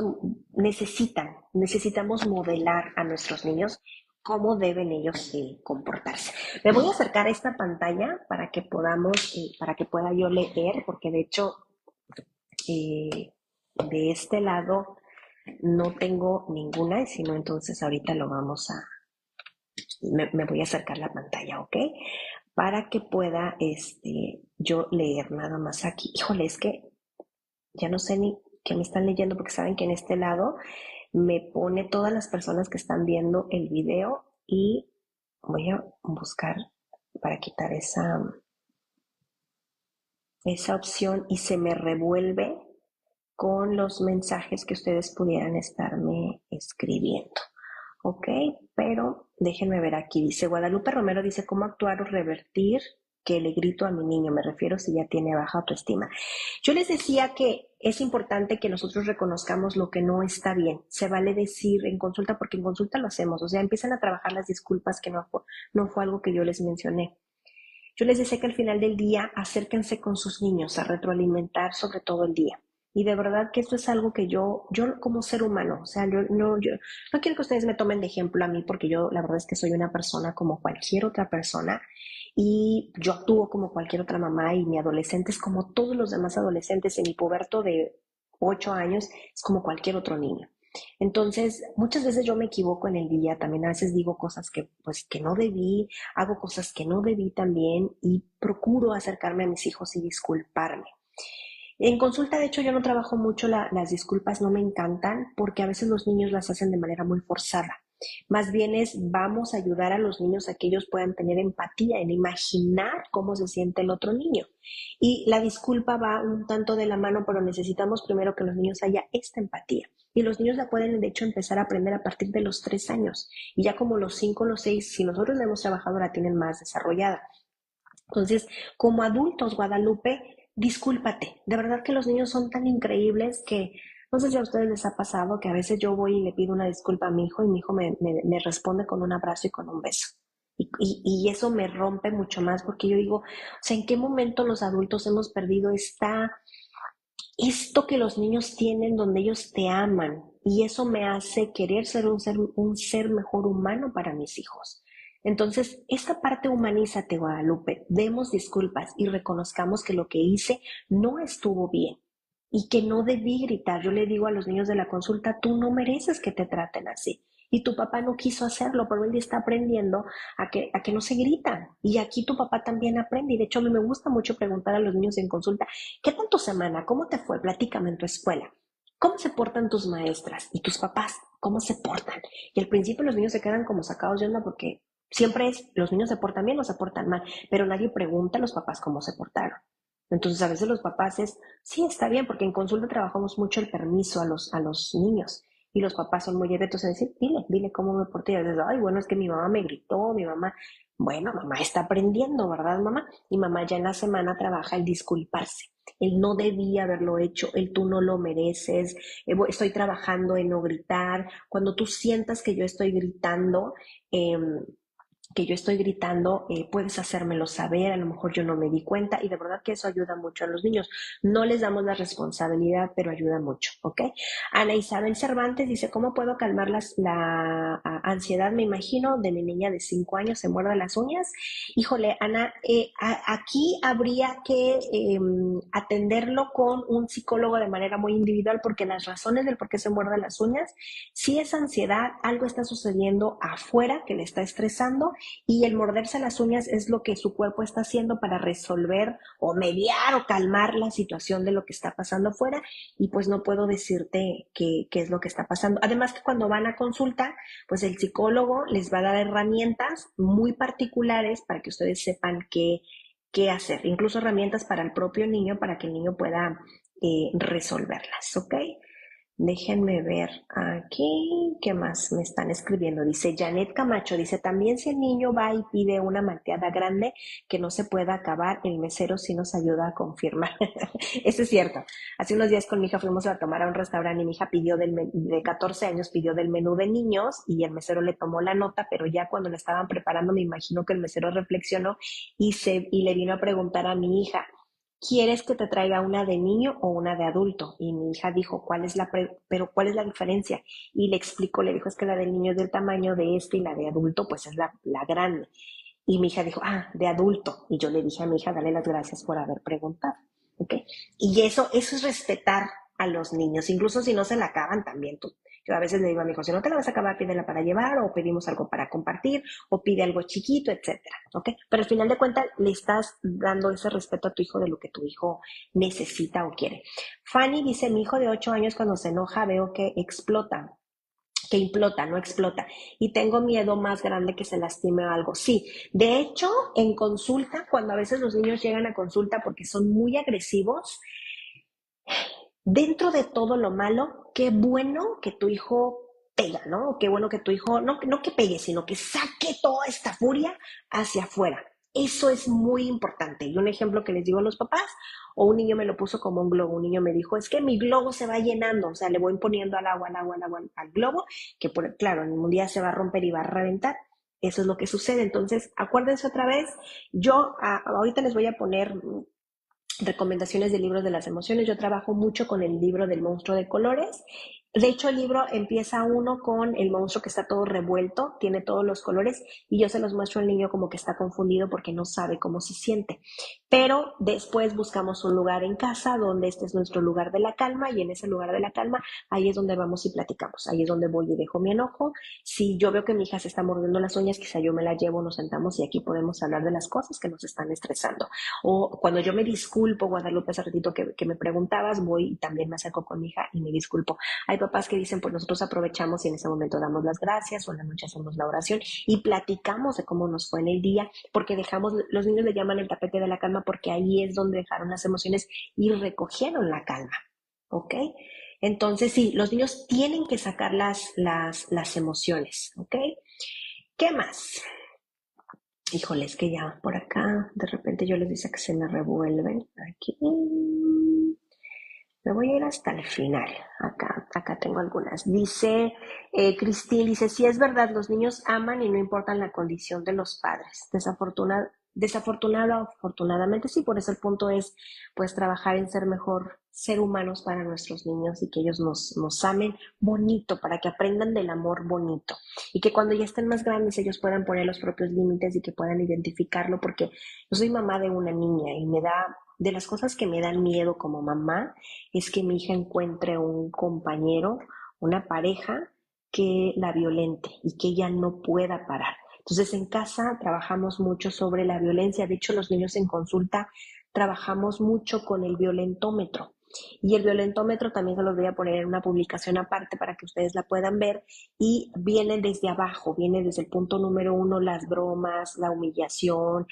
necesitamos modelar a nuestros niños cómo deben ellos comportarse. Me voy a acercar a esta pantalla para que podamos, para que pueda yo leer, porque de hecho eh, de este lado no tengo ninguna, sino entonces ahorita lo vamos a, me voy a acercar la pantalla, ¿ok? Para que pueda yo leer nada más aquí. Híjole, es que ya no sé ni qué me están leyendo porque saben que en este lado me pone todas las personas que están viendo el video y voy a buscar para quitar esa opción y se me revuelve con los mensajes que ustedes pudieran estarme escribiendo. Ok, pero déjenme ver aquí. Dice Guadalupe Romero, dice, ¿cómo actuar o revertir que le grito a mi niño? Me refiero si ya tiene baja autoestima. Yo les decía que es importante que nosotros reconozcamos lo que no está bien. Se vale decir en consulta, porque en consulta lo hacemos. O sea, empiezan a trabajar las disculpas que no fue algo que yo les mencioné. Yo les decía que al final del día acérquense con sus niños a retroalimentar sobre todo el día. Y de verdad que esto es algo que yo como ser humano, o sea, yo no quiero que ustedes me tomen de ejemplo a mí porque yo la verdad es que soy una persona como cualquier otra persona y yo actúo como cualquier otra mamá y mi adolescente es como todos los demás adolescentes y mi puberto de 8 años es como cualquier otro niño. Entonces, muchas veces yo me equivoco en el día, también a veces digo cosas que pues que no debí, hago cosas que no debí también y procuro acercarme a mis hijos y disculparme. En consulta, de hecho, yo no trabajo mucho las disculpas, no me encantan porque a veces los niños las hacen de manera muy forzada. Más bien es, vamos a ayudar a los niños a que ellos puedan tener empatía, en imaginar cómo se siente el otro niño. Y la disculpa va un tanto de la mano, pero necesitamos primero que los niños haya esta empatía. Y los niños la pueden, de hecho, empezar a aprender a partir de los 3 años. Y ya como los 5 o los 6, si nosotros la hemos trabajado, la tienen más desarrollada. Entonces, como adultos, Guadalupe, discúlpate. De verdad que los niños son tan increíbles que no sé si a ustedes les ha pasado que a veces yo voy y le pido una disculpa a mi hijo y mi hijo me responde con un abrazo y con un beso. Y eso me rompe mucho más porque yo digo, o sea, ¿en qué momento los adultos hemos perdido esto que los niños tienen donde ellos te aman? Y eso me hace querer ser un ser mejor humano para mis hijos. Entonces, esta parte humanízate, Guadalupe, demos disculpas y reconozcamos que lo que hice no estuvo bien y que no debí gritar. Yo le digo a los niños de la consulta, tú no mereces que te traten así. Y tu papá no quiso hacerlo, pero él está aprendiendo a que no se gritan. Y aquí tu papá también aprende. Y de hecho, a mí me gusta mucho preguntar a los niños en consulta, ¿qué tal tu semana? ¿Cómo te fue? Platícame en tu escuela. ¿Cómo se portan tus maestras y tus papás? ¿Cómo se portan? Y al principio los niños se quedan como sacados de onda porque siempre es, los niños se portan bien o se portan mal, pero nadie pregunta a los papás cómo se portaron. Entonces a veces los papás es, sí, está bien, porque en consulta trabajamos mucho el permiso a los niños y los papás son muy erectos en decir, dile cómo me porté. Y a veces, ay, bueno, es que mi mamá me gritó, mi mamá, bueno, mamá está aprendiendo, ¿verdad, mamá? Y mamá ya en la semana trabaja el disculparse. El no debía haberlo hecho, el tú no lo mereces, estoy trabajando en no gritar. Cuando tú sientas que yo estoy gritando, eh, puedes hacérmelo saber, a lo mejor yo no me di cuenta y de verdad que eso ayuda mucho a los niños. No les damos la responsabilidad, pero ayuda mucho, ¿ok? Ana Isabel Cervantes dice, ¿cómo puedo calmar ansiedad, me imagino, de mi niña de 5 años, se muerde las uñas? Híjole, Ana, aquí habría que atenderlo con un psicólogo de manera muy individual porque las razones del por qué se muerde las uñas, si es ansiedad, algo está sucediendo afuera que le está estresando y el morderse las uñas es lo que su cuerpo está haciendo para resolver o mediar o calmar la situación de lo que está pasando afuera y pues no puedo decirte qué es lo que está pasando. Además que cuando van a consulta, pues el psicólogo les va a dar herramientas muy particulares para que ustedes sepan qué hacer, incluso herramientas para el propio niño para que el niño pueda resolverlas, ¿ok? Déjenme ver aquí, ¿qué más me están escribiendo? Dice Janet Camacho, dice, también si el niño va y pide una malteada grande que no se pueda acabar, el mesero sí nos ayuda a confirmar. Eso es cierto. Hace unos días con mi hija fuimos a tomar a un restaurante y mi hija pidió de 14 años, pidió del menú de niños y el mesero le tomó la nota, pero ya cuando la estaban preparando me imagino que el mesero reflexionó y le vino a preguntar a mi hija, ¿quieres que te traiga una de niño o una de adulto? Y mi hija dijo, pero ¿cuál es la diferencia? Y le explicó, le dijo, es que la del niño es del tamaño de este y la de adulto pues es la grande. Y mi hija dijo, de adulto. Y yo le dije a mi hija, dale las gracias por haber preguntado. ¿Ok? Y eso es respetar a los niños, incluso si no se la acaban también tú. Yo a veces le digo a mi hijo, si no te la vas a acabar, pídela para llevar o pedimos algo para compartir o pide algo chiquito, etcétera, ¿ok? Pero al final de cuentas le estás dando ese respeto a tu hijo de lo que tu hijo necesita o quiere. Fanny dice, mi hijo de 8 años cuando se enoja veo que implota, no explota. Y tengo miedo más grande que se lastime o algo. Sí, de hecho, en consulta, cuando a veces los niños llegan a consulta porque son muy agresivos, dentro de todo lo malo, qué bueno que tu hijo pega, ¿no? Qué bueno que tu hijo, no que pegue, sino que saque toda esta furia hacia afuera. Eso es muy importante. Y un ejemplo que les digo a los papás, o un niño me lo puso como un globo, un niño me dijo, es que mi globo se va llenando, o sea, le voy poniendo al globo, que claro, en un día se va a romper y va a reventar. Eso es lo que sucede. Entonces, acuérdense otra vez, yo ahorita les voy a poner recomendaciones de libros de las emociones. Yo trabajo mucho con el libro del monstruo de colores. De hecho, el libro empieza uno con el monstruo que está todo revuelto, tiene todos los colores y yo se los muestro al niño como que está confundido porque no sabe cómo se siente. Pero después buscamos un lugar en casa donde este es nuestro lugar de la calma y en ese lugar de la calma ahí es donde vamos y platicamos. Ahí es donde voy y dejo mi enojo. Si yo veo que mi hija se está mordiendo las uñas, quizá yo me la llevo, nos sentamos y aquí podemos hablar de las cosas que nos están estresando. O cuando yo me disculpo, Guadalupe, hace ratito que me preguntabas, voy y también me acerco con mi hija y me disculpo. Hay papás que dicen, pues nosotros aprovechamos y en ese momento damos las gracias o en la noche hacemos la oración y platicamos de cómo nos fue en el día, porque dejamos, los niños le llaman el tapete de la calma porque ahí es donde dejaron las emociones y recogieron la calma, ¿ok? Entonces, sí, los niños tienen que sacar las emociones, ¿ok? ¿Qué más? Híjole, es que ya por acá, de repente yo les dice que se me revuelven. Aquí. Me voy a ir hasta el final. Acá tengo algunas. Dice, Cristín, dice, sí es verdad, los niños aman y no importan la condición de los padres. Desafortunado, afortunadamente sí, por eso el punto es, pues, trabajar en ser mejor ser humanos para nuestros niños y que ellos nos amen bonito, para que aprendan del amor bonito. Y que cuando ya estén más grandes ellos puedan poner los propios límites y que puedan identificarlo, porque yo soy mamá de una niña y de las cosas que me dan miedo como mamá, es que mi hija encuentre un compañero, una pareja que la violente y que ella no pueda parar. Entonces en casa trabajamos mucho sobre la violencia. De hecho, los niños en consulta trabajamos mucho con el violentómetro. Y el violentómetro también se los voy a poner en una publicación aparte para que ustedes la puedan ver. Y viene desde abajo, viene desde el punto número 1, las bromas, la humillación,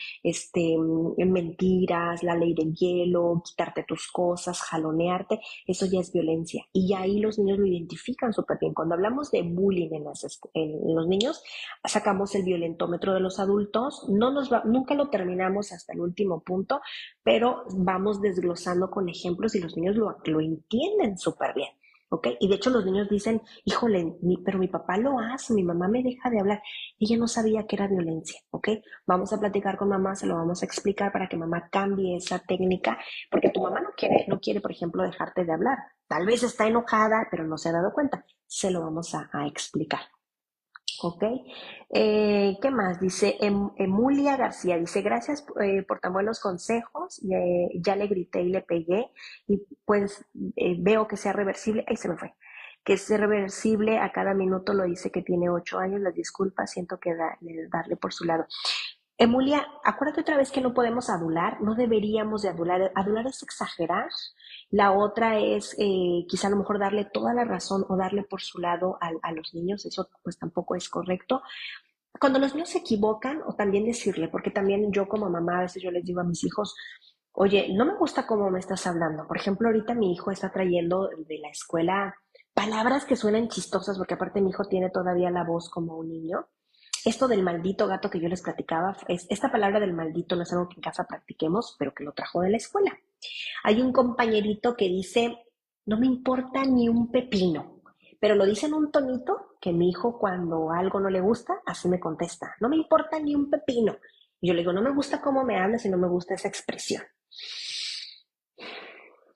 mentiras, la ley del hielo, quitarte tus cosas, jalonearte, eso ya es violencia. Y ya ahí los niños lo identifican súper bien. Cuando hablamos de bullying en los niños, sacamos el violentómetro de los adultos, nunca lo terminamos hasta el último punto, pero vamos desglosando con ejemplos y los niños lo entienden súper bien. ¿Ok? Y de hecho los niños dicen, híjole, pero mi papá lo hace, mi mamá me deja de hablar. Ella no sabía que era violencia, ¿ok? Vamos a platicar con mamá, se lo vamos a explicar para que mamá cambie esa técnica, porque tu mamá no quiere, por ejemplo, dejarte de hablar. Tal vez está enojada, pero no se ha dado cuenta. Se lo vamos a explicar. ¿Ok? ¿Qué más? Dice Emulia García, dice, gracias por tan buenos consejos, ya le grité y le pegué y pues veo que sea reversible, ahí se me fue, que es reversible a cada minuto, lo dice que tiene 8 años, las disculpas, siento que darle por su lado. Emulia, acuérdate otra vez que no podemos adular, no deberíamos de adular, adular es exagerar. La otra es quizá a lo mejor darle toda la razón o darle por su lado a los niños, eso pues tampoco es correcto. Cuando los niños se equivocan, o también decirle, porque también yo como mamá a veces yo les digo a mis hijos, oye, no me gusta cómo me estás hablando. Por ejemplo, ahorita mi hijo está trayendo de la escuela palabras que suenan chistosas, porque aparte mi hijo tiene todavía la voz como un niño. Esto del maldito gato que yo les platicaba, esta palabra del maldito no es algo que en casa practiquemos, pero que lo trajo de la escuela. Hay un compañerito que dice, no me importa ni un pepino, pero lo dice en un tonito que mi hijo cuando algo no le gusta, así me contesta, no me importa ni un pepino. Y yo le digo, no me gusta cómo me hablas y no me gusta esa expresión.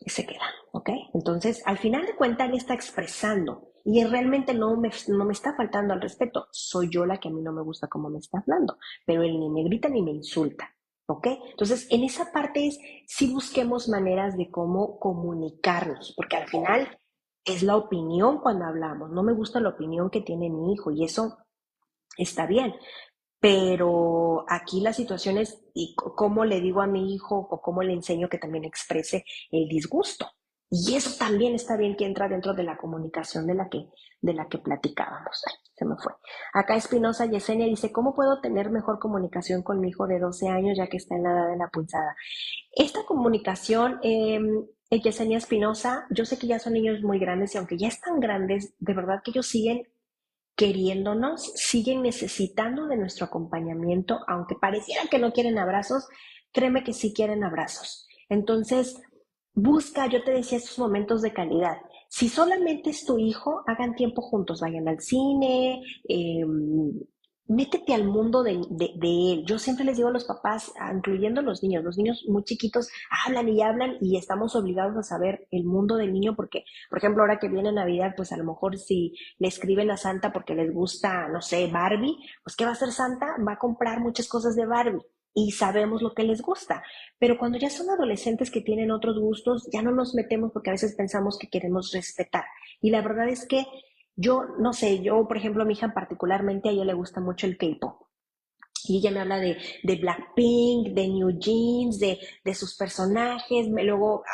se queda, ¿ok? Entonces, al final de cuentas, él está expresando y realmente no me está faltando al respeto. Soy yo la que a mí no me gusta cómo me está hablando, pero él ni me grita ni me insulta, ¿ok? Entonces, en esa parte es, si busquemos maneras de cómo comunicarnos, porque al final es la opinión cuando hablamos. No me gusta la opinión que tiene mi hijo y eso está bien, pero aquí la situación es y cómo le digo a mi hijo o cómo le enseño que también exprese el disgusto. Y eso también está bien que entra dentro de la comunicación de la que platicábamos. Ay, se me fue. Acá Espinosa Yesenia dice, ¿cómo puedo tener mejor comunicación con mi hijo de 12 años ya que está en la edad de la punzada? Esta comunicación, Yesenia Espinosa, yo sé que ya son niños muy grandes y aunque ya están grandes, de verdad que ellos siguen queriéndonos, siguen necesitando de nuestro acompañamiento, aunque pareciera que no quieren abrazos, créeme que sí quieren abrazos. Entonces, busca, yo te decía, estos momentos de calidad. Si solamente es tu hijo, hagan tiempo juntos, vayan al cine, métete al mundo de él. Yo siempre les digo a los papás, incluyendo los niños muy chiquitos hablan y estamos obligados a saber el mundo del niño porque, por ejemplo, ahora que viene Navidad, pues a lo mejor si le escriben a Santa porque les gusta, no sé, Barbie, pues ¿qué va a hacer Santa? Va a comprar muchas cosas de Barbie y sabemos lo que les gusta. Pero cuando ya son adolescentes que tienen otros gustos, ya no nos metemos porque a veces pensamos que queremos respetar. Y la verdad es que yo, no sé, yo, por ejemplo, a mi hija particularmente, a ella le gusta mucho el K-pop. Y ella me habla de Blackpink, de New Jeans, de sus personajes. Luego,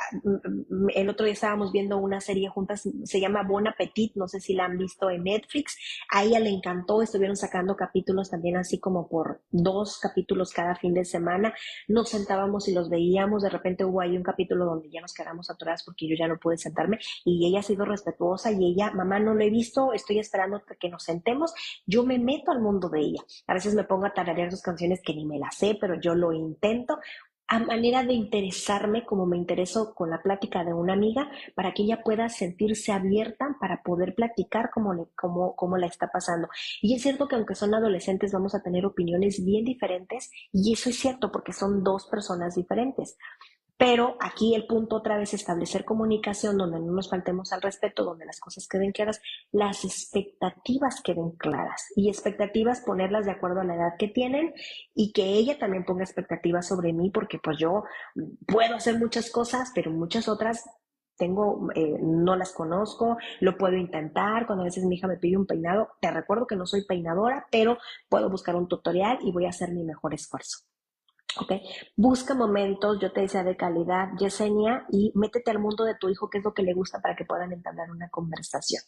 el otro día estábamos viendo una serie juntas, se llama Bon Appetit, no sé si la han visto en Netflix. A ella le encantó, estuvieron sacando capítulos también así como por 2 capítulos cada fin de semana. Nos sentábamos y los veíamos, de repente hubo ahí un capítulo donde ya nos quedamos atoradas porque yo ya no pude sentarme y ella ha sido respetuosa y ella, mamá, no lo he visto, estoy esperando que nos sentemos. Yo me meto al mundo de ella. A veces me pongo a tararear sus canciones que ni me las sé, pero yo lo intento a manera de interesarme como me intereso con la plática de una amiga para que ella pueda sentirse abierta para poder platicar cómo la está pasando. Y es cierto que aunque son adolescentes vamos a tener opiniones bien diferentes y eso es cierto porque son dos personas diferentes. Pero aquí el punto otra vez es establecer comunicación donde no nos faltemos al respeto, donde las cosas queden claras, las expectativas queden claras y expectativas ponerlas de acuerdo a la edad que tienen y que ella también ponga expectativas sobre mí porque pues yo puedo hacer muchas cosas, pero muchas otras no las conozco, lo puedo intentar, cuando a veces mi hija me pide un peinado, te recuerdo que no soy peinadora, pero puedo buscar un tutorial y voy a hacer mi mejor esfuerzo. ¿Ok? Busca momentos, yo te decía, de calidad, Yesenia, y métete al mundo de tu hijo, qué es lo que le gusta para que puedan entablar una conversación.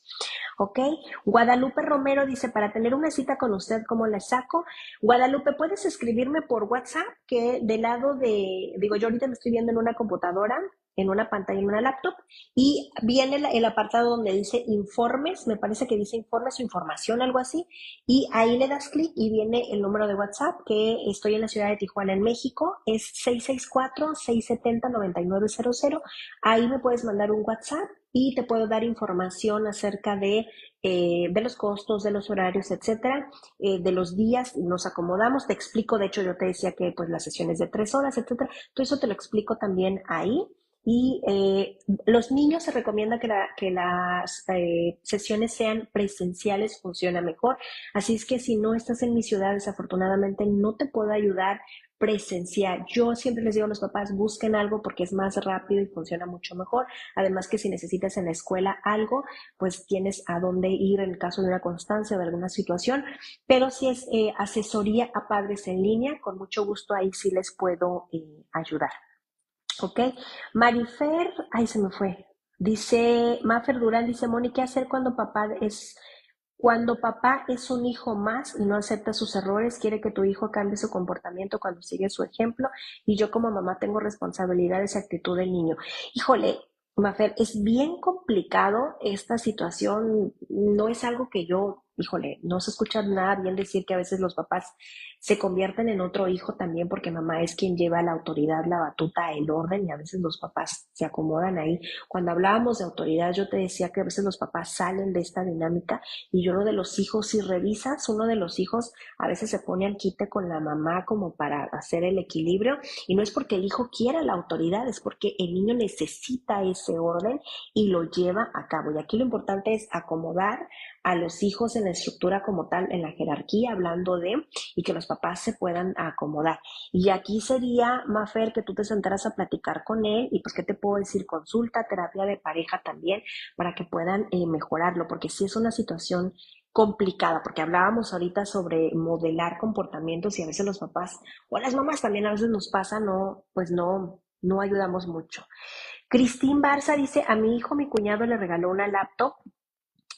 ¿Ok? Guadalupe Romero dice, para tener una cita con usted, ¿cómo la saco? Guadalupe, puedes escribirme por WhatsApp, que del lado digo, yo ahorita me estoy viendo en una computadora, en una pantalla, en una laptop, y viene el apartado donde dice informes, me parece que dice informes o información, algo así, y ahí le das clic y viene el número de WhatsApp, que estoy en la ciudad de Tijuana, en México, es 664-670-9900. Ahí me puedes mandar un WhatsApp y te puedo dar información acerca de los costos, de los horarios, etcétera, de los días, nos acomodamos, te explico, de hecho yo te decía que pues las sesiones de 3 horas, etcétera, todo eso te lo explico también ahí. Y los niños se recomienda que las sesiones sean presenciales, funciona mejor. Así es que si no estás en mi ciudad, desafortunadamente no te puedo ayudar presencial. Yo siempre les digo a los papás, busquen algo porque es más rápido y funciona mucho mejor. Además que si necesitas en la escuela algo, pues tienes a dónde ir en caso de una constancia o de alguna situación. Pero si es asesoría a padres en línea, con mucho gusto ahí sí les puedo ayudar. ¿Ok? Marifer, ay, se me fue. Dice, Mafer Durán dice, Moni, ¿qué hacer cuando papá es un hijo más y no acepta sus errores, quiere que tu hijo cambie su comportamiento cuando sigue su ejemplo y yo como mamá tengo responsabilidad de esa actitud del niño? Híjole, Mafer, es bien complicado esta situación, no es algo que yo híjole, no se escucha nada bien decir que a veces los papás se convierten en otro hijo también porque mamá es quien lleva la autoridad, la batuta, el orden y a veces los papás se acomodan ahí. Cuando hablábamos de autoridad, yo te decía que a veces los papás salen de esta dinámica y yo uno de los hijos, si revisas, uno de los hijos a veces se pone al quite con la mamá como para hacer el equilibrio y no es porque el hijo quiera la autoridad, es porque el niño necesita ese orden y lo lleva a cabo. Y aquí lo importante es acomodar a los hijos en la estructura como tal, en la jerarquía, hablando de, y que los papás se puedan acomodar. Y aquí sería, Mafer, que tú te sentaras a platicar con él y pues, ¿qué te puedo decir? Consulta, terapia de pareja también, para que puedan mejorarlo, porque sí es una situación complicada, porque hablábamos ahorita sobre modelar comportamientos y a veces los papás o las mamás también a veces nos pasa, no, pues no ayudamos mucho. Cristín Barza dice, a mi hijo mi cuñado le regaló una laptop,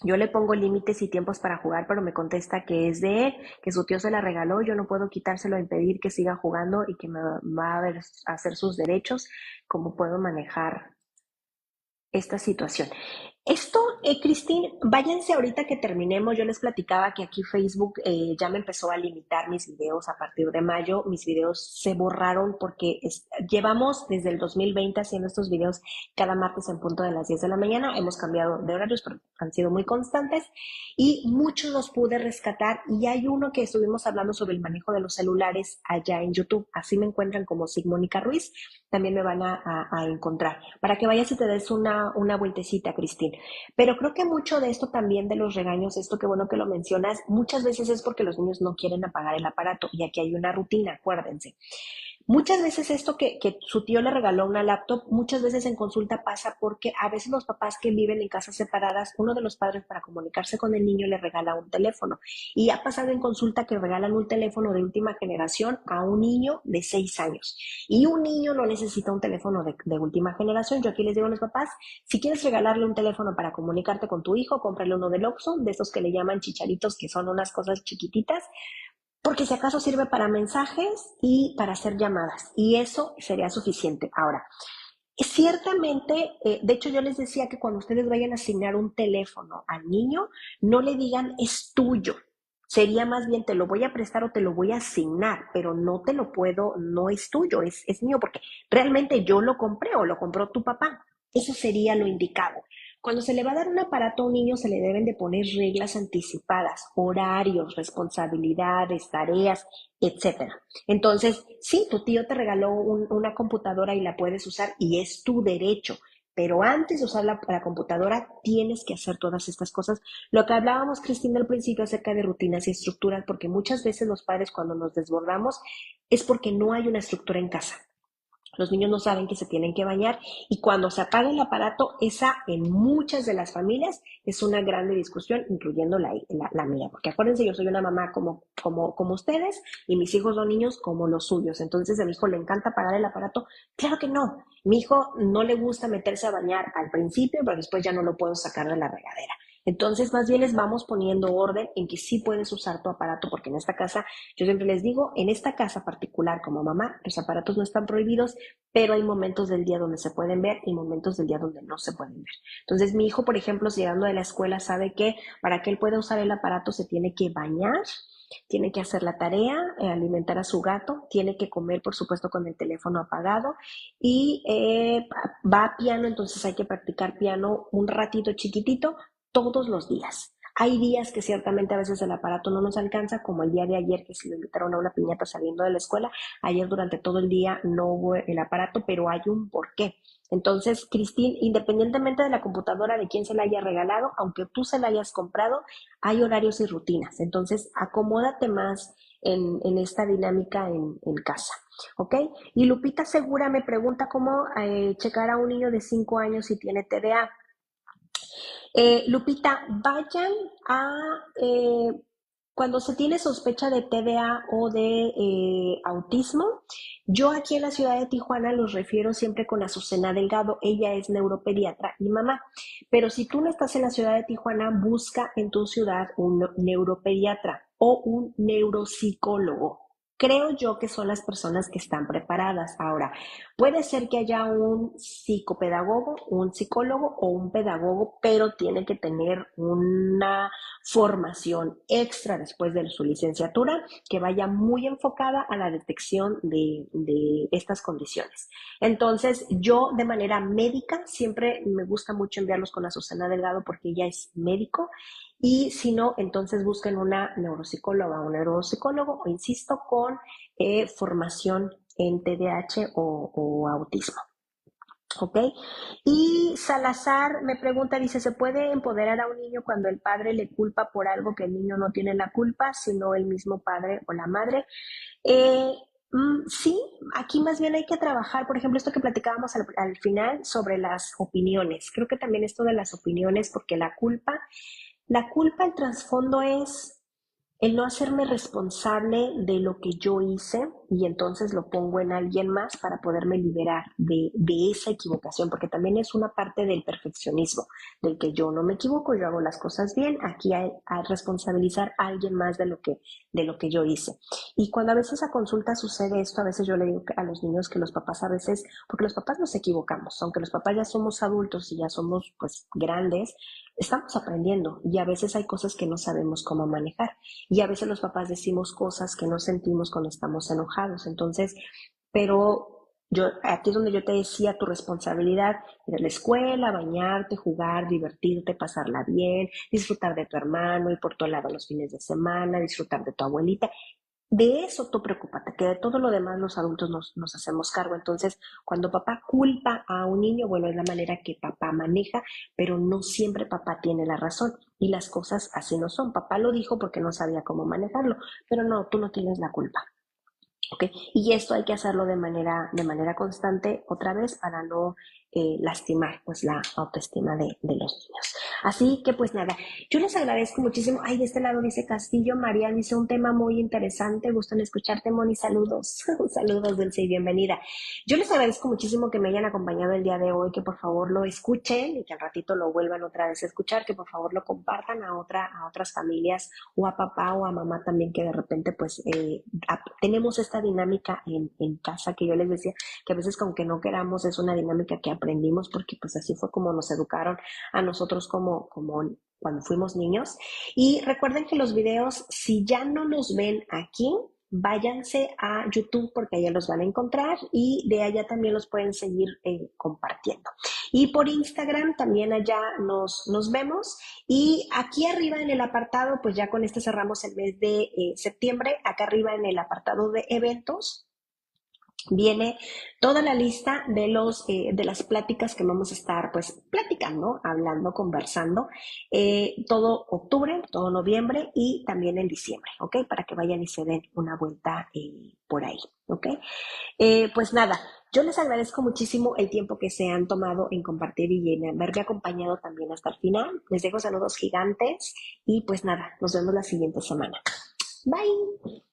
yo le pongo límites y tiempos para jugar, pero me contesta que es de él, que su tío se la regaló, yo no puedo quitárselo, impedir que siga jugando y que me va a ver, a hacer sus derechos, ¿cómo puedo manejar esta situación? Esto, Cristín, váyanse ahorita que terminemos. Yo les platicaba que aquí Facebook ya me empezó a limitar mis videos a partir de mayo. Mis videos se borraron porque llevamos desde el 2020 haciendo estos videos cada martes en punto de las 10 de la mañana. Hemos cambiado de horarios, pero han sido muy constantes y muchos los pude rescatar. Y hay uno que estuvimos hablando sobre el manejo de los celulares allá en YouTube. Así me encuentran como Sigmónica Ruiz. También me van a encontrar para que vayas y te des una vueltecita, Cristín. Pero creo que mucho de esto también de los regaños, esto que bueno que lo mencionas, muchas veces es porque los niños no quieren apagar el aparato y aquí hay una rutina, acuérdense. Muchas veces esto que su tío le regaló una laptop, muchas veces en consulta pasa porque a veces los papás que viven en casas separadas, uno de los padres para comunicarse con el niño le regala un teléfono. Y ha pasado en consulta que regalan un teléfono de última generación a un niño de 6 años. Y un niño no necesita un teléfono de última generación. Yo aquí les digo a los papás, si quieres regalarle un teléfono para comunicarte con tu hijo, cómprale uno del Oxxo, de esos que le llaman chicharitos, que son unas cosas chiquititas, porque si acaso sirve para mensajes y para hacer llamadas, y eso sería suficiente. Ahora, ciertamente, de hecho yo les decía que cuando ustedes vayan a asignar un teléfono al niño, no le digan es tuyo. Sería más bien te lo voy a prestar o te lo voy a asignar, pero no te lo puedo, no es tuyo, es mío, porque realmente yo lo compré o lo compró tu papá. Eso sería lo indicado. Cuando se le va a dar un aparato a un niño, se le deben de poner reglas anticipadas, horarios, responsabilidades, tareas, etcétera. Entonces, sí, tu tío te regaló una computadora y la puedes usar y es tu derecho, pero antes de usar la computadora tienes que hacer todas estas cosas. Lo que hablábamos, Cristina, al principio acerca de rutinas y estructuras, porque muchas veces los padres cuando nos desbordamos es porque no hay una estructura en casa. Los niños no saben que se tienen que bañar y cuando se apaga el aparato, esa en muchas de las familias es una grande discusión, incluyendo la mía, porque acuérdense, yo soy una mamá como ustedes y mis hijos son niños como los suyos. Entonces, a mi hijo le encanta apagar el aparato. Claro que no. Mi hijo no le gusta meterse a bañar al principio, pero después ya no lo puedo sacar de la regadera. Entonces, más bien les vamos poniendo orden en que sí puedes usar tu aparato, porque en esta casa, yo siempre les digo, en esta casa particular como mamá, los aparatos no están prohibidos, pero hay momentos del día donde se pueden ver y momentos del día donde no se pueden ver. Entonces, mi hijo, por ejemplo, llegando de la escuela, sabe que para que él pueda usar el aparato se tiene que bañar, tiene que hacer la tarea, alimentar a su gato, tiene que comer, por supuesto, con el teléfono apagado y va a piano, entonces hay que practicar piano un ratito chiquitito todos los días. Hay días que ciertamente a veces el aparato no nos alcanza, como el día de ayer que se lo invitaron a una piñata saliendo de la escuela. Ayer durante todo el día no hubo el aparato, pero hay un porqué. Entonces, Cristín, independientemente de la computadora de quién se la haya regalado, aunque tú se la hayas comprado, hay horarios y rutinas. Entonces, acomódate más en esta dinámica en casa. ¿Ok? Y Lupita Segura me pregunta cómo checar a un niño de 5 años si tiene TDA. Lupita, vayan a, cuando se tiene sospecha de TDA o de autismo, yo aquí en la ciudad de Tijuana los refiero siempre con Azucena Delgado, ella es neuropediatra y mamá, pero si tú no estás en la ciudad de Tijuana, busca en tu ciudad un neuropediatra o un neuropsicólogo. creo yo que son las personas que están preparadas. Ahora, puede ser que haya un psicopedagogo, un psicólogo o un pedagogo, pero tiene que tener una formación extra después de su licenciatura que vaya muy enfocada a la detección de estas condiciones. Entonces, yo de manera médica siempre me gusta mucho enviarlos con Azucena Delgado porque ella es médico y si no, entonces busquen una neuropsicóloga o un neuropsicólogo, o insisto, con formación en TDAH o autismo. ¿Ok? Y Salazar me pregunta, dice, ¿se puede empoderar a un niño cuando el padre le culpa por algo que el niño no tiene la culpa, sino el mismo padre o la madre? Eh, sí, aquí más bien hay que trabajar, por ejemplo, esto que platicábamos al final sobre las opiniones. Creo que también esto de las opiniones, porque la culpa, el trasfondo es el no hacerme responsable de lo que yo hice y entonces lo pongo en alguien más para poderme liberar de esa equivocación, porque también es una parte del perfeccionismo, del que yo no me equivoco, yo hago las cosas bien, aquí hay responsabilizar a alguien más de lo que yo hice. Y cuando a veces a consulta sucede esto, a veces yo le digo a los niños que los papás a veces, porque los papás nos equivocamos, aunque los papás ya somos adultos y ya somos pues grandes, estamos aprendiendo y a veces hay cosas que no sabemos cómo manejar. Y a veces los papás decimos cosas que no sentimos cuando estamos enojados. Entonces, pero aquí es donde yo te decía tu responsabilidad, ir a la escuela, bañarte, jugar, divertirte, pasarla bien, disfrutar de tu hermano, ir por todo lado los fines de semana, disfrutar de tu abuelita. De eso tú preocúpate, que de todo lo demás los adultos nos hacemos cargo. Entonces, cuando papá culpa a un niño, bueno, es la manera que papá maneja, pero no siempre papá tiene la razón. Y las cosas así no son. Papá lo dijo porque no sabía cómo manejarlo, pero no, tú no tienes la culpa. ¿Ok? Y esto hay que hacerlo de manera constante, otra vez, para no lastimar pues la autoestima de los niños. Así que pues nada, yo les agradezco muchísimo. Ay, de este lado dice Castillo, María dice un tema muy interesante, gustan escucharte, Moni, saludos, saludos, Dulce, y bienvenida. Yo les agradezco muchísimo que me hayan acompañado el día de hoy, que por favor lo escuchen y que al ratito lo vuelvan otra vez a escuchar, que por favor lo compartan a otras familias o a papá o a mamá también que de repente pues tenemos esta dinámica en casa que yo les decía que a veces aunque no queramos es una dinámica que aprendimos porque pues así fue como nos educaron a nosotros como cuando fuimos niños. Y recuerden que los videos, si ya no los ven aquí, váyanse a YouTube porque allá los van a encontrar y de allá también los pueden seguir compartiendo. Y por Instagram también allá nos vemos. Y aquí arriba en el apartado, pues ya con este cerramos el mes de septiembre, acá arriba en el apartado de eventos, viene toda la lista de las pláticas que vamos a estar pues platicando, hablando, conversando, todo octubre, todo noviembre y también en diciembre, ¿ok? Para que vayan y se den una vuelta por ahí, ¿ok? Pues nada, yo les agradezco muchísimo el tiempo que se han tomado en compartir y en haberme acompañado también hasta el final. Les dejo saludos gigantes y pues nada, nos vemos la siguiente semana. Bye.